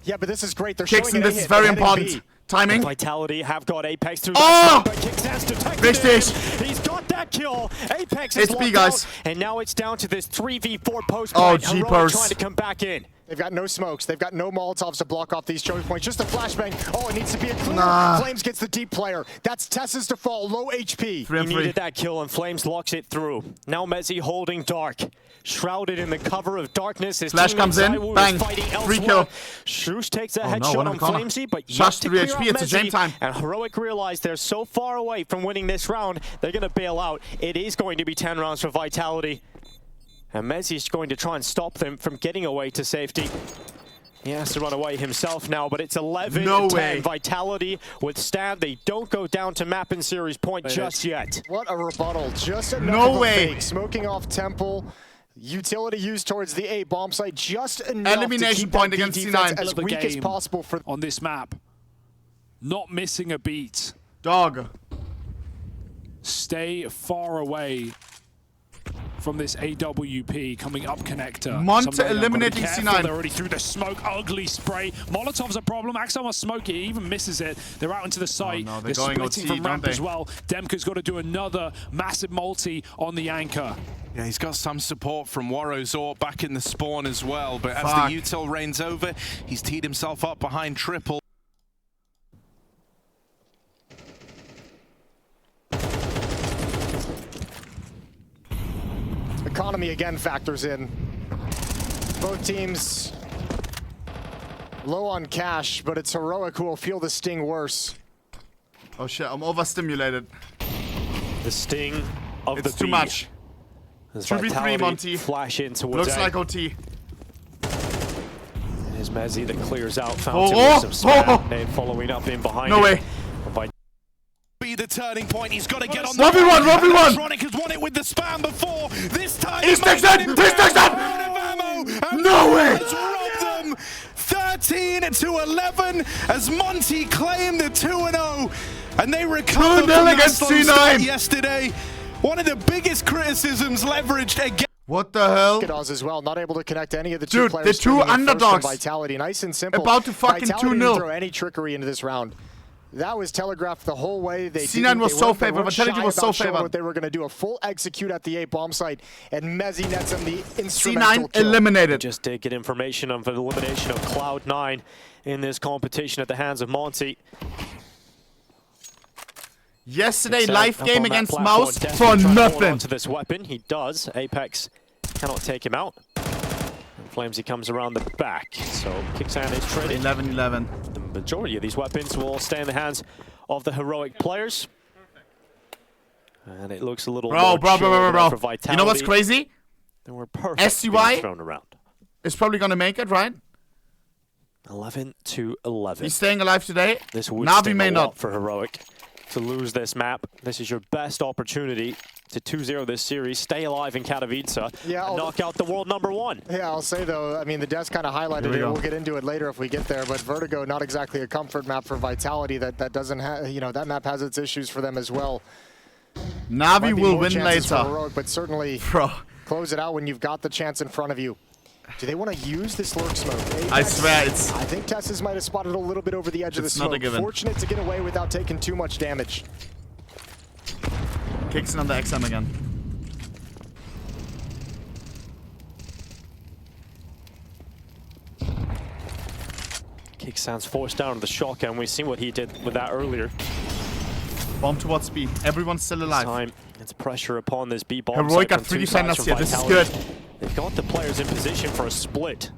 Yeah, but this is great. They're kxan, this is very important. Timing. Vitality have got Apex through oh! but kxan's detected it. He's got that kill. Apex is B, guys. out, and now it's down to this 3v4 post. Oh, jeepers. Trying to come back in. They've got no smokes. They've got no Molotovs to block off these choke points. Just a flashbang. Oh, it needs to be a clear. Nah. Flames gets the deep player. That's TwistzZ's default, low HP. He needed that kill, and Flames locks it through. Now monesy holding dark. Shrouded in the cover of darkness. His Flash comes in. Bang. Free kill. Shoosh takes a headshot on Flamesy, but Shush 3 HP. It's a game time. And Heroic realize they're so far away from winning this round, they're going to bail out. It is going to be 10 rounds for Vitality. And Mezzy's going to try and stop them from getting away to safety. He has to run away himself now, but it's 11-10. No way. Vitality withstand. They don't go down to map and series point just yet. What a rebuttal. Just enough no of way. A fake. Smoking off Temple. Utility used towards the A bomb site. Just enough elimination to keep point that against defense C9. as weak as possible for on this map. Not missing a beat. Dog. Stay far away from this AWP coming up connector. Monte eliminating C9. They're already through the smoke. Ugly spray. Molotov's a problem. Axel must smoke it. He even misses it. They're out into the site. Oh, no, they're going splitting OT, from ramp as well. Demka's got to do another massive multi on the anchor. Yeah, he's got some support from Warrowzor back in the spawn as well. But as the util reigns over, he's teed himself up behind triple. Economy again factors in. Both teams low on cash, but it's Heroic who will feel the sting worse. Oh shit, I'm overstimulated. The sting of it's the too much. 2v3 Monty. Flash in towards looks like OT. There's Mezzy that clears out Fountain with some spam. Following up in behind no way. Be the turning point. He's got to get on the 1v1, 1v1. Electronic has won it with the spam before. This time he's takes it. He's takes it. No way. 13-11 as Monty claimed the 2-0, and they recovered from against C9 yesterday. One of the biggest criticisms leveraged again. What the hell? Kadoz as well, not able to connect any of the two players. Dude, the two underdogs. Vitality, nice and simple. About to fucking 2-0. Didn't throw any trickery into this round. That was telegraphed the whole way. C9 was so favored. Vitality was so favored. What they were going to do, a full execute at the A bomb site, and Mezzy nets him the instrumental C9 eliminated. Just to get information on the elimination of Cloud9 in this competition at the hands of Monty. Yesterday, live game against Mouse for nothing. To this weapon, he does. Apex cannot take him out. And Flamesy comes around the back, so kxan is traded. 11-11. The majority of these weapons will stay in the hands of the Heroic players. And it looks a little bro. For Vitality. You know what's crazy? There were perfect SCY thrown around. Is probably gonna make it, right? 11-11. He's staying alive today. This would NaVi may not. For Heroic to lose this map. This is your best opportunity to 2-0 this series, stay alive in Katowice, and knock out the world #1. Yeah, I'll say though, I mean, the devs kind of highlighted it. We'll get into it later if we get there, but Vertigo, not exactly a comfort map for Vitality. That doesn't have, you know, that map has its issues for them as well. Navi will win later. Heroic, but certainly close it out when you've got the chance in front of you. Do they want to use this lurk smoke? Apex, I swear it's... I think twistzz might have spotted a little bit over the edge of the smoke. Fortunate to get away without taking too much damage. Kicks in on the XM again. Kixan's forced down to the shotgun. We've seen what he did with that earlier. Bomb towards B. Everyone's still alive. Time. It's pressure upon this B bomb. Heroic got 3 defenders here. This is good. They've got the players in position for a split.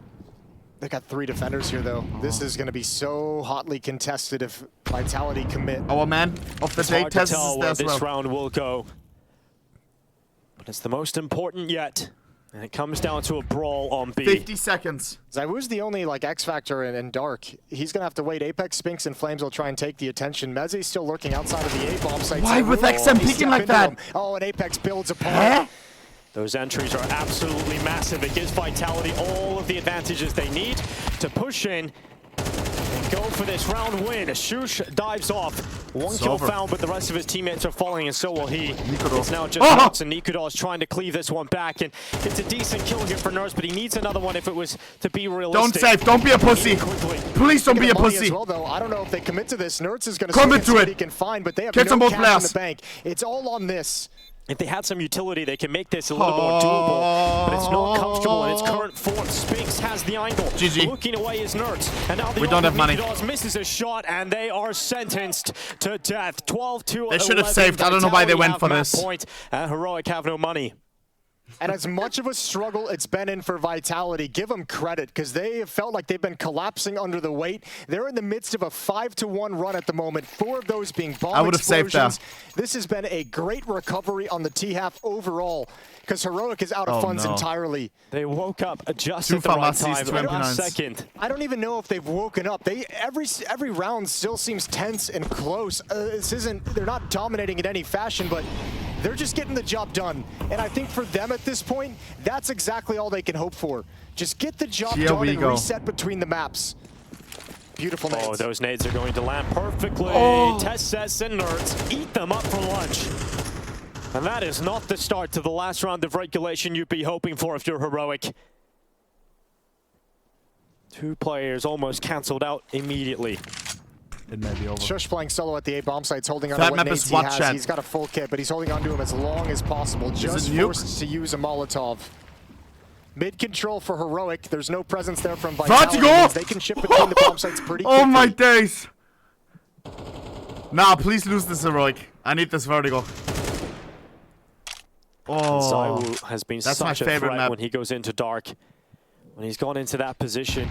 They got 3 defenders here, though. This is going to be so hotly contested if Vitality commit. Our man of the day, twistzz, is there as well. This round will go. But it's the most important yet. And it comes down to a brawl on B. 50 seconds. zywoo's the only X factor in Dark. He's going to have to wait. Apex, Spinks, and Flames will try and take the attention. Meze's still lurking outside of the A-bomb site. Why with XM peeking like that? Oh, and Apex builds apart. Those entries are absolutely massive. It gives Vitality all of the advantages they need to push in and go for this round win. Shush dives off. One kill found, but the rest of his teammates are falling, and so will he. It's now just Ence, and niko is trying to cleave this one back, and it's a decent kill here for nerfz, but he needs another one if it was to be realistic. Don't save. Don't be a pussy. Please don't be a pussy. Well, though, I don't know if they commit to this. nerfz is going to see what he can find, but they have no cash in the bank. It's all on this. If they had some utility, they can make this a little more doable, but it's not comfortable in its current form. Spinks has the angle. GG. Looking away is nerfz, and now the we don't have money. misses a shot, and they are sentenced to death. 12-11. They should have saved. I don't know why they went for this. Point, and Heroic have no money. And as much of a struggle it's been in for Vitality, give them credit, because they have felt like they've been collapsing under the weight. They're in the midst of a 5-1 run at the moment, 4 of those being bomb explosions. This has been a great recovery on the T-half overall, because Heroic is out of funds entirely. They woke up just at the right time, second. I don't even know if they've woken up. Every round still seems tense and close. They're not dominating in any fashion, but they're just getting the job done. And I think for them at this point, that's exactly all they can hope for. Just get the job done and reset between the maps. Beautiful nades. Oh, those nades are going to land perfectly. twistzz and nerfz eat them up for lunch. And that is not the start to the last round of regulation you'd be hoping for if you're Heroic. 2 players almost cancelled out immediately. It may be over. Shush playing solo at the A bomb sites, holding on to what nades he has. He's got a full kit, but he's holding on to him as long as possible. Just forced to use a Molotov. Mid control for Heroic. There's no presence there from Vitality. They can ship between the bomb sites pretty quickly. Oh my days! Nah, please lose this Heroic. I need this vertigo. zywoo has been such a threat when he goes into dark. When he's gone into that position,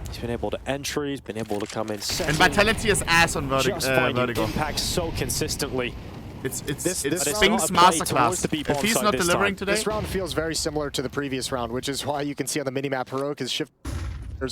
he's been able to entry, he's been able to come in second. And Vitality is ass on vertigo. Just finding impact so consistently. It's Spinks masterclass. If he's not delivering today. This round feels very similar to the previous round, which is why you can see on the minimap Heroic is shifting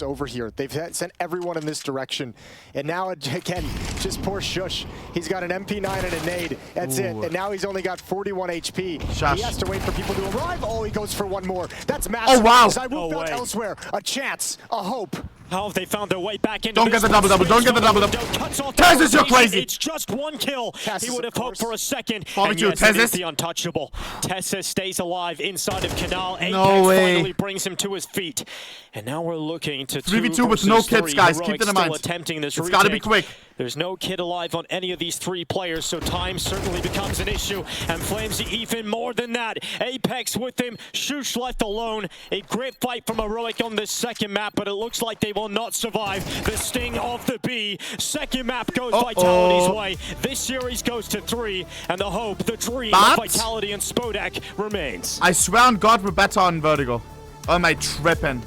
over here. They've sent everyone in this direction. And now, again, just poor Shush. He's got an MP9 and a nade. That's it. And now he's only got 41 HP. He has to wait for people to arrive. Oh, he goes for one more. That's massive. Oh, wow. zywoo felt elsewhere. A chance. A hope. How have they found their way back into Don't get the double-double. Don't get the double-double. twistzz, you're crazy. It's just one kill. He would have hoped for a second. And yes, it is the untouchable. twistzz stays alive inside of Canal. Apex finally brings him to his feet. And now we're looking to 3v2 with no kits, guys. Keep that in mind. It's got to be quick. There's no kid alive on any of these 3 players, so time certainly becomes an issue. And Flames even more than that. Apex with him, Shush left alone. A great fight from Heroic on this second map, but it looks like they will not survive the sting of the B. Second map goes Vitality's way. This series goes to 3, and the hope, the dream of Vitality and Spodek remains. I swear on God, we're better on vertigo. Oh, am I tripping?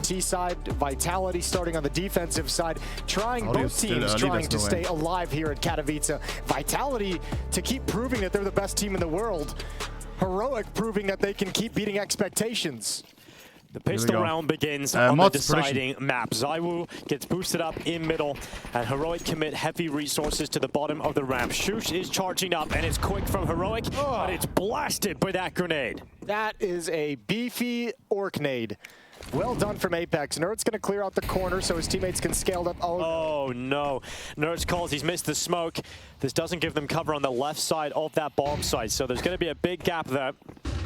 T-side, Vitality starting on the defensive side, both teams trying to stay alive here at Katowice. Vitality to keep proving that they're the best team in the world. Heroic proving that they can keep beating expectations. The pistol round begins on the deciding map. zywoo gets boosted up in middle, and Heroic commit heavy resources to the bottom of the ramp. Shush is charging up, and it's quick from Heroic, but it's blasted by that grenade. That is a beefy orc nade. Well done from Apex. Nert's going to clear out the corner so his teammates can scale up. Oh no. Nert's calls. He's missed the smoke. This doesn't give them cover on the left side of that bomb site. So there's going to be a big gap there.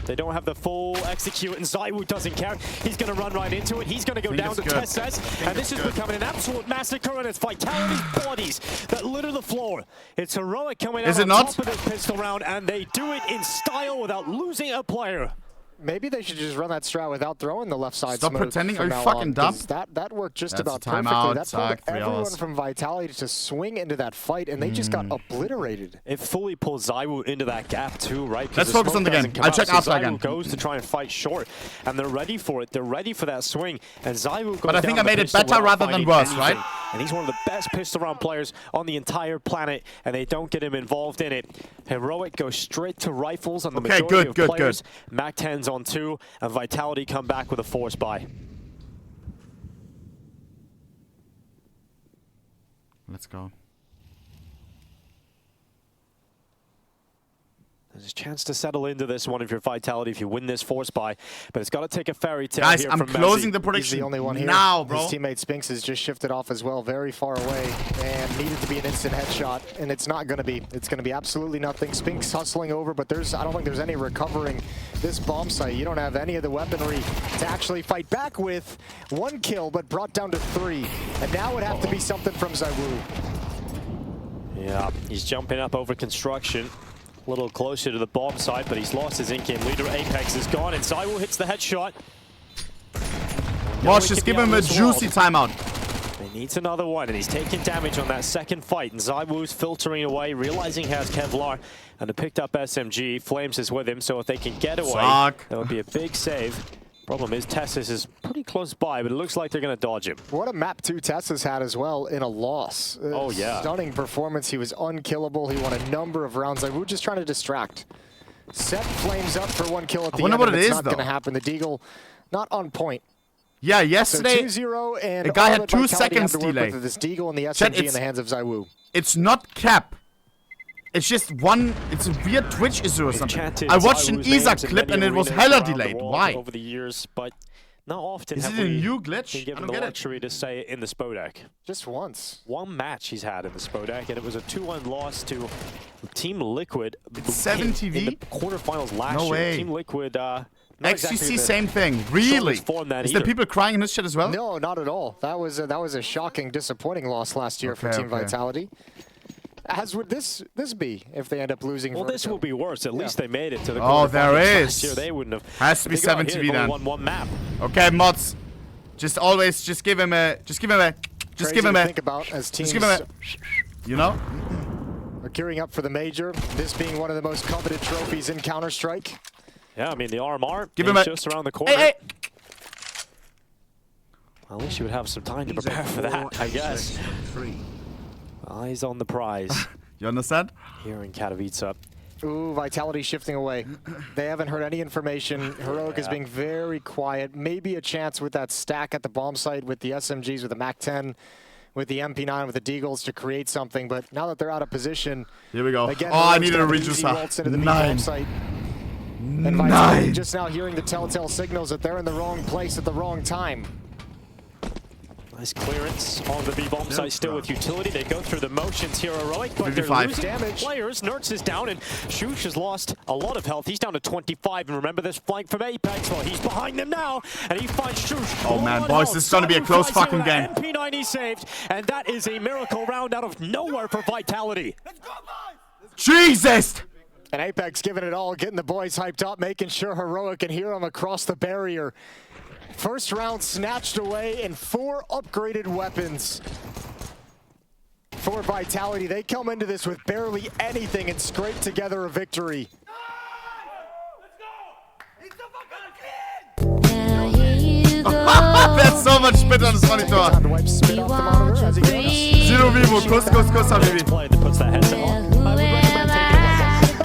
They don't have the full execute, and zywoo doesn't care. He's going to run right into it. He's going to go down to twistzz, and this is becoming an absolute massacre, and it's Vitality's bodies that litter the floor. It's Heroic coming out on top of this pistol round, and they do it in style without losing a player. Maybe they should just run that strat without throwing the left side. Stop pretending. Are you fucking dumb? That worked just about perfectly. That pulled everyone from Vitality to swing into that fight, and they just got obliterated. It fully pulls zywoo into that gap too, right? Let's focus on the game. I'll check after again. Goes to try and fight short, and they're ready for it. They're ready for that swing, and zywoo goes. But I think I made it better rather than worse, right? And he's one of the best pistol round players on the entire planet, and they don't get him involved in it. Heroic goes straight to rifles on the majority of players. Mac-10's on 2, and Vitality come back with a force buy. Let's go. There's a chance to settle into this one if you're Vitality, if you win this force buy, but it's got to take a fairy tale. Guys, here I'm from closing Messi. the prediction. He's the only one here. Now, bro. His teammate Spinks has just shifted off as well, very far away, and needed to be an instant headshot, and it's not going to be. It's going to be absolutely nothing. Spinks hustling over, but I don't think there's any recovering this bomb site. You don't have any of the weaponry to actually fight back with. 1 kill, but brought down to 3, and now it would have to be something from zywoo. Yeah, he's jumping up over construction. A little closer to the bomb site, but he's lost his in-game leader. Apex is gone, and zywoo hits the headshot. Watch, just give him a juicy timeout. He needs another one, and he's taking damage on that second fight. And zywoo's filtering away, realizing he has Kevlar, and a picked up SMG. Flames is with him, so if they can get away, that would be a big save. Problem is, twistzz is pretty close by, but it looks like they're going to dodge him. What a map 2 twistzz had as well in a loss. Oh, yeah. Stunning performance. He was unkillable. He won a number of rounds. Zywoo just trying to distract. Set Flames up for 1 kill at the end. I wonder what it is, though. It's not going to happen. The Deagle, not on point. Yeah, yesterday, so 2-0, and the guy had 2 seconds delay. This Deagle and the SMG in the hands of zywoo. It's not cap. It's just one, it's a weird Twitch issue or something. I watched an Isaac clip and it was hella delayed. Why? Over the years, but not often. Is it a new glitch? I don't get the luxury to say it in the Spodek. Just once. 1 match he's had in the Spodek, and it was a 2-1 loss to Team Liquid. It's 7 TV? In the quarterfinals last year. Way. Team Liquid, XQC, exactly same thing. Really? Is there people crying in this shit as well? No, not at all. That was a shocking, disappointing loss last year for Team Vitality. As would this be if they end up losing? Well, this will be worse. At least they made it to the quarterfinals. There is. Last year, they wouldn't have. Has to be 7 TV then. Won 1 map. Okay, mods. Just always, just give him a. Think about as teams. Just give him a. You know. Are gearing up for the major. This being one of the most coveted trophies in Counter-Strike. Yeah, I mean the RMR. Give him a. Just around the corner. Hey. At least you would have some time to prepare for that, I guess. Eyes on the prize. You understand? Here in Katowice. Ooh, Vitality shifting away. They haven't heard any information. Heroic is being very quiet. Maybe a chance with that stack at the bomb site with the SMGs, with the Mac-10, with the MP9, with the Deagles to create something. But now that they're out of position, here we go. Again, I needed a reducer. 9. And Vitality just now hearing the telltale signals that they're in the wrong place at the wrong time. Nice clearance on the B-bomb site, still with utility. They go through the motions here, Heroic, but they're losing damage. Players. Nertz is down, and Shush has lost a lot of health. He's down to 25, and remember this flank from Apex. Well, he's behind them now, and he finds Shush. Oh man, boys, this is going to be a close fucking game. MP9 he saved, and that is a miracle round out of nowhere for Vitality. Jesus! And Apex giving it all, getting the boys hyped up, making sure Heroic can hear them across the barrier. First round snatched away, and 4 upgraded weapons for Vitality. They come into this with barely anything and scrape together a victory. That's so much spit on this monitor. Zero Vivo, Kuss, Habibi.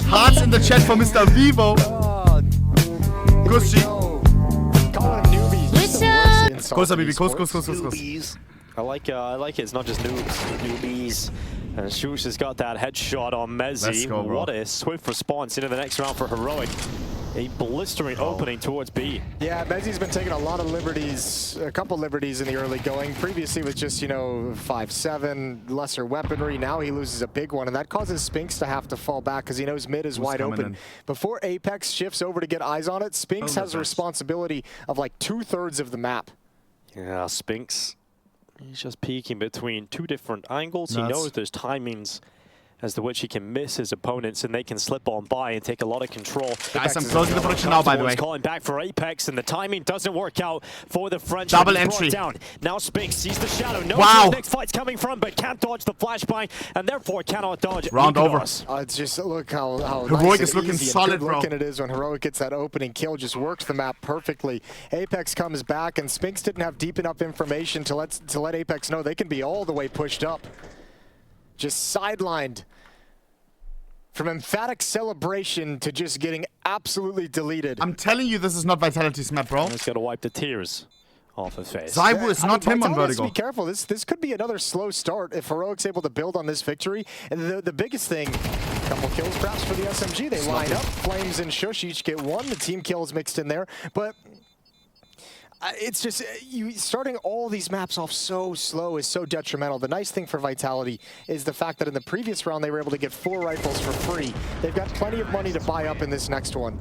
Hearts in the chat for Mr. Vivo. Kuss. Kuss, Habibi, Kuss. I like it. It's not just newbies. And Shush has got that headshot on Messi. What a swift response into the next round for Heroic. a blistering opening towards B. Yeah, mezy's been taking a lot of liberties, a couple liberties in the early going. Previously was just, you know, 5-7, lesser weaponry. Now he loses a big one, and that causes Spinks to have to fall back because he knows mid is wide open. Before Apex shifts over to get eyes on it, Spinks has a responsibility of like 2/3 of the map. Yeah, Spinks, he's just peeking between two different angles. He knows there's timings as to which he can miss his opponents, and they can slip on by and take a lot of control. Guys, I'm closing the production now, by the way. Calling back for Apex, and the timing doesn't work out for the French. Double entry. Down. Now Spinks sees the shadow. Knows where the next fight's coming from, but can't dodge the flashbang, and therefore cannot dodge. Round over. It's just look how Heroic nice is looking solid, bro. Looking it is when Heroic gets that opening kill. Just works the map perfectly. Apex comes back, and Spinks didn't have deep enough information to let Apex know they can be all the way pushed up. Just sidelined. From emphatic celebration to just getting absolutely deleted. I'm telling you, this is not Vitality's map, bro. He's got to wipe the tears off his face. zywoo is not him on Vertigo. Be careful. This could be another slow start if Heroic's able to build on this victory. And the biggest thing, a couple kills perhaps for the SMG. They line up. Flames and Shush each get one. The team kills mixed in there, but. It's just, starting all these maps off so slow is so detrimental. The nice thing for Vitality is the fact that in the previous round they were able to get 4 rifles for free. They've got plenty of money to buy up in this next one.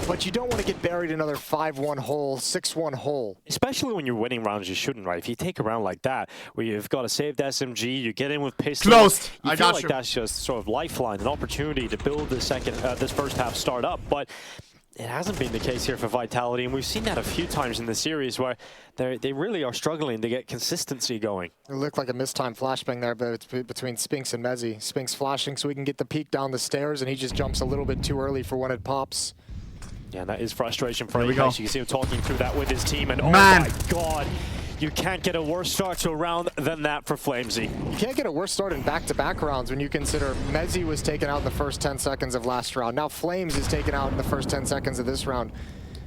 But you don't want to get buried another 5-1 hole, 6-1 hole. Especially when you're winning rounds you shouldn't, right? If you take a round like that, where you've got a saved SMG, you get in with pistols. Closed! I feel like that's just sort of lifeline, an opportunity to build the this first half start up. But it hasn't been the case here for Vitality, and we've seen that a few times in the series where they really are struggling to get consistency going. It looked like a mistimed flashbang there between Spinks and mezy. Spinks flashing so he can get the peek down the stairs, and he just jumps a little bit too early for when it pops. Yeah, that is frustration for Apex. You can see him talking through that with his team, and oh my god, you can't get a worse start to a round than that for Flamesy. You can't get a worse start in back-to-back rounds when you consider mezy was taken out in the first 10 seconds of last round. Now Flames is taken out in the first 10 seconds of this round.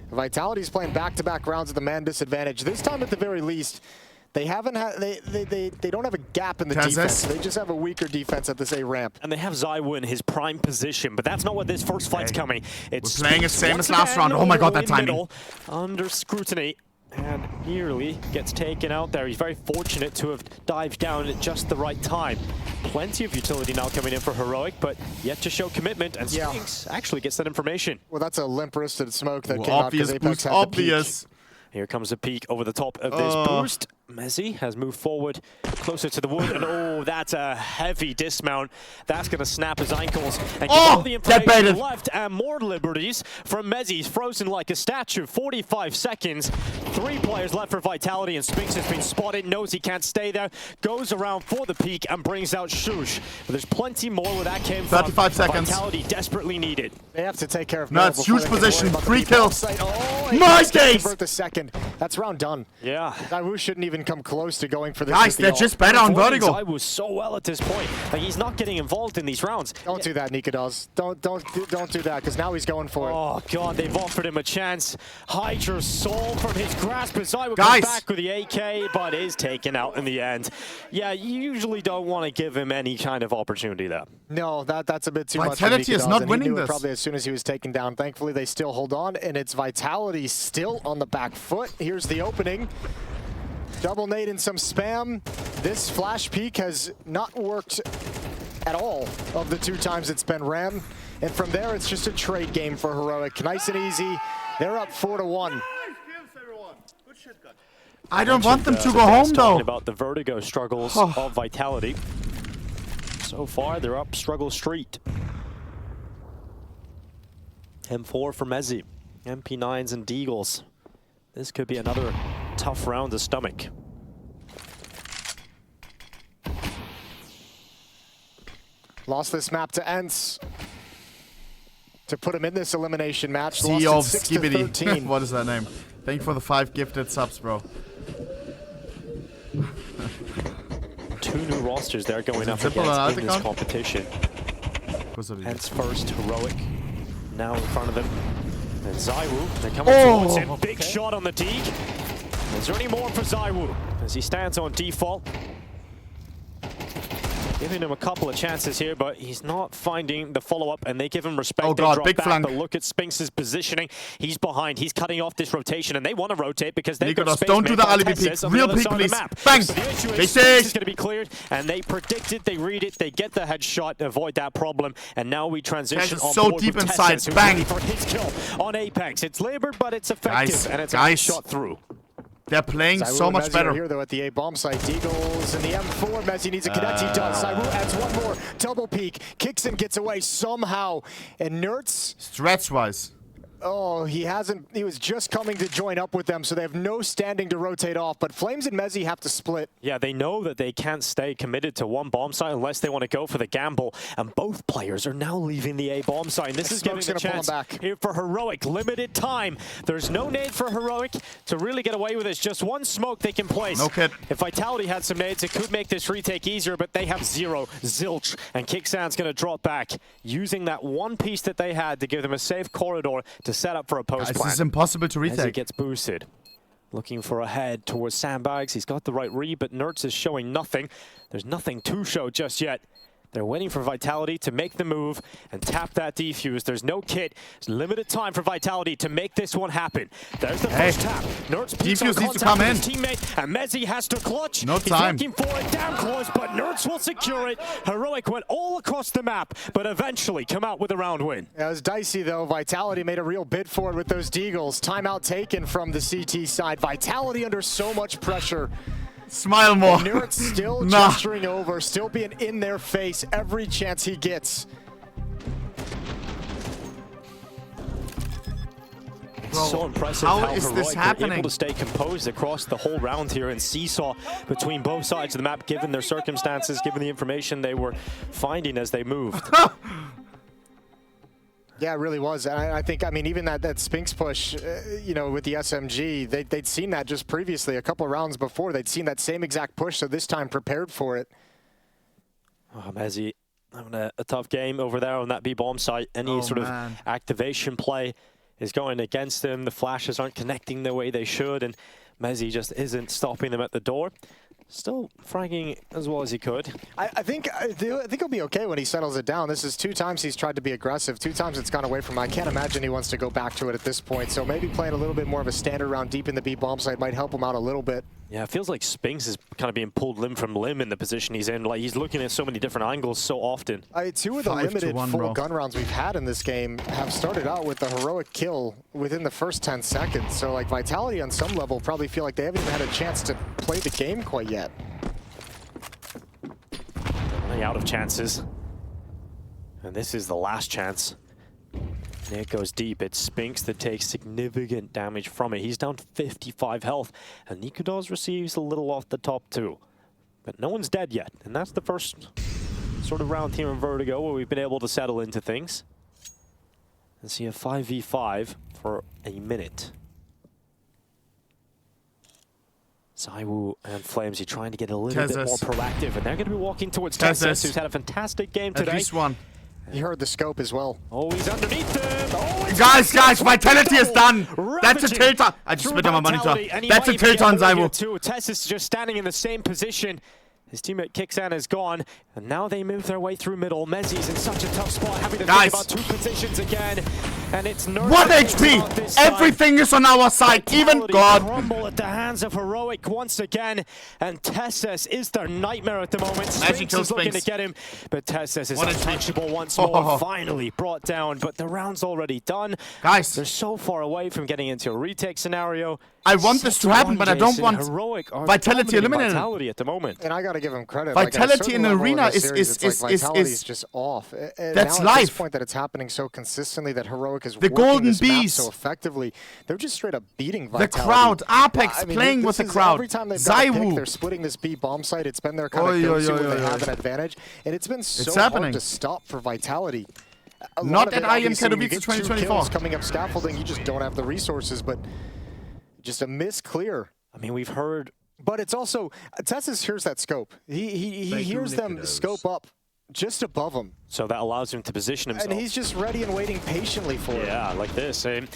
Vitality's playing back-to-back rounds at the man disadvantage. This time, at the very least, they haven't had they don't have a gap in the defense. They just have a weaker defense at this A ramp. And they have zywoo in his prime position, but that's not what this first fight's coming. It's we're playing the same as last round. Oh my god, that timing. Under scrutiny. And nearly gets taken out there. He's very fortunate to have dived down at just the right time. Plenty of utility now coming in for Heroic, but yet to show commitment, and Spinks actually gets that information. Well, that's a limp-wristed smoke that came out because Apex had obvious. The peak. Here comes a peek over the top of this boost. mezy has moved forward closer to the wood, and oh, that's a heavy dismount. That's going to snap his ankles and get all the information left, and more liberties from mezy. He's frozen like a statue. 45 seconds. 3 players left for Vitality, and Spinks has been spotted, knows he can't stay there, goes around for the peak and brings out Shush. But there's plenty more where that came 35 from. seconds. Vitality desperately needed. They have to take care of no, it's huge position. 3 kills. Oh, nice days. The second. That's round done. Yeah. zywoo shouldn't even come close to going for this. Guys, they're just better on vertical. zywoo so well at this point. Like, he's not getting involved in these rounds. Don't do that, niko does. Don't do that, because now he's going for it. Oh god, they've offered him a chance. Hydra's soul from his grasp, and zywoo comes back with the AK, but is taken out in the end. Yeah, you usually don't want to give him any kind of opportunity there. No, that's a bit too much. Vitality is not winning this. Probably as soon as he was taken down. Thankfully, they still hold on, and it's Vitality still on the back foot. Here's the opening. Double nade and some spam. This flash peek has not worked at all of the 2 times it's been ran. And from there, it's just a trade game for Heroic. Nice and easy. They're up 4-1. I don't want them to go home, though. About the vertigo struggles of Vitality. So far, they're up struggle street. M4 for mezy. MP9s and Deagles. This could be another tough round to stomach. Lost this map to Ence to put him in this elimination match. CEO of Skibidi. What is that name? Thank you for the 5 gifted subs, bro. 2 new rosters there going up against in this competition. Ence first, Heroic now in front of them. And zywoo, they're coming towards him. Big shot on the Deeg. Is there any more for zywoo as he stands on default? Giving him a couple of chances here, but he's not finding the follow-up, and they give him respect. Oh they god, drop big back, flank. But look at Spinx's positioning. He's behind. He's cutting off this rotation, and they want to rotate because they've got space. Don't do the alibi peek. Real peek, please. Bang! So the issue is Spinx is going to be cleared, and they predict it, they read it, they get the headshot, avoid that problem, and now we transition on so board deep with inside. twistzz, Bang! For his kill on Apex. It's labored, but it's effective, and it's a shot through. They're playing zywoo so much better. Here though at the A bomb site. Deagles in the M4. Messi needs a connect. He does. zywoo adds one more. Double peek. Kicks and gets away somehow. And Nerds. Stretch-wise. Oh, he hasn't. He was just coming to join up with them, so they have no standing to rotate off. But Flames and Mezzy have to split. Yeah, they know that they can't stay committed to one bomb site unless they want to go for the gamble. And both players are now leaving the A bomb site. And this is giving the chance here for Heroic. Limited time. There's no nade for Heroic to really get away with this. Just one smoke they can place. No kid. If Vitality had some nades, it could make this retake easier, but they have zero. Zilch. And kxan's going to drop back, using that one piece that they had to give them a safe corridor to set up for a post plan. This is impossible to retake. As he gets boosted. Looking for a head towards sandbags. He's got the right read, but Nerds is showing nothing. There's nothing to show just yet. They're waiting for Vitality to make the move and tap that defuse. There's no kit. There's limited time for Vitality to make this one happen. There's the first tap. Nerds defuse needs to come in. Teammate, and Mezzy has to clutch. No time. He's looking for it down close, but Nerds will secure it. Heroic went all across the map, but eventually come out with a round win. It was dicey though. Vitality made a real bid for it with those Deagles. Timeout taken from the CT side. Vitality under so much pressure. Smile more. Nerds still gesturing over, still being in their face every chance he gets. It's so impressive how Heroic were able to stay composed across the whole round here and seesaw between both sides of the map, given their circumstances, given the information they were finding as they moved. Yeah, it really was. I think, I mean, even that Spinx push, you know, with the SMG, they'd seen that just previously, a couple of rounds before. They'd seen that same exact push, so this time prepared for it. Oh, Mezzy having a tough game over there on that B bomb site. Any sort of activation play is going against them. The flashes aren't connecting the way they should, and Mezzy just isn't stopping them at the door. Still fragging as well as he could. I think he'll be okay when he settles it down. This is 2 times he's tried to be aggressive. 2 times it's gone away from him. I can't imagine he wants to go back to it at this point. So maybe playing a little bit more of a standard round deep in the B bomb site might help him out a little bit. Yeah, it feels like Spinx is kind of being pulled limb from limb in the position he's in. Like, he's looking at so many different angles so often. 2 of the limited full gun rounds we've had in this game have started out with the Heroic kill within the first 10 seconds. So like Vitality on some level probably feel like they haven't even had a chance to play the game quite yet. Running out of chances. And this is the last chance. And it goes deep. It's Spinx that takes significant damage from it. He's down to 55 health. And niko receives a little off the top too. But no one's dead yet. And that's the first sort of round here in Vertigo where we've been able to settle into things. And see a 5v5 for a minute. zywoo and flamezy trying to get a little bit more proactive, and they're going to be walking towards twistzz, who's had a fantastic game today. At least one. You heard the scope as well. Oh, he's underneath them. Oh, guys, Vitality is done. That's a tilt on. I just spit on my monitor. That's a tilt on zywoo. twistzz is just standing in the same position. His teammate kxan is gone, and now they move their way through middle. Mezzy's in such a tough spot, having to think about 2 positions again, and it's Nerds. 1 HP! Everything is on our side, even God. Crumble at the hands of Heroic once again, and twistzz is their nightmare at the moment. Spinx is looking to get him, but twistzz is untouchable once more, finally brought down, but the round's already done. Guys, they're so far away from getting into a retake scenario. I want this to happen, but I don't want Vitality eliminated. Vitality at the moment. And I gotta give him credit. Vitality in the arena is just off. That's now life. At this point that it's happening so consistently that Heroic is the working golden this map bees so effectively. They're just straight up beating Vitality. The crowd, Apex playing with the crowd. Every time they've got a pick, they're splitting this B bomb site. It's been their kind of go-to when they have an advantage, and it's been so hard to stop for Vitality. Not at IM KATOWICE 2024. Coming up scaffolding, you just don't have the resources, but just a miss clear. I mean, we've heard. But it's also, twistzz hears that scope. He hears them scope up just above him. So that allows him to position himself. And he's just ready and waiting patiently for it. Yeah, like this. And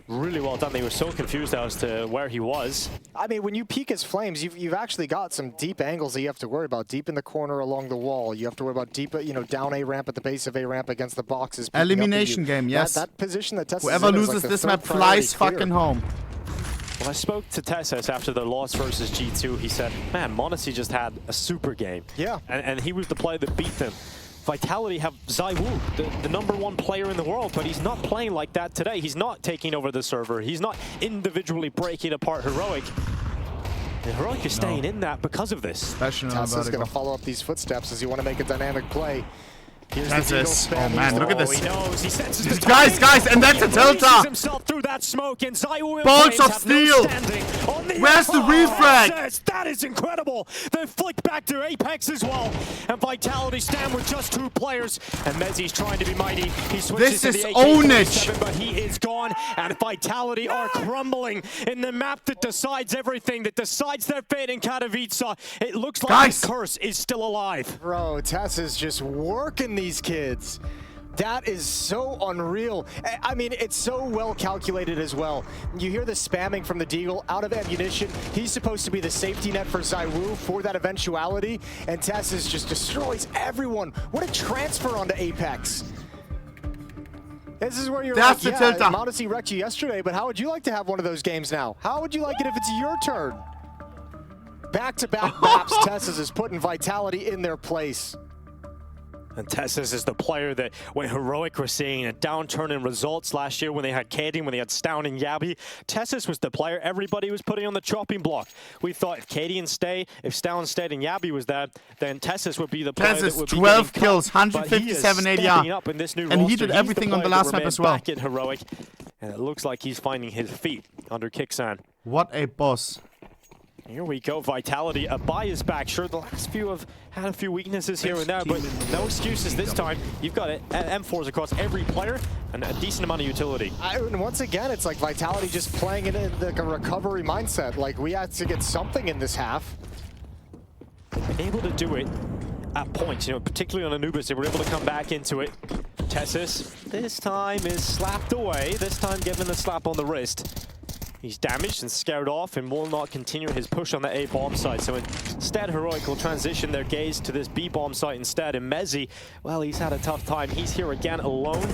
Really well done. They were so confused as to where he was. I mean, when you peek as Flames, you've actually got some deep angles that you have to worry about. Deep in the corner along the wall. You have to worry about deep, down A ramp at the base of A ramp against the boxes. Elimination game, yes. That position that tezz Whoever loses this map flies fucking home. Well, I spoke to tezz after the loss versus G2. He said, man, monesy just had a super game. Yeah. And he was the player that beat them. Vitality have zywoo, the #1 player in the world, but he's not playing like that today. He's not taking over the server. He's not individually breaking apart Heroic. And Heroic is staying in that because of this. tezz is going to follow up these footsteps as you want to make a dynamic play. Here's the oh man, look at this. He knows. He senses the guys, and that's a tilter. Himself through that smoke, and zywoo Balls of steel. Where's the refrag? That is incredible. They flick back to Apex as well, and Vitality stand with just 2 players. And mezy's trying to be mighty. He switches this to is the ownage, but he is gone. And Vitality are crumbling in the map that decides everything, that decides their fate in KATOWICE. It looks like the curse is still alive. Bro, tezz is just working these kids. That is so unreal. I mean, it's so well calculated as well. You hear the spamming from the Deagle out of ammunition. He's supposed to be the safety net for zywoo for that eventuality, and tezz just destroys everyone. What a transfer onto Apex. This is where you're like, yeah, monesy wrecked you yesterday, but how would you like to have one of those games now? How would you like it if it's your turn? Back-to-back maps, tezz is putting Vitality in their place. And tezz is the player that when Heroic were seeing a downturn in results last year when they had KD, when they had Stown and Yabi, tezz was the player everybody was putting on the chopping block. We thought if KD and stay, if Stown stayed and Yabi was that, then tezz would be the player that would be 12 kills, 157 ADR. And he did everything on the last map as well. Back in Heroic, and it looks like he's finding his feet under kxan. What a boss. Here we go, Vitality. A buy is back. Sure, the last few have had a few weaknesses here and there, but no excuses this time. You've got M4s across every player and a decent amount of utility. And once again, it's like Vitality just playing it in like a recovery mindset. Like, we had to get something in this half. Been able to do it at points, particularly on Anubis. They were able to come back into it. tezz this time is slapped away, this time given a slap on the wrist. He's damaged and scared off and will not continue his push on the A bomb site. So instead, Heroic will transition their gaze to this B bomb site instead. And mezy, well, he's had a tough time. He's here again alone.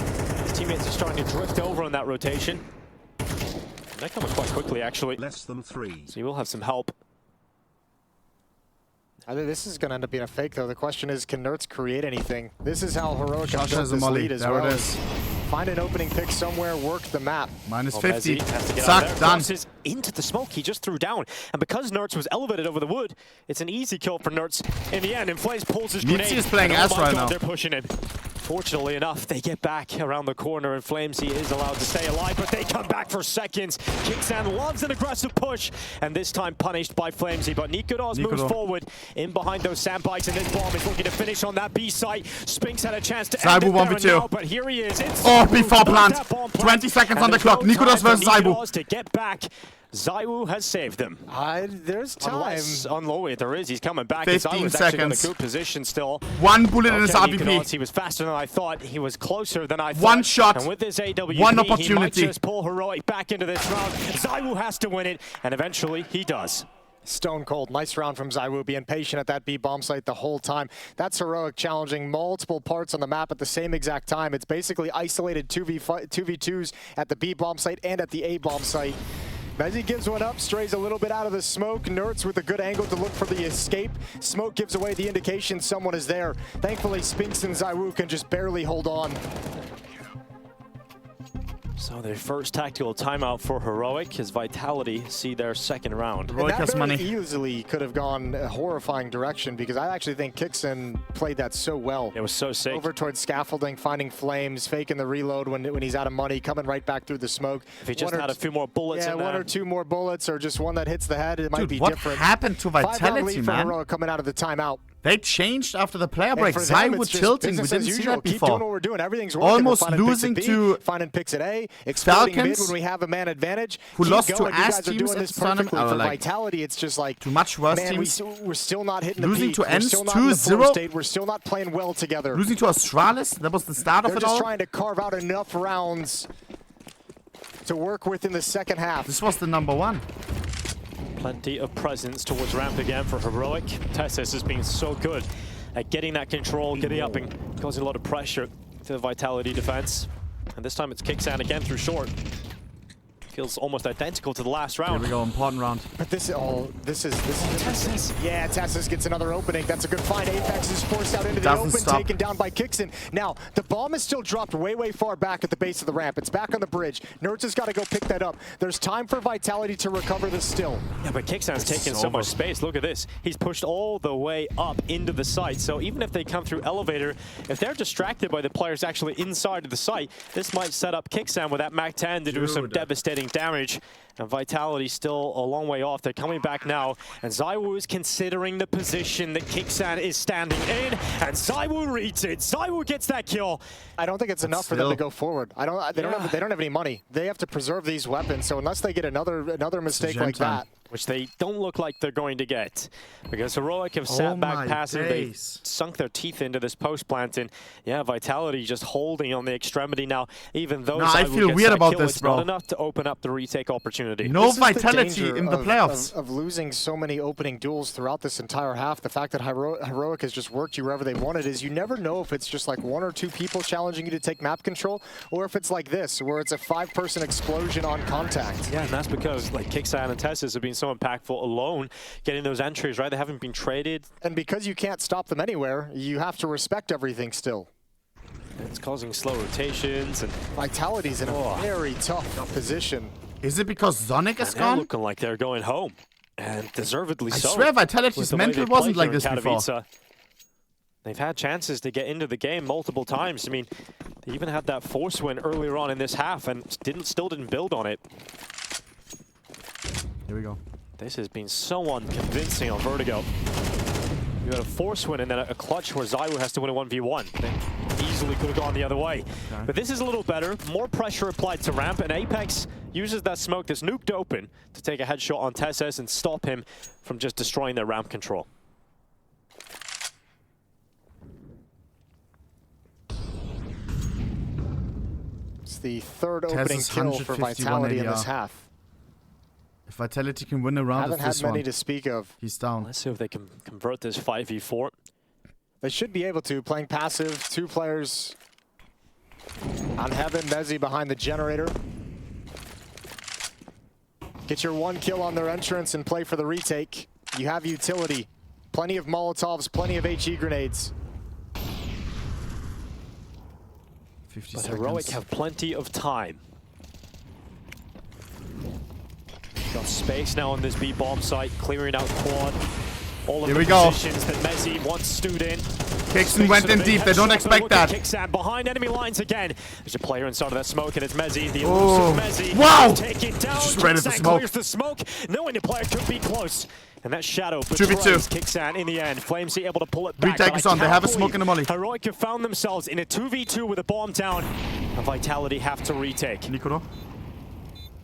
His teammates are starting to drift over on that rotation. And that comes quite quickly, actually. Less than 3. So he will have some help. I think this is going to end up being a fake, though. The question is, can Nerds create anything? This is how Heroic has built this lead as well. It is. Find an opening pick somewhere, work the map. Minus 50. Suck, done. Into the smoke he just threw down. And because Nerds was elevated over the wood, it's an easy kill for Nerds in the end. And flames pulls his grenade. Is playing ass right now. They're pushing him. Fortunately enough, they get back around the corner, and flamesy is allowed to stay alive, but they come back for seconds. kxan loves an aggressive push, and this time punished by flamesy, but niko moves forward in behind those sandbikes, and this bomb is looking to finish on that B site. Spinks had a chance to end it there now, but here he is. Oh, before plant. 20 seconds on the clock. niko versus zywoo. To get back. zywoo has saved them. There's time. Unload there is. He's coming back. 15 seconds. In a good position still. One bullet in his RVP. He was faster than I thought. He was closer than I thought. One shot. And with this AWP, one opportunity. He might just pull Heroic back into this round. zywoo has to win it, and eventually he does. Stone cold. Nice round from zywoo, being patient at that B bomb site the whole time. That's Heroic challenging multiple parts on the map at the same exact time. It's basically isolated 2v2s at the B bomb site and at the A bomb site. mezy gives one up, strays a little bit out of the smoke. Nerds with a good angle to look for the escape. Smoke gives away the indication someone is there. Thankfully, Spinks and zywoo can just barely hold on. So their first tactical timeout for Heroic, his Vitality see their second round. Heroic has money. Easily could have gone a horrifying direction, because I actually think kxan played that so well. It was so sick. Over towards scaffolding, finding flames, faking the reload when he's out of money, coming right back through the smoke. If he just had a few more bullets in there. 1 or 2 more bullets, or just one that hits the head, it might be different. What happened to Vitality, man? For Heroic coming out of the timeout. They changed after the player break. zywoo tilting. We didn't see that before. Keep doing what we're doing. Everything's working. Almost losing to finding picks at A, exploding mid when we have a man advantage. Who lost to ass teams at the tournament. For Vitality, it's just like too much worse man, teams. We're still not hitting the losing peak. To Ence 2-0. We're still not playing well together. Losing to Astralis. That was the start of it all. They're just trying to carve out enough rounds to work with in the second half. This was the number one. Plenty of presence towards ramp again for Heroic. twistzz has been so good at getting that control, getting up and causing a lot of pressure to the Vitality defense. And this time it's kxan again through short. Feels almost identical to the last round. Here we go, important round. But this is twistzz. Yeah, twistzz gets another opening. That's a good find. Apex is forced out into the open, taken down by kxan. Now, the bomb is still dropped way far back at the base of the ramp. It's back on the bridge. Nerds has got to go pick that up. There's time for Vitality to recover this still. Yeah, but kxan's taken so much space. Look at this. He's pushed all the way up into the site. So even if they come through elevator, if they're distracted by the players actually inside of the site, this might set up kxan with that Mac 10 to do some devastating damage. And Vitality still a long way off. They're coming back now. And zywoo is considering the position that kxan is standing in. And zywoo reads it. zywoo gets that kill. I don't think it's enough for them to go forward. They don't have any money. They have to preserve these weapons. So unless they get another mistake like that, which they don't look like they're going to get, because Heroic have sat back passive. They've sunk their teeth into this post plant, and yeah, Vitality just holding on the extremity now. Even though I feel weird about this, bro. Not enough to open up the retake opportunity. No Vitality in the playoffs. Of losing so many opening duels throughout this entire half. The fact that Heroic has just worked you wherever they wanted is you never know if it's just like one or two people challenging you to take map control, or if it's like this, where it's a 5-person explosion on contact. Yeah, and that's because like kxan and twistzz have been so impactful alone, getting those entries, right? They haven't been traded. And because you can't stop them anywhere, you have to respect everything still. It's causing slow rotations, and Vitality's in a very tough position. Is it because Zonic is gone? Looking like they're going home, and deservedly so. I swear Vitality's mental wasn't like this before. They've had chances to get into the game multiple times. I mean, they even had that force win earlier on in this half and still didn't build on it. Here we go. This has been so unconvincing on Vertigo. You had a force win and then a clutch where zywoo has to win a 1v1. They easily could have gone the other way. Okay. But this is a little better. More pressure applied to ramp, and Apex uses that smoke that's nuked open to take a headshot on twistzz and stop him from just destroying their ramp control. It's the third opening kill for Vitality in this half. If Vitality can win a round of this had many to speak of. He's down. Let's see if they can convert this 5v4. They should be able to. Playing passive, 2 players on Heaven, monesy behind the generator. Get your 1 kill on their entrance and play for the retake. You have utility. Plenty of Molotovs, plenty of HE grenades. 50 but seconds. Heroic have plenty of time. Got space now on this B bomb site, clearing out quad. All of the positions that monesy once stood in. kxan went in deep, they don't expect that. kxan behind enemy lines again. There's a player inside of that smoke, and it's monesy, the elusive monesy. Wow! Take it down. Just ready for smoke. Clears the smoke, knowing the player could be close. And that shadow betrays kxan in the end. flamezy able to pull it back. Retake is on, they have a smoke in the molly. Heroic have found themselves in a 2v2 with a bomb down. And Vitality have to retake. niko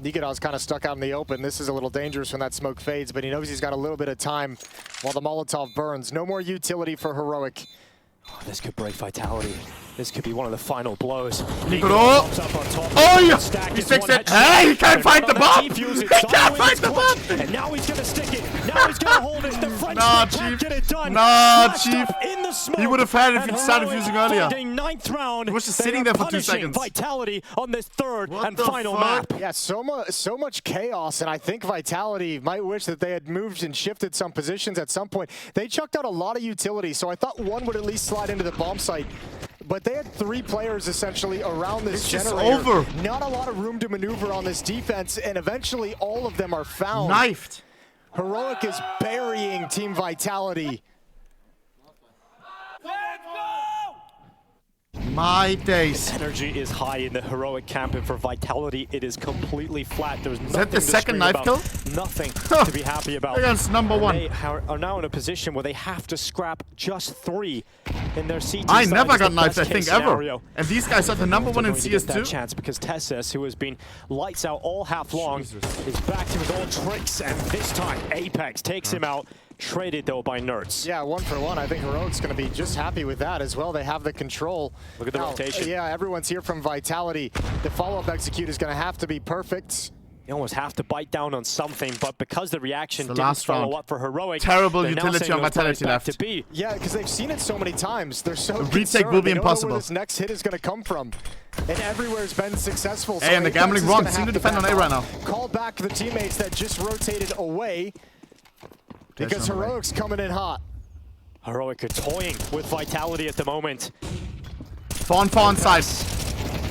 Nikodov's kind of stuck out in the open. This is a little dangerous when that smoke fades, but he knows he's got a little bit of time while the Molotov burns. No more utility for Heroic. Oh, this could break Vitality. This could be one of the final blows. niko! Oh, yeah! He fixed it! Hey, he can't find the bomb! He can't find the bomb! And now he's going to stick it. Now he's going to hold it. The French can't get it done. Nah, Chief. In the smoke. He would have had it if he started fusing earlier. Ninth round. He was just sitting there for 2 seconds. Vitality on this third and final map. Yeah, so much chaos, and I think Vitality might wish that they had moved and shifted some positions at some point. They chucked out a lot of utility, so I thought one would at least slide into the bomb site. But they had 3 players essentially around this generator. Over. Not a lot of room to maneuver on this defense, and eventually all of them are found. Knifed. Heroic is burying Team Vitality. My days. Energy is high in the Heroic camp, and for Vitality, it is completely flat. There's nothing that the second knife kill? Nothing to be happy about. Against number 1. They are now in a position where they have to scrap just 3 in their CT. I never got knifed, I think, ever. And these guys are the number 1 in CS2. Chance because twistzz, who has been lights out all half long, is back to his old tricks, and this time Apex takes him out. traded though by Nerds. Yeah, 1-for-1. I think Heroic's going to be just happy with that as well. They have the control. Look at the rotation. Yeah, everyone's here from Vitality. The follow-up execute is going to have to be perfect. You almost have to bite down on something, but because the reaction the didn't follow up for Heroic, terrible utility on Vitality left. Yeah, because they've seen it so many times. They're so the retake will be impossible. Where this next hit is going to come from, and everywhere's been successful. Hey, and the gambling wrong. Seem to defend on A right now. Call back the teammates that just rotated away because Heroic's coming in hot. Heroic are toying with Vitality at the moment. 4-on-4 inside.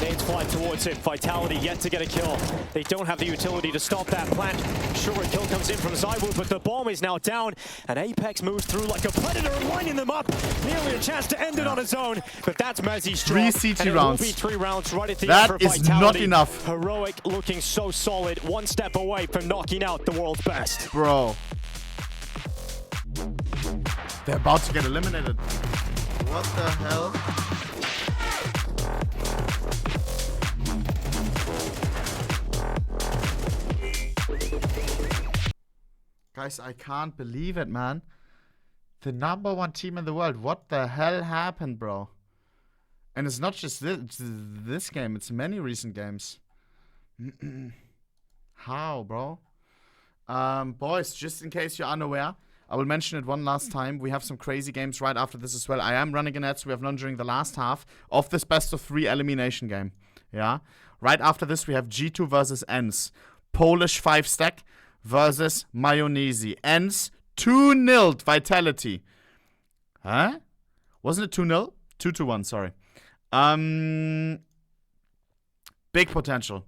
Nades fly towards it. Vitality yet to get a kill. They don't have the utility to stop that plant. Sure, a kill comes in from zywoo, but the bomb is now down. And Apex moves through like a predator, winding them up. Nearly a chance to end it on his own. But that's Mezzy's drop. 3 CT and it rounds. Will be 3 rounds right at the end for That is Vitality. not enough. Heroic looking so solid. 1 step away from knocking out the world's best. Bro. They're about to get eliminated. What the hell? Guys, I can't believe it, man. The #1 team in the world. What the hell happened, bro? And it's not just this game. It's many recent games. How, bro? Boys, just in case you're unaware, I will mention it one last time. We have some crazy games right after this as well. I am running an ad, so we have none during the last half of this best-of-3 elimination game. Yeah? Right after this, we have G2 versus Ence. Polish 5-stack versus monesy. Ence 2-0'd Vitality. Huh? Wasn't it 2-0? 2-1, sorry. Big potential.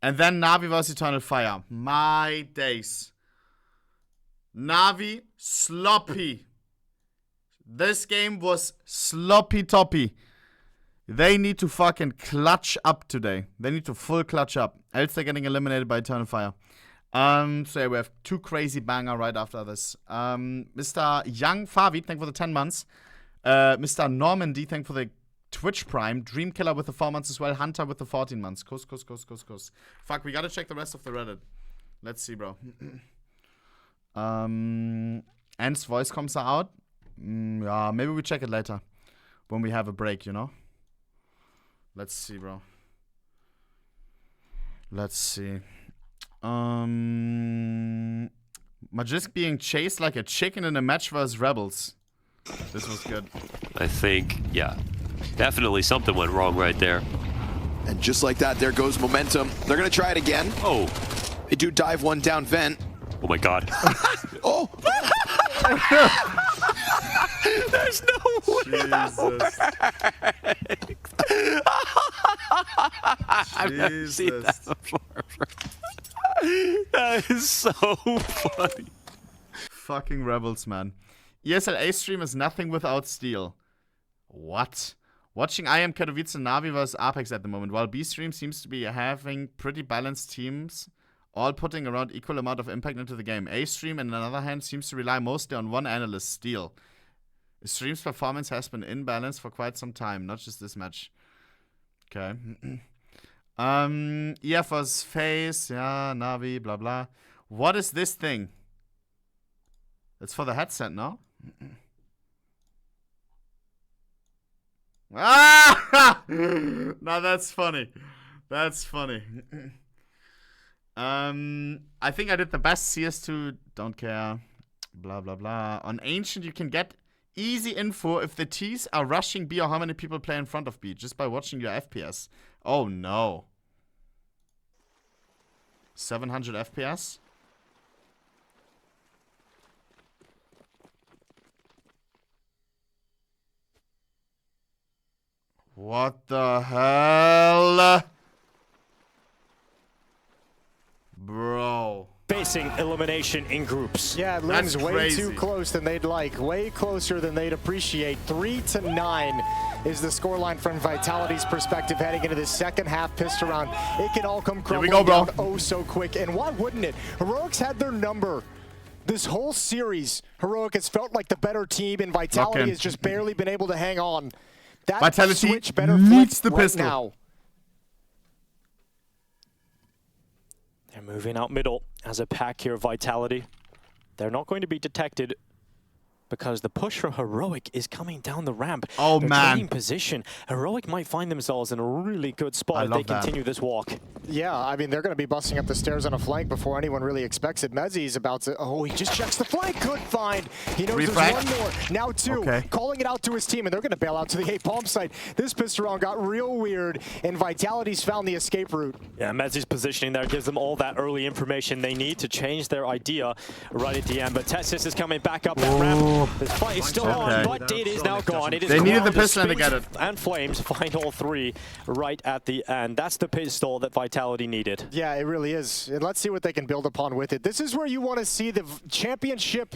And then Navi versus Eternal Fire. My days. Navi, sloppy. This game was sloppy-toppy. They need to fucking clutch up today. They need to full clutch up. Else they're getting eliminated by Eternal Fire. So yeah, we have 2 crazy banger right after this. Mr. Young Favid, thank you for the 10 months. Mr. Normandy, thank you for the Twitch Prime. Dreamkiller with the 4 months as well. Hunter with the 14 months. Kuss. Fuck, we gotta check the rest of the Reddit. Let's see, bro. Ence voice comms are out. Yeah, maybe we check it later. When we have a break, you know? Let's see, bro. Let's see. Magisk being chased like a chicken in a match versus Rebels. This was good. I think, yeah. Definitely something went wrong right there. And just like that, there goes momentum. They're going to try it again. Oh. They do dive one down vent. Oh my god. Oh! There's no way. I've never seen that before. That is so funny. Fucking Rebels, man. ESLA stream is nothing without Steel. What? Watching IM Katowice and Navi versus Apex at the moment, while B stream seems to be having pretty balanced teams, all putting around equal amount of impact into the game. A stream, on the other hand, seems to rely mostly on one analyst, Steel. Stream's performance has been in balance for quite some time, not just this match. Okay. EF versus FaZe, yeah, Navi, blah blah. What is this thing? It's for the headset, no? Ah! Now that's funny. That's funny. I think I did the best CS2. Don't care. Blah blah blah. On Ancient, you can get easy info if the T's are rushing B or how many people play in front of B just by watching your FPS. Oh no. 700 FPS? What the hell? Bro. Facing elimination in groups. Yeah, it looks way too close than they'd like. Way closer than they'd appreciate. 3-9 is the scoreline from Vitality's perspective heading into the second half pissed around. It can all come crumbling down oh so quick. And why wouldn't it? Heroics had their number. This whole series, Heroic has felt like the better team, and Vitality has just barely been able to hang on. That Vitality switch better needs the right pistol. Now. They're moving out middle as a pack here, Vitality. They're not going to be detected because the push from Heroic is coming down the ramp. Oh, They're man. trading position. Heroic might find themselves in a really good spot if they continue this walk. Yeah, I mean, they're going to be busting up the stairs on a flank before anyone really expects it. Mezzy's about to... Oh, he just checks the flank. Good find. He knows there's one more. Now two. Okay. Calling it out to his team, and they're going to bail out to the A bomb site. This pistol round got real weird, and Vitality's found the escape route. Yeah, Mezzy's positioning there gives them all that early information they need to change their idea right at the end. But twistzz is coming back up that ramp. This fight is still on, but it is now gone. It is they needed the pistol to get it. And Flames find all three right at the end. That's the pistol that Vitality needed. Yeah, it really is. And let's see what they can build upon with it. This is where you want to see the championship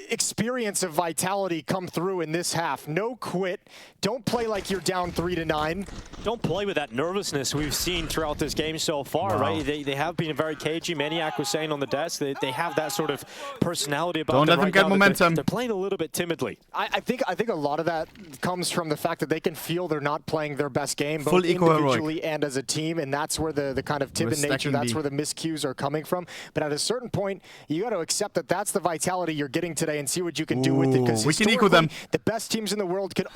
experience of Vitality come through in this half. No quit. Don't play like you're down 3-9. Don't play with that nervousness we've seen throughout this game so far, right? They have been very cagey. Maniac was saying on the desk that they have that sort of personality about them. Don't let them get momentum. They're playing a little bit timidly. I think a lot of that comes from the fact that they can feel they're not playing their best game, both individually and as a team, and that's where the kind of timid nature, that's where the miscues are coming from. But at a certain point, you got to accept that that's the Vitality you're getting today and see what you can do with it. Because we can equal them. The best teams in the world can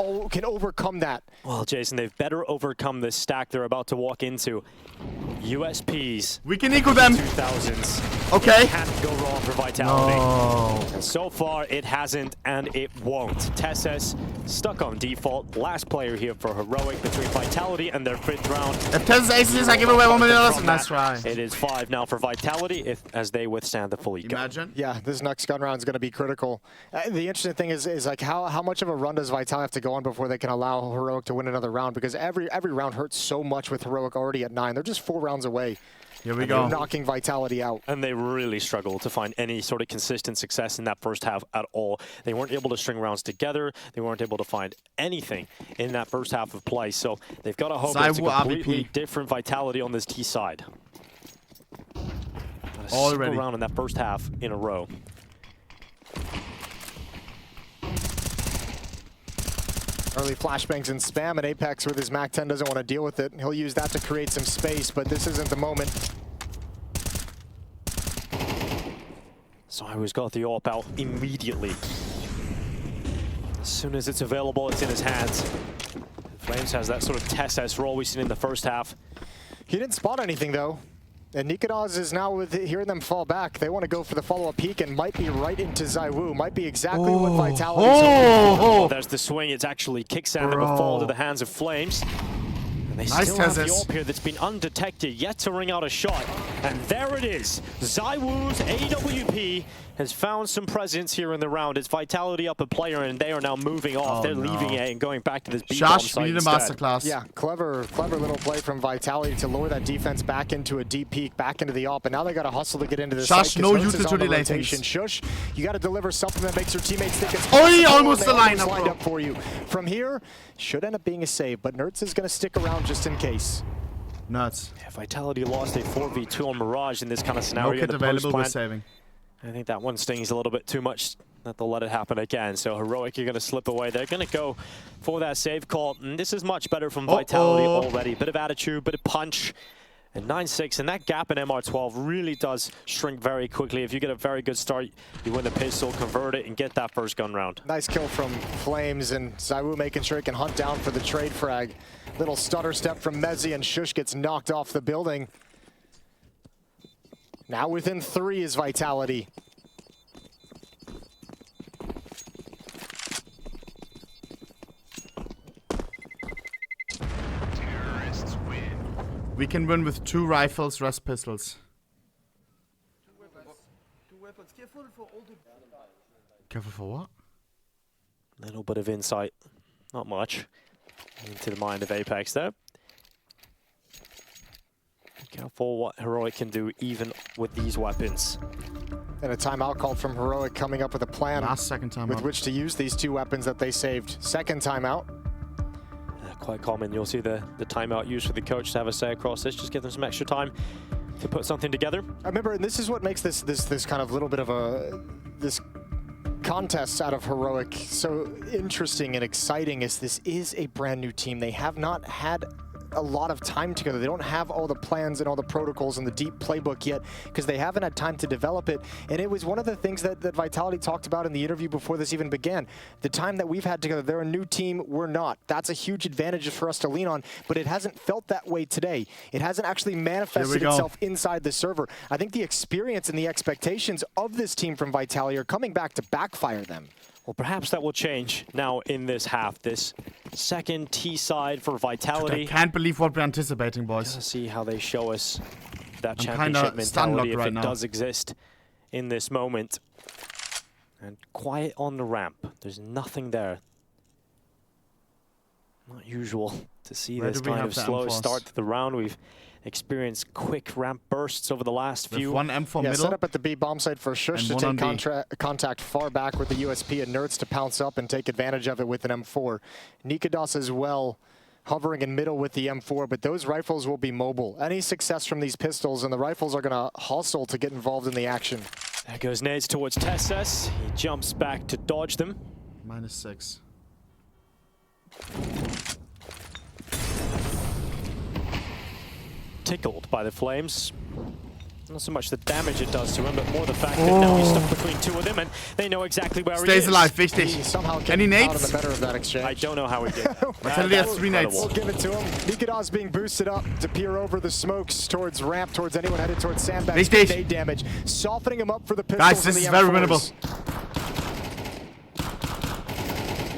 overcome that. Well, Jason, they've better overcome this stack they're about to walk into. USPs. We can equal them. 2000s. Okay. It can't go wrong for Vitality. No. And so far, it hasn't, and it won't. twistzz stuck on default. Last player here for Heroic between Vitality and their 5th round. If twistzz aces, I give away $1 million. Nice try. It is 5 now for Vitality as they withstand the full eco. Imagine. Yeah, this next gun round is going to be critical. The interesting thing is like how much of a run does Vitality have to go on before they can allow Heroic to win another round? Because every round hurts so much with Heroic already at 9. They're just 4 rounds away. Here we go. Knocking Vitality out. And they really struggled to find any sort of consistent success in that first half at all. They weren't able to string rounds together. They weren't able to find anything in that first half of play. So they've got to hope it's a completely different Vitality on this T side. Already round in that first half in a row. Early flashbangs and spam, and Apex with his MAC-10 doesn't want to deal with it. He'll use that to create some space, but this isn't the moment. Zywoo's got the AWP out immediately. As soon as it's available, it's in his hands. Flames has that sort of twistzz role we've seen in the first half. He didn't spot anything, though. And niko is now with hearing them fall back. They want to go for the follow-up peek and might be right into Zywoo. Might be exactly what Vitality's Oh, there's the swing. It's actually xantares that will fall to the hands of Flames. And they still have the AWP here that's been undetected, yet to ring out a shot. And there it is. Zywoo's AWP has found some presence here in the round. It's Vitality up a player, and they are now moving off. They're leaving A and going back to this B bomb site. We need a masterclass. Yeah, clever little play from Vitality to lower that defense back into a deep peak, back into the AWP, and now they got to hustle to get into the site. No utility rotation. Shush, you got to deliver something that makes your teammates think it's almost the lined up for you. From here, should end up being a save, but Nerds is going to stick around just in case. Nuts. Yeah, Vitality lost a 4v2 on Mirage in this kind of scenario. No kit available with saving. I think that one stings a little bit too much that they'll let it happen again. So Heroic, you're going to slip away. They're going to go for that save call. And this is much better from Vitality already. Bit of attitude, bit of punch. And 9-6, and that gap in MR12 really does shrink very quickly. If you get a very good start, you win the pistol, convert it, and get that first gun round. Nice kill from Flames, and Zywoo making sure he can hunt down for the trade frag. Little stutter step from Mezzy, and Shush gets knocked off the building. Now within 3 is Vitality. We can win with 2 rifles, rest pistols. 2 weapons. Careful for all the... Careful for what? Little bit of insight, not much, into the mind of Apex there. Careful what Heroic can do even with these weapons. And a timeout called from Heroic, coming up with a plan with which to use these 2 weapons that they saved. Second timeout. Quite common. You'll see the timeout used for the coach to have a say across this. Just give them some extra time to put something together. I remember, and this is what makes this kind of little bit of this contest out of Heroic so interesting and exciting, is this is a brand new team. They have not had a lot of time together. They don't have all the plans and all the protocols and the deep playbook yet because they haven't had time to develop it. And it was one of the things that Vitality talked about in the interview before this even began. The time that we've had together, they're a new team, we're not. That's a huge advantage for us to lean on, but it hasn't felt that way today. It hasn't actually manifested itself inside the server. I think the experience and the expectations of this team from Vitality are coming back to backfire them. Well, perhaps that will change now in this half. This second T side for Vitality. I can't believe what we're anticipating, boys. Let's see how they show us that championship mentality if it does exist in this moment. And quiet on the ramp. There's nothing there. Not usual to see this kind of slow start to the round. We've experienced quick ramp bursts over the last few. One M4 middle. Set up at the B bomb site for Shush to take contact far back with the USP and Nerds to pounce up and take advantage of it with an M4. niko as well, hovering in middle with the M4, but those rifles will be mobile. Any success from these pistols and the rifles are going to hustle to get involved in the action. There goes nades towards twistzz. He jumps back to dodge them. -6. Tickled by the flames. Not so much the damage it does to him, but more the fact that now he's stuck between two of them and they know exactly where he is. Stays alive, wichtig. Any nades? I don't know how he did. Vitality has 3 nades. We'll give it to him. niko being boosted up to peer over the smokes towards ramp, towards anyone headed towards sandbags. Nade damage, softening him up for the pistols. Guys, this is very winnable.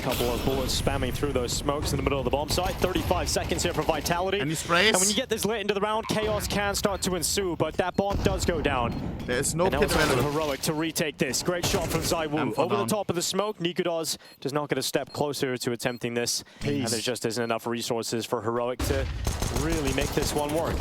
Couple of bullets spamming through those smokes in the middle of the bomb site. 35 seconds here for Vitality. Any sprays? And when you get this late into the round, chaos can start to ensue, but that bomb does go down. There's no kit available. Heroic to retake this. Great shot from zywoo. Over the top of the smoke, niko does not get a step closer to attempting this. And there just isn't enough resources for Heroic to really make this one work.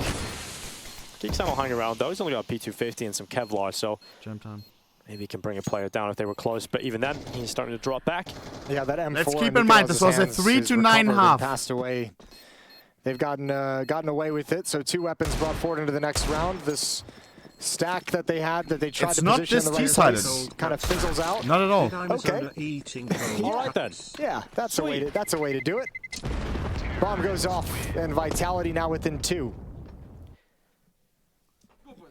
Geeksan will hang around though. He's only got P250 and some Kevlar, so jam time. Maybe he can bring a player down if they were close, but even then, he's starting to drop back. Yeah, that M4. Let's keep in mind, this was a 3 to 9 half. Passed away. They've gotten away with it, so 2 weapons brought forward into the next round. This stack that they had, that they tried to position in the right place, kind of fizzles out. Not at all. Okay. All right then. Yeah, that's a way to do it. Bomb goes off, and Vitality now within 2.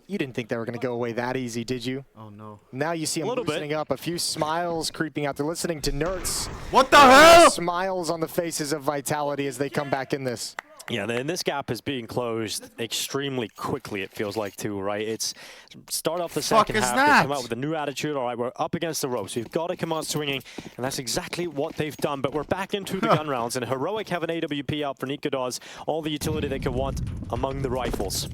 You didn't think they were going to go away that easy, did you? Oh, no. Now you see them loosening up. A few smiles creeping out. They're listening to Nerds. What the hell? Smiles on the faces of Vitality as they come back in this. Yeah, and this gap is being closed extremely quickly, it feels like, too, right? It's start off the second half, they come out with a new attitude. All right, we're up against the ropes. We've got to come out swinging, and that's exactly what they've done. But we're back into the gun rounds, and Heroic have an AWP out for niko, all the utility they could want among the rifles.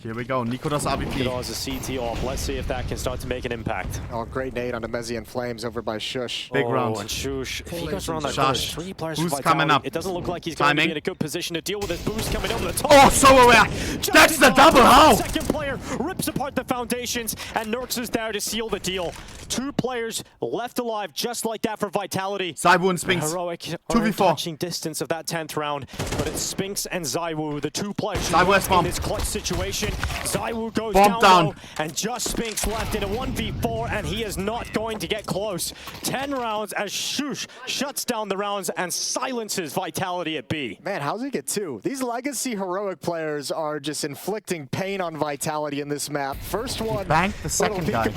Here we go, niko AWP. niko is a CT off. Let's see if that can start to make an impact. Oh, great nade on the Mezzi and Flames over by Shush. Big round. And Shush, if he goes around that Shush. 3 players Who's for coming up? It doesn't look like he's going to be in a good position to deal with his boost coming over the top. Oh, so aware. That's the double. How? Second player rips apart the foundations, and Nerds is there to seal the deal. 2 players left alive just like that for Vitality. zywoo and Spinks. Heroic 2v4. touching distance of that 10th round, but it's Spinks and zywoo, the 2 players who in this clutch situation. zywoo goes down low, and just Spinks left in a 1v4, and he is not going to get close. 10 rounds as Shush shuts down the rounds and silences Vitality at B. Man, how's he get 2? These legacy Heroic players are just inflicting pain on Vitality in this map. First one, banked the second guy.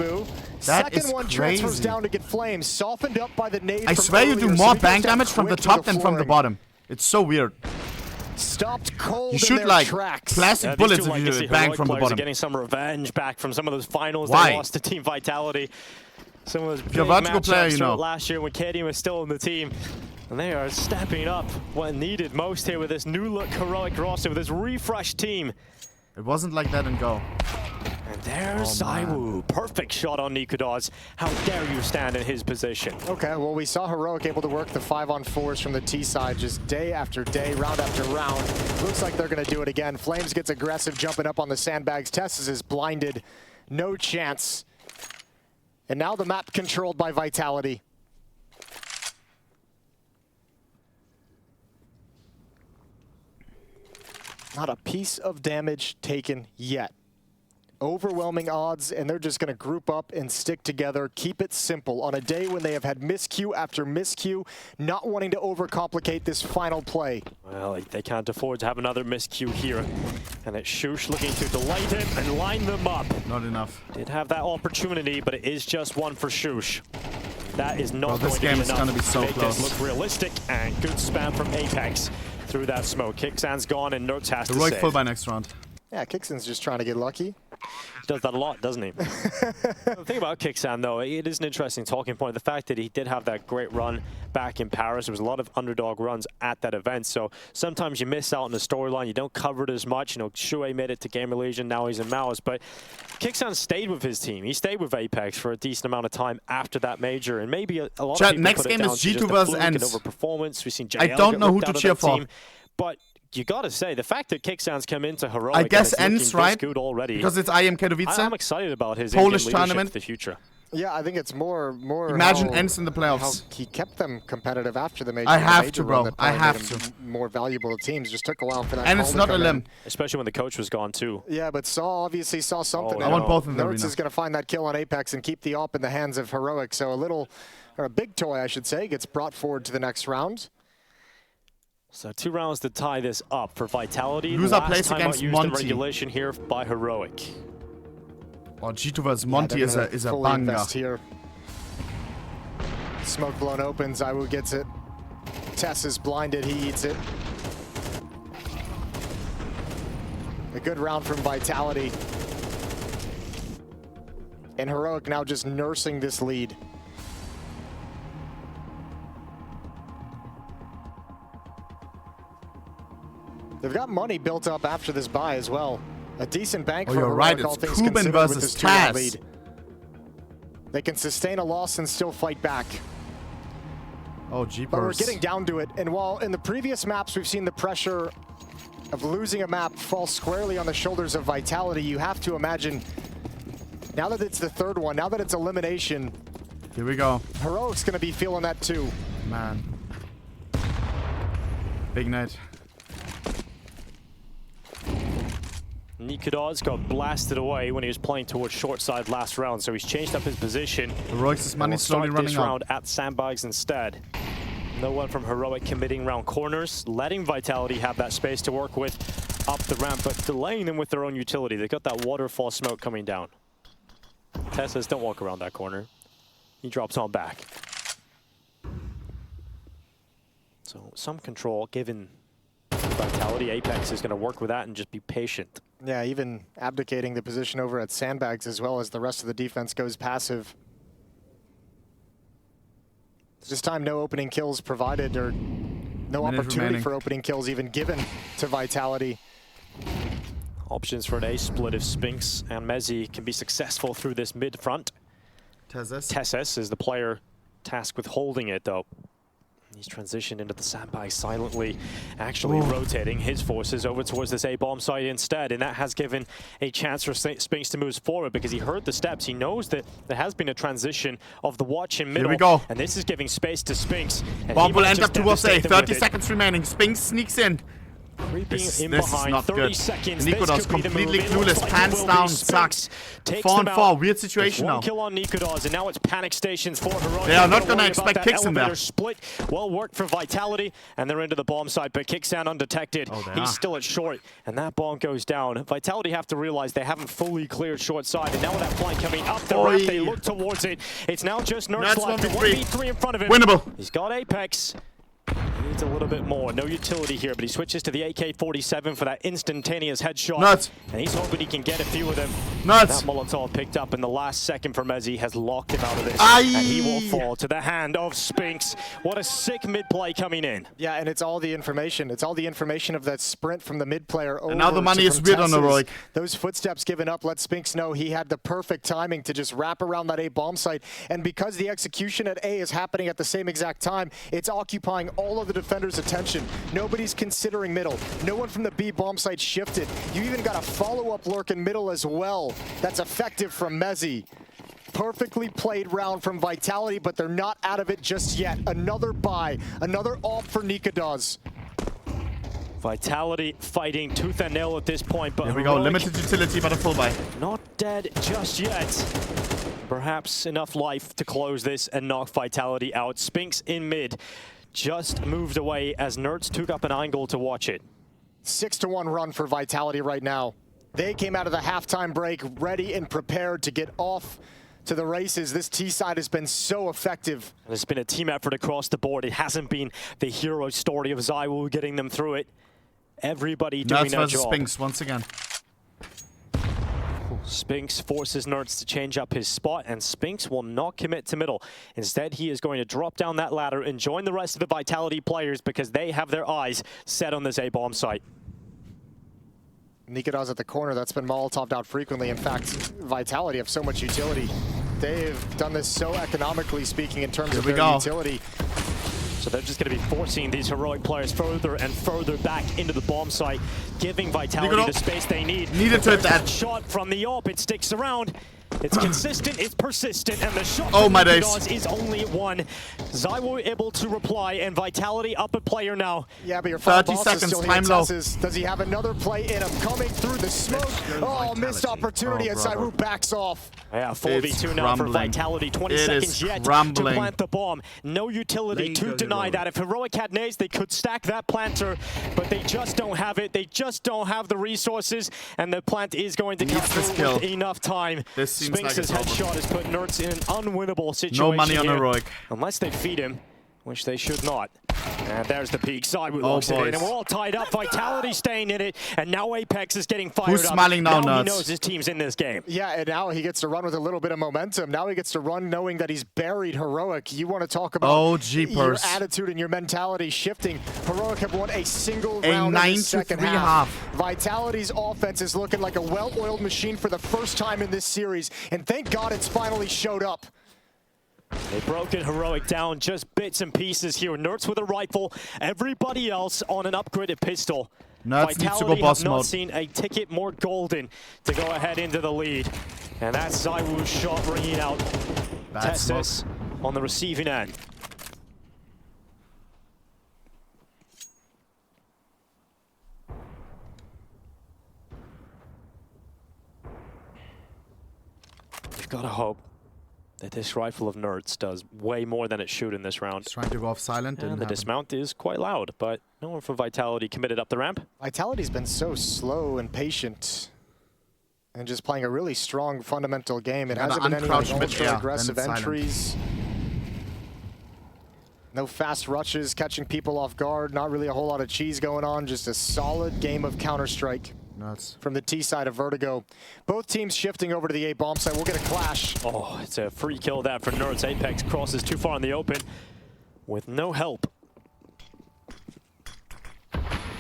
Second one transfers down to get Flames, softened up by the nade. I swear you do more bank damage from the top than from the bottom. It's so weird. Stopped cold. You shoot like classic bullets if you bang from the bottom. Getting some revenge back from some of those finals they lost to Team Vitality. Some of those big matchups last year when KD was still in the team. And they are stepping up what needed most here with this new look Heroic roster, with this refreshed team. It wasn't like that in Go. And there's zywoo. Perfect shot on niko. How dare you stand in his position? Okay, well, we saw Heroic able to work the 5-on-4s from the T side just day after day, round after round. Looks like they're going to do it again. Flames gets aggressive, jumping up on the sandbags. twistzz is blinded. No chance. And now the map controlled by Vitality. Not a piece of damage taken yet. overwhelming odds, and they're just going to group up and stick together, keep it simple on a day when they have had miscue after miscue, not wanting to overcomplicate this final play. Well, they can't afford to have another miscue here. And it's Shush looking to delight him and line them up. Not enough. Did have that opportunity, but it is just one for Shush. That is not this game is going to be so close. Look realistic, and good spam from Apex through that smoke. kxan's gone, and Nerds has to save. Full by next round. Yeah, kxan's just trying to get lucky. He does that a lot, doesn't he? The thing about kxan, though, it is an interesting talking point. The fact that he did have that great run back in Paris. There was a lot of underdog runs at that event, so sometimes you miss out on the storyline. You don't cover it as much. You know, Shuey made it to Game Elige, now he's in Mouse, but kxan stayed with his team. He stayed with Apex for a decent amount of time after that major, and maybe a lot of people next put it game down is to G2 just versus a fluke and Ence. overperformance. We've seen JL I don't get know who looked to out of cheer that for. team, but you gotta say, the fact that kxan's come into Heroic, I guess Ence, right? good already. Because it's IM Katowice. I'm excited about his Polish leadership tournament for the future. Yeah, I think it's more. Imagine how, Ence in the playoffs. How he kept them competitive after the major. I have major to, bro. run that I have made to. him more valuable to teams. Just took a while for that. And it's not a limb. Especially when the coach was gone too. Yeah, but obviously saw something. I want both of them. Nerds is going to find that kill on Apex and keep the op in the hands of Heroic. So a big toy, I should say, gets brought forward to the next round. So 2 rounds to tie this up for Vitality. Loser plays against Monty. Regulation here by Heroic. Oh, G2 vs Monty is a banger. Here. Smoke blown open, zywoo gets it. twistzz is blinded, he eats it. A good round from Vitality. And Heroic now just nursing this lead. They've got money built up after this buy as well. A decent bank for you're Heroic, right. all It's things Kuban considered, versus with this 2-round twistzz. lead. They can sustain a loss and still fight back. Oh, jeepers. But we're getting down to it. And while in the previous maps we've seen the pressure of losing a map fall squarely on the shoulders of Vitality, you have to imagine, now that it's the third one, now that it's elimination, here we go. Heroic's going to be feeling that too. Man. Big night. niko got blasted away when he was playing towards short side last round, so he's changed up his position. Heroic's money slowly running this out. round at sandbags instead. No one from Heroic committing round corners, letting Vitality have that space to work with up the ramp, but delaying them with their own utility. They've got that waterfall smoke coming down. twistzz, don't walk around that corner. He drops on back. So some control given Vitality. Apex is going to work with that and just be patient. Yeah, even abdicating the position over at sandbags as well as the rest of the defense goes passive. This time no opening kills provided, or no opportunity for opening kills even given to Vitality. Options for an A split if Spinks and Mezzy can be successful through this mid front. twistzz is the player tasked with holding it though. He's transitioned into the sandbag silently, actually rotating his forces over towards this A-bomb site instead, and that has given a chance for Spinks to move forward because he heard the steps. He knows that there has been a transition of the watch in middle. Here we go. And this is giving space to Spinks. Bomb will end up towards A. 30 seconds remaining. Spinks sneaks in. Creeping this in is behind, not 30 good. seconds. niko completely clueless, pants down, sucks. 4-on-4, weird situation now. One kill on niko, and now it's panic stations for Heroic. They are not going to expect kicks in there. Split, well worked for Vitality, and they're into the bomb site, but kxan undetected. He's still at short, and that bomb goes down. Vitality have to realize they haven't fully cleared short side, and now with that flank coming up the ramp, they look towards it. It's now just Nerds left, 1v3 in front of him. Winnable. He's got Apex. He needs a little bit more. No utility here, but he switches to the AK-47 for that instantaneous headshot. Nuts. And he's hoping he can get a few of them. Nuts. That Molotov picked up in the last second for Mezzy has locked him out of this. And he will fall to the hand of Spinks. What a sick mid-play coming in. Yeah, and it's all the information. It's all the information of that sprint from the mid-player over. And now the money is weird on Heroic. Those footsteps given up let Spinks know he had the perfect timing to just wrap around that A-bomb site. And because the execution at A is happening at the same exact time, it's occupying all of the defenders' attention. Nobody's considering middle. No one from the B bomb site shifted. You even got a follow-up lurk in middle as well. That's effective from Mezzy. Perfectly played round from Vitality, but they're not out of it just yet. Another buy, another ult for niko. Vitality fighting tooth and nail at this point, but here we go, limited utility but a full buy. Not dead just yet. Perhaps enough life to close this and knock Vitality out. Spinx in mid just moved away as Nerds took up an angle to watch it. 6-1 run for Vitality right now. They came out of the halftime break ready and prepared to get off to the races. This T side has been so effective. And it's been a team effort across the board. It hasn't been the hero story of zywoo getting them through it. Everybody doing their job. Spinx once again. Spinx forces Nerds to change up his spot, and Spinx will not commit to middle. Instead, he is going to drop down that ladder and join the rest of the Vitality players because they have their eyes set on this A-bomb site. niko's at the corner. That's been Molotov'd out frequently. In fact, Vitality have so much utility. They've done this so economically speaking in terms of their utility. So they're just going to be forcing these heroic players further and further back into the bomb site, giving Vitality the space they need. Needed to hit that shot from the AWP. It sticks around. It's consistent, it's persistent, and the shot is only one. Zywoo able to reply, and Vitality up a player now. Yeah, but your 30 seconds, time low. Does he have another play in him? Coming through the smoke. Oh, missed opportunity as Zywoo backs off. Yeah, 4v2 now for Vitality. 20 seconds yet to plant the bomb. No utility to deny that. If Heroic had nades, they could stack that planter, but they just don't have it. They just don't have the resources, and the plant is going to come through with enough time. Spinx's headshot has put Nerds in an unwinnable situation. No money on Heroic. Unless they feed him, which they should not. And there's the peak. Zywoo locks it in, and we're all tied up. Vitality staying in it, and now Apex is getting fired up. Who's smiling now, He knows his team's in this game. Yeah, and now he gets to run with a little bit of momentum. Now he gets to run knowing that he's buried Heroic. You want to talk about your attitude and your mentality shifting. Heroic have won a single round in the second half. Vitality's offense is looking like a well-oiled machine for the first time in this series, and thank God it's finally showed up. They broke it Heroic down, just bits and pieces here. Nerds with a rifle, everybody else on an upgraded pistol. Nerds needs to go boss mode. Not seen a ticket more golden to go ahead into the lead. And that's Zywoo's shot ringing out. twistzz on the receiving end. You've got to hope that this rifle of Nerds does way more than it should in this round. Just trying to go off silent. And the dismount is quite loud, but no one from Vitality committed up the ramp. Vitality's been so slow and patient and just playing a really strong fundamental game. It hasn't been any ultra-aggressive entries. No fast rushes, catching people off guard. Not really a whole lot of cheese going on. Just a solid game of Counter-Strike. From the T side of Vertigo. Both teams shifting over to the A bomb site. We'll get a clash. Oh, it's a free kill that for Nerds. Apex crosses too far in the open with no help.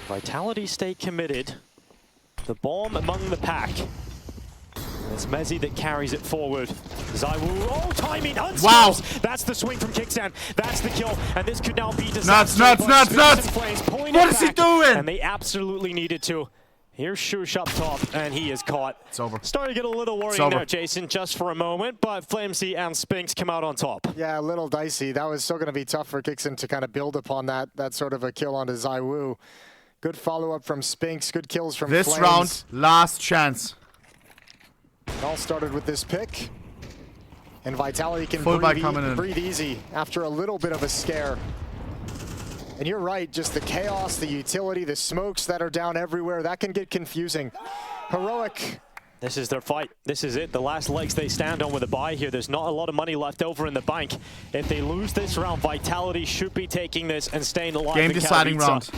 Vitality stay committed. The bomb among the pack. It's monesy that carries it forward. Zywoo, oh, timing, unscopes. Wow. That's the swing from Kixan. That's the kill, and this could now be nuts. What is he doing? And they absolutely needed to. Here's Shush up top, and he is caught. It's over. Starting to get a little worrying there, Jason, just for a moment, but Flamesy and Spinx come out on top. Yeah, a little dicey. That was still going to be tough for Kixan to kind of build upon that sort of a kill onto Zywoo. Good follow-up from Spinx, good kills from Flames. This round, last chance. It all started with this pick, and Vitality can breathe easy after a little bit of a scare. And you're right, just the chaos, the utility, the smokes that are down everywhere, that can get confusing. Heroic. This is their fight. This is it. The last legs they stand on with a bye here. There's not a lot of money left over in the bank. If they lose this round, Vitality should be taking this and staying alive. Game deciding round.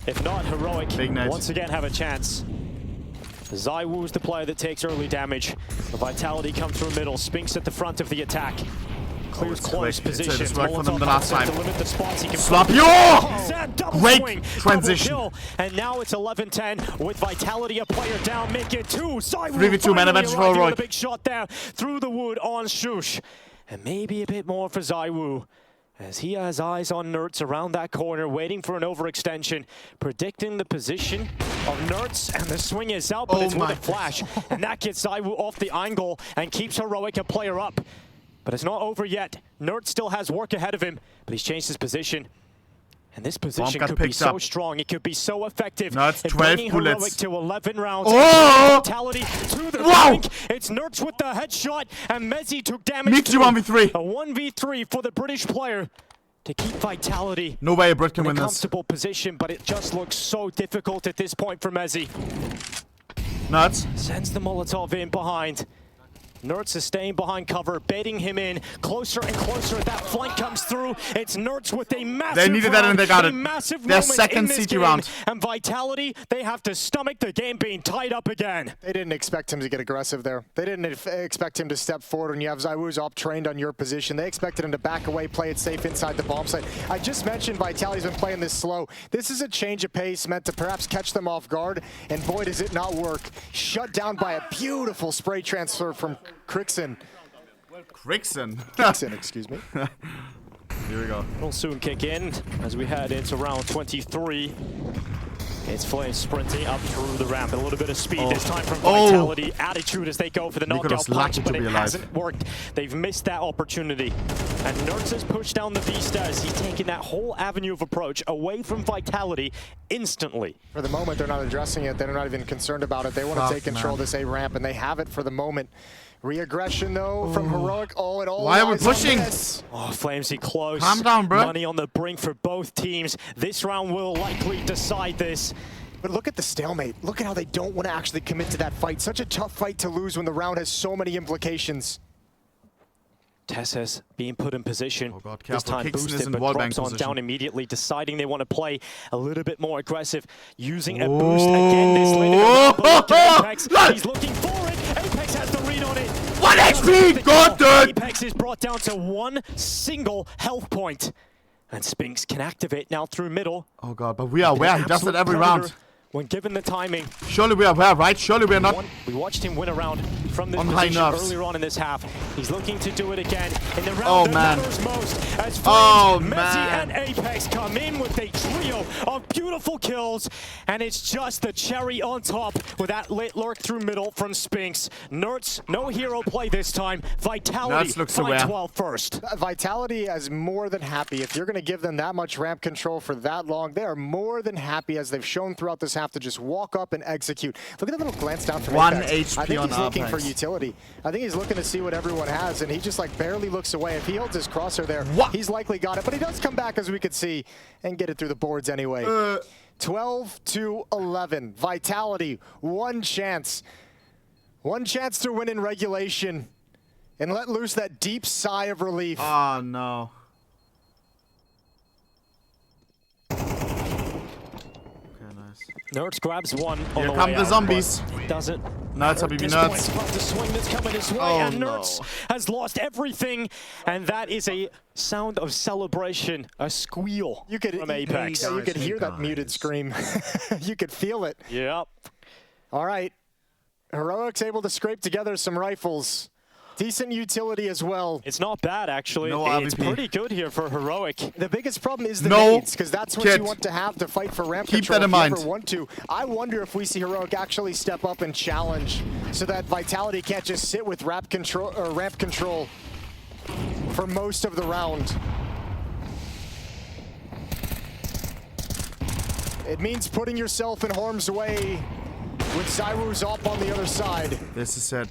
If not, Heroic once again have a chance. Zywoo's the player that takes early damage. The Vitality come through middle. Spinx at the front of the attack. Clears close position. It's worked for them the last time. Slap you! Great transition. And now it's 11-10 with Vitality a player down. Make it 2. 3v2 man advantage for Heroic. The big shot there through the wood on Shush. And maybe a bit more for Zywoo, as he has eyes on Nerds around that corner, waiting for an overextension, predicting the position of Nerds, and the swing is out, but it's with a flash. And that gets Zywoo off the angle and keeps Heroic a player up. But it's not over yet. Nerds still has work ahead of him, but he's changed his position. And this position could be so strong. It could be so effective. No, it's 12 bullets. To 11 rounds. Oh! Vitality to the brink. It's Nerds with the headshot, and monesy took damage. Meet you 1v3. A 1v3 for the British player to keep Vitality. No way a Brit can in win a this. Comfortable position, but it just looks so difficult at this point for monesy. Nuts. Sends the Molotov in behind. Nerds is staying behind cover, baiting him in closer and closer. That flank comes through. It's Nerds with a massive They needed that and they got it. Their second CT round. And Vitality, they have to stomach the game being tied up again. They didn't expect him to get aggressive there. They didn't expect him to step forward when you have zywoo's op trained on your position. They expected him to back away, play it safe inside the bomb site. I just mentioned Vitality's been playing this slow. This is a change of pace meant to perhaps catch them off guard, and boy does it not work. Shut down by a beautiful spray transfer from Crixon, excuse me. Here we go. It'll soon kick in as we head into round 23. It's Flames sprinting up through the ramp. A little bit of speed this time from Vitality. Attitude as they go for the knockout punch, but it hasn't worked. They've missed that opportunity. And Nerds has pushed down the beast as he's taking that whole avenue of approach away from Vitality instantly. For the moment, they're not addressing it. They're not even concerned about it. They want to take control of this A ramp, and they have it for the moment. Re-aggression, though, from Heroic. Oh, it all Why are we pushing? Oh, Flamesy close. Calm down, bro. Money on the brink for both teams. This round will likely decide this. But look at the stalemate. Look at how they don't want to actually commit to that fight. Such a tough fight to lose when the round has so many implications. twistzz being put in position. Oh God, this time boosted, but drops on down immediately, deciding they want to play a little bit more aggressive, using a boost again this late in the round. But look at Apex, he's looking for it. Apex has the read on it. 1 HP! God damn! Apex is brought down to 1 single health point. And Spinks can activate now through middle. Oh God, but we are aware. He does that every round. When given the timing. Surely we are aware, right? Surely we are not. We watched him win a round from this position earlier on in this half. He's looking to do it again in the round that matters most. As Flames, monesy, and Apex come in with a trio of beautiful kills, and it's just the cherry on top with that late lurk through middle from Spinks. Nerds, no hero play this time. Vitality find 12 first. Vitality is more than happy. If you're going to give them that much ramp control for that long, they are more than happy, as they've shown throughout this have to just walk up and execute. Look at that little glance down from Apex. HP I think on he's looking Apex. for utility. I think he's looking to see what everyone has, and he just like barely looks away. If he holds his crosshair there, he's likely got it, but he does come back, as we could see, and get it through the boards anyway. 12-11. Vitality, one chance. One chance to win in regulation and let loose that deep sigh of relief. Oh no. Nerds grabs one on Here the come way the out, zombies. Doesn't. Nuts, happy Nerds. nuts. About to swing that's coming his way, and Nerds has lost everything, and that is a sound of celebration, a squeal from Apex. Yeah, you could hear that muted scream. You could feel it. Yep. All right. Heroic's able to scrape together some rifles. Decent utility as well. It's not bad, actually. No it's pretty good here for Heroic. The biggest problem is the nades, because that's what you want to have to fight for ramp control. Keep that in mind. If you ever want to. I wonder if we see Heroic actually step up and challenge, so that Vitality can't just sit with ramp control for most of the round. It means putting yourself in harm's way with zywoo's op on the other side. This is it.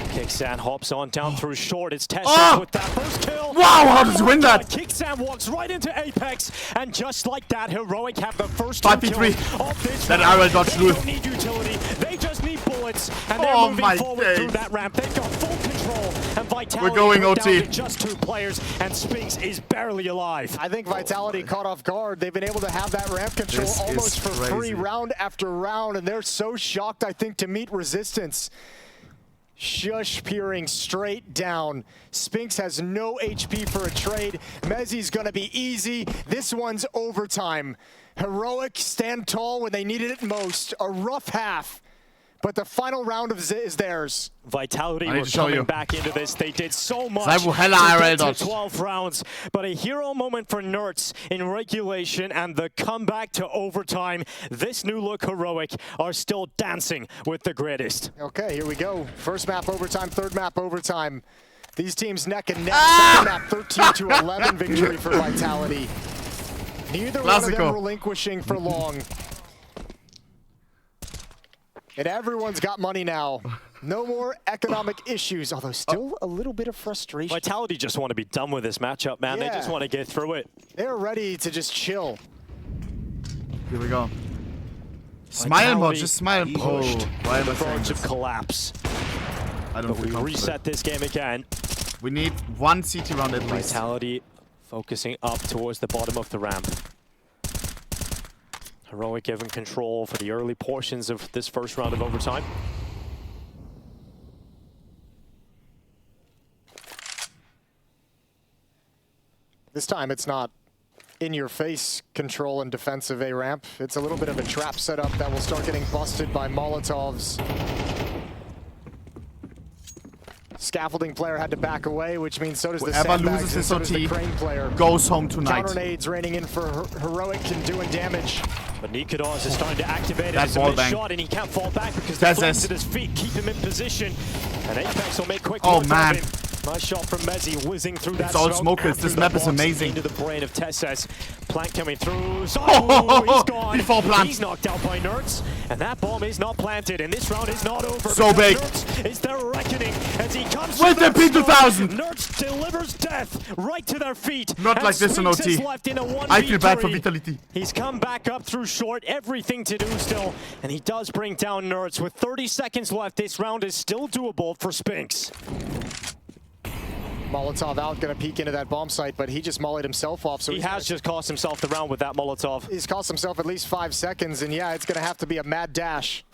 Kixan hops on down through short. It's twistzz with that first kill. Wow, how does he win that? Kixan walks right into Apex, and just like that, Heroic have the first 5v3. of this That round. arrow dodge They don't need utility. They just need bullets, and they're moving forward through that ramp. They've got full control, and Vitality We're going down OT. to just 2 players, and Spinks is barely alive. I think Vitality caught off guard. They've been able to have that ramp control almost for free round after round, and they're so shocked, I think, to meet resistance. Shush peering straight down. Spinks has no HP for a trade. monesy's gonna be easy. This one's overtime. Heroic stand tall when they needed it most. A rough half, but the final round is theirs. Vitality were coming back into this. They did so much Zywoo hella to 12 rounds, but a hero moment for Nerds in regulation and the comeback to overtime. This new look Heroic are still dancing with the greatest. Okay, here we go. First map overtime, third map overtime. These teams neck and neck. Second map 13-11 victory for Vitality. Neither one of them relinquishing for long. And everyone's got money now. No more economic issues, although still a little bit of frustration. Vitality just want to be done with this matchup, man. Yeah. They just want to get through it. They're ready to just chill. Here we go. Smile mode, just smile. Pushed why am I the saying verge this? of collapse. I don't But we reset this game again. We need one CT round at least. Vitality focusing up towards the bottom of the ramp. Heroic given control for the early portions of this first round of overtime. This time it's not in-your-face control and defense of A ramp. It's a little bit of a trap setup that will start getting busted by Molotovs. Scaffolding player had to back away, which means so does the Sandbags, loses his so does the OT Crane player. goes home tonight. Counter nades raining in for Heroic and doing damage. But niko is starting to activate it. That It's a ball missed bang. shot, and he can't fall back because the flames at his feet keep him in position. And Apex will make quick work of him. Nice shot from Mezzy, whizzing through that all smoke. smokers. This map is amazing. Into the brain of twistzz. Plant coming through. Zywoo, he's gone. Before plant. He's knocked out by nerdz. And that bomb is not planted. And this round is not over. So big. nerdz is their reckoning as he comes with the P2000. nerdz delivers death right to their feet. Not like this in OT. I feel bad for Vitality. He's come back up through short. Everything to do still. And he does bring down nerdz. With 30 seconds left, this round is still doable for Spinks. Molotov out, gonna peek into that bomb site, but he just mollied himself off. So he has just cost himself the round with that Molotov. He's cost himself at least 5 seconds, and yeah, it's gonna have to be a mad dash.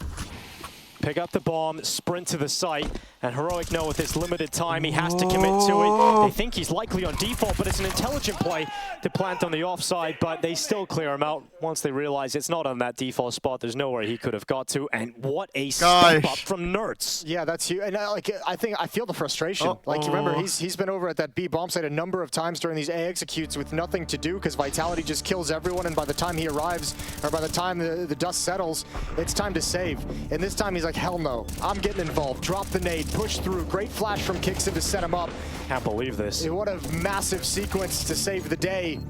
Pick up the bomb, sprint to the site, and Heroic know with this limited time he has to commit to it. They think he's likely on default, but it's an intelligent play to plant on the offside, but they still clear him out once they realize it's not on that default spot. There's nowhere he could have got to, and what a step up from nerdz. Yeah, that's huge. And I feel the frustration. Like, you remember, he's been over at that B bomb site a number of times during these A executes with nothing to do because Vitality just kills everyone, and by the time he arrives, or by the time the dust settles, it's time to save. And this time he's like, hell no, I'm getting involved. Drop the nade, push through. Great flash from kxgo to set him up. Can't believe this. What a massive sequence to save the day,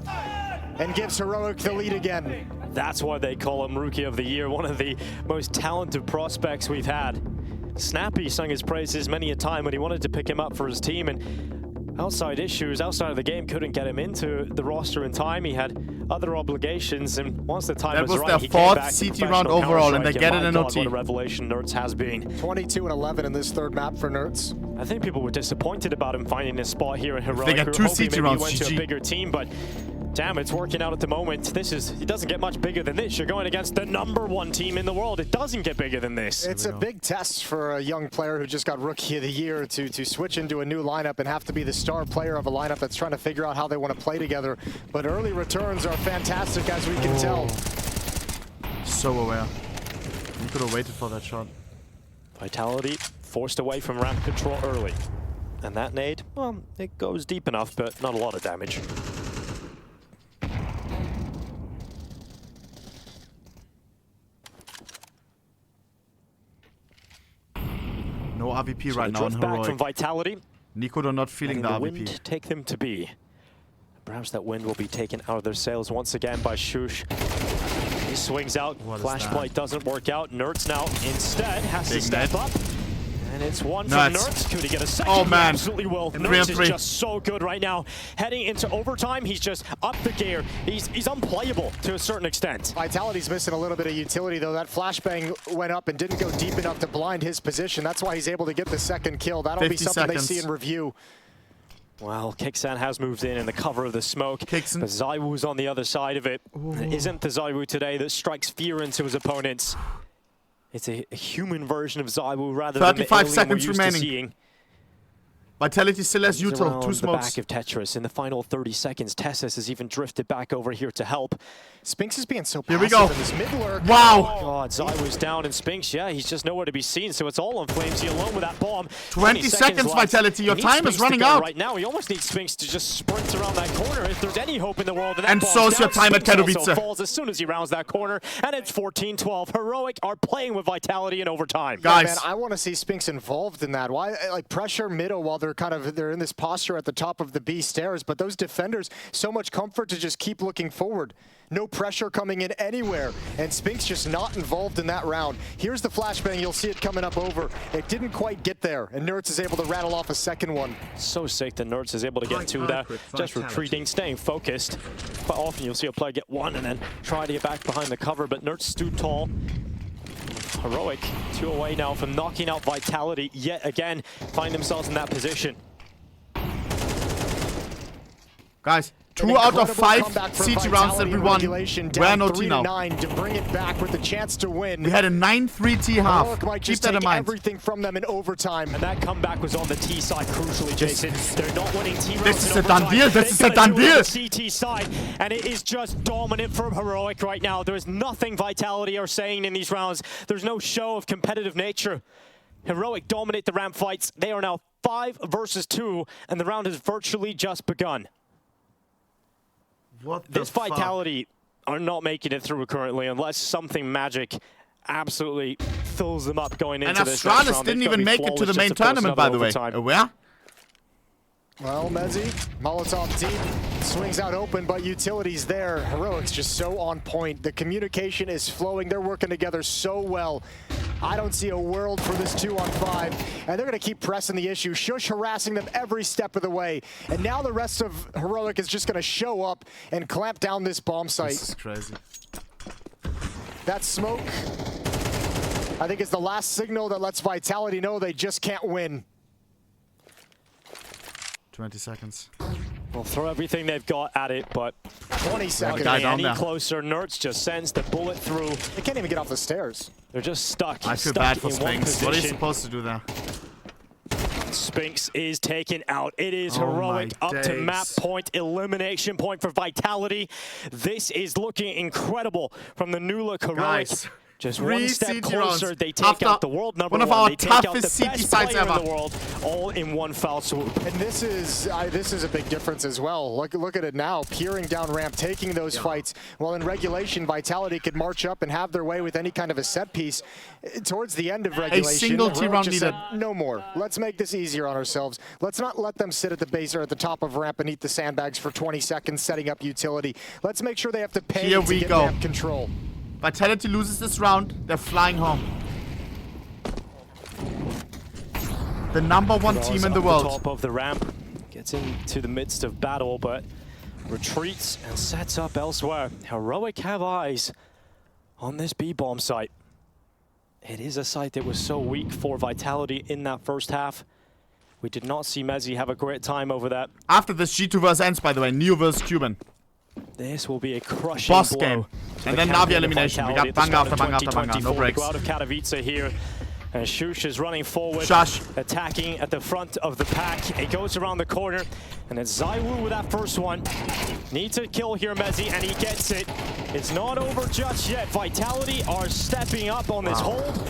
and gives Heroic the lead again. That's why they call him Rookie of the Year, one of the most talented prospects we've had. Snappy sung his praises many a time when he wanted to pick him up for his team, and outside issues, outside of the game, couldn't get him into the roster in time. He had other obligations, and once the time was right, he came back. That was their 4th CT round overall, and they get it in OT. What a revelation nerdz has been. 22-11 in this third map for nerdz. I think people were disappointed about him finding his spot here in Heroic. They got 2 CT rounds, he went to a bigger team, but damn, it's working out at the moment. It doesn't get much bigger than this. You're going against the #1 team in the world. It doesn't get bigger than this. It's a big test for a young player who just got Rookie of the Year to switch into a new lineup and have to be the star player of a lineup that's trying to figure out how they want to play together. But early returns are fantastic, as we can tell. So aware. You could have waited for that shot. Vitality forced away from ramp control early. And that nade, well, it goes deep enough, but not a lot of damage. No RVP So right now in back Heroic. from Vitality. niko are not feeling the RVP. Wind take them to B. Perhaps that wind will be taken out of their sails once again by Shush. He swings out. Flash play doesn't work out. nerdz now instead has to step up. And it's one from nerdz. Could he get a second? Oh man, Absolutely will. nerdz is just so good right now. Heading into overtime, he's just up the gear. He's unplayable to a certain extent. Vitality's missing a little bit of utility though. That flashbang went up and didn't go deep enough to blind his position. That's why he's able to get the second kill. That'll be something they see in review. Well, kxgo has moved in the cover of the smoke, but zywoo's on the other side of it. It isn't the zywoo today that strikes fear into his opponents. It's a human version of zywoo rather than the 35 alien seconds we're used to remaining. seeing. Vitality still has util, 2 The smokes. back of Tetris in the final 30 seconds. twistzz has even drifted back over here to help. Spinks is being so Here passive we go. in this mid lurk. Wow. Oh God, zywoo's down and Spinks, yeah, he's just nowhere to be seen, so it's all on flames. He alone with that bomb. 20 seconds, left. Vitality. Your time is running out. Right now, he almost needs Spinks to just sprint around that corner if there's any hope in the world. And so is your time at Spinks also KATOWICE. falls as soon as he rounds that corner, and it's 14-12. Heroic are playing with Vitality in overtime. Guys, man, I want to see Spinks involved in that. Why, like, pressure middle while they're in this posture at the top of the B stairs, but those defenders, so much comfort to just keep looking forward. No pressure coming in anywhere, and Spinks just not involved in that round. Here's the flashbang, you'll see it coming up over. It didn't quite get there, and Nerds is able to rattle off a second one. So sick that Nerds is able to get to that, just retreating, staying focused. Quite often you'll see a player get one and then try to get back behind the cover, but Nerds stood tall. Heroic, 2 away now from knocking out Vitality yet again, find themselves in that position. Guys, 2 out of 5 CT rounds that we won were no T now. To bring it back with the chance to win. We had a 9-3 T half. Keep that in mind. Everything from them in overtime. And that comeback was on the T side crucially, Jason. They're not winning T rounds. This is a done deal. This is a done deal. CT side, and it is just dominant from Heroic right now. There is nothing Vitality are saying in these rounds. There's no show of competitive nature. Heroic dominate the ramp fights. They are now 5 versus 2, and the round has virtually just begun. This Vitality are not making it through currently unless something magic absolutely fills them up going into this round. And Astralis didn't even make it to the main tournament, by the way. Aware? Well, Mezzy, Molotov deep, swings out open, but utility's there. Heroic's just so on point. The communication is flowing. They're working together so well. I don't see a world for this 2-on-5, and they're going to keep pressing the issue. Shush harassing them every step of the way, and now the rest of Heroic is just going to show up and clamp down this bomb site. This is crazy. That smoke, I think, is the last signal that lets Vitality know they just can't win. 20 seconds. They'll throw everything they've got at it, but 20 seconds. Any closer, Nerds just sends the bullet through. They can't even get off the stairs. They're just stuck. I feel bad for Spinks. What are you supposed to do there? Spinks is taken out. It is Heroic up to map point, elimination point for Vitality. This is looking incredible from the new look Heroic. Guys. Just one step closer, they take out the world number one. One of our they take out the toughest CT best sides player ever. in the world, all in one foul swoop. And this is a big difference as well. Look at it now, peering down ramp, taking those fights. While in regulation, Vitality could march up and have their way with any kind of a set piece. Towards the end of regulation, a single T round needed. No more. Let's make this easier on ourselves. Let's not let them sit at the base or at the top of ramp beneath the sandbags for 20 seconds, setting up utility. Let's make sure they have to pay to get ramp control. Vitality loses this round, they're flying home. The #1 team in the world. Top of the ramp, gets into the midst of battle, but retreats and sets up elsewhere. Heroic have eyes on this B-bomb site. It is a site that was so weak for Vitality in that first half. We did not see Mezzy have a great time over that. After this G2 versus Ence, by the way, Neo versus Cuban. This will be a crushing boss blow game. And then Navi elimination. We got banga after banga after banga. No breaks. Out of KATOWICE here. And Shush is running forward, attacking at the front of the pack. It goes around the corner, and it's zywoo with that first one. Needs a kill here, Mezzy, and he gets it. It's not over just yet. Vitality are stepping up on this hold.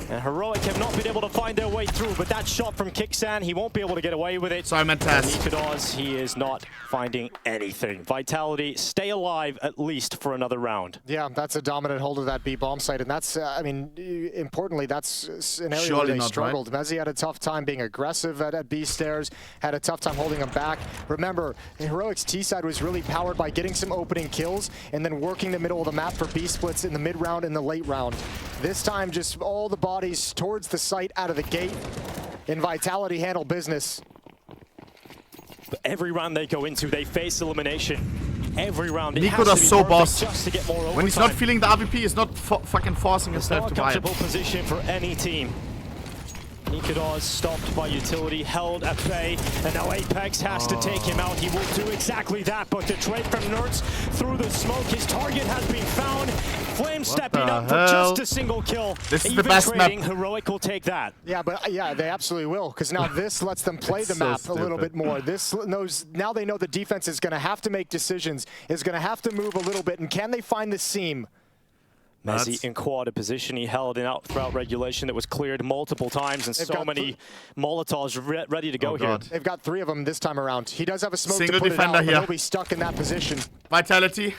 And Heroic have not been able to find their way through, but that shot from kxan, he won't be able to get away with it. Sorry, Mentas. niko, he is not finding anything. Vitality stay alive at least for another round. Yeah, that's a dominant hold of that B bomb site, and that's, I mean, importantly, that's an area where they struggled. Mezzy had a tough time being aggressive at B stairs, had a tough time holding them back. Remember, Heroic's T side was really powered by getting some opening kills and then working the middle of the map for B splits in the mid round and the late round. This time, just all the bodies towards the site out of the gate, and Vitality handle business. But every round they go into, they face elimination. Every round, it niko has to does be so perfect boss. just to get more overtime. When he's not feeling the RVP, he's not fucking forcing himself to buy it. It's not a comfortable position for any team. niko stopped by utility, held at bay, and now Apex has to take him out. He will do exactly that, but the trade from Nerds through the smoke, his target has been found. Flame stepping up for just a single kill. This is the best map. Heroic will take that. Yeah, but yeah, they absolutely will, because now this lets them play the map a little bit more. This knows, now they know the defense is going to have to make decisions, is going to have to move a little bit, and can they find the seam? Mezzy in quad position, he held it out throughout regulation that was cleared multiple times, and so many Molotovs ready to go here. They've got 3 of them this time around. He does have a smoke Single to put defender it out, here. but he'll be stuck in that position. Vitality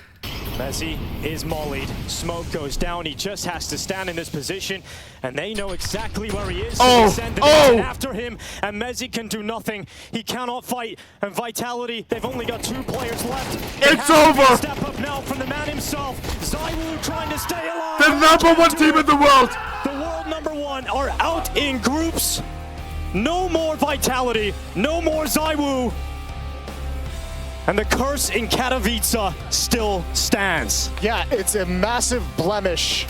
monesy is mollied. Smoke goes down. He just has to stand in this position, and they know exactly where he is. So they send the after him, and monesy can do nothing. He cannot fight. And Vitality, they've only got 2 players left. It's over. Step up now from the man himself. Zywoo trying to stay alive. The #1 team in the world. The world #1 are out in groups. No more Vitality. No more Zywoo. And the curse in Katowice still stands. Yeah, it's a massive blemish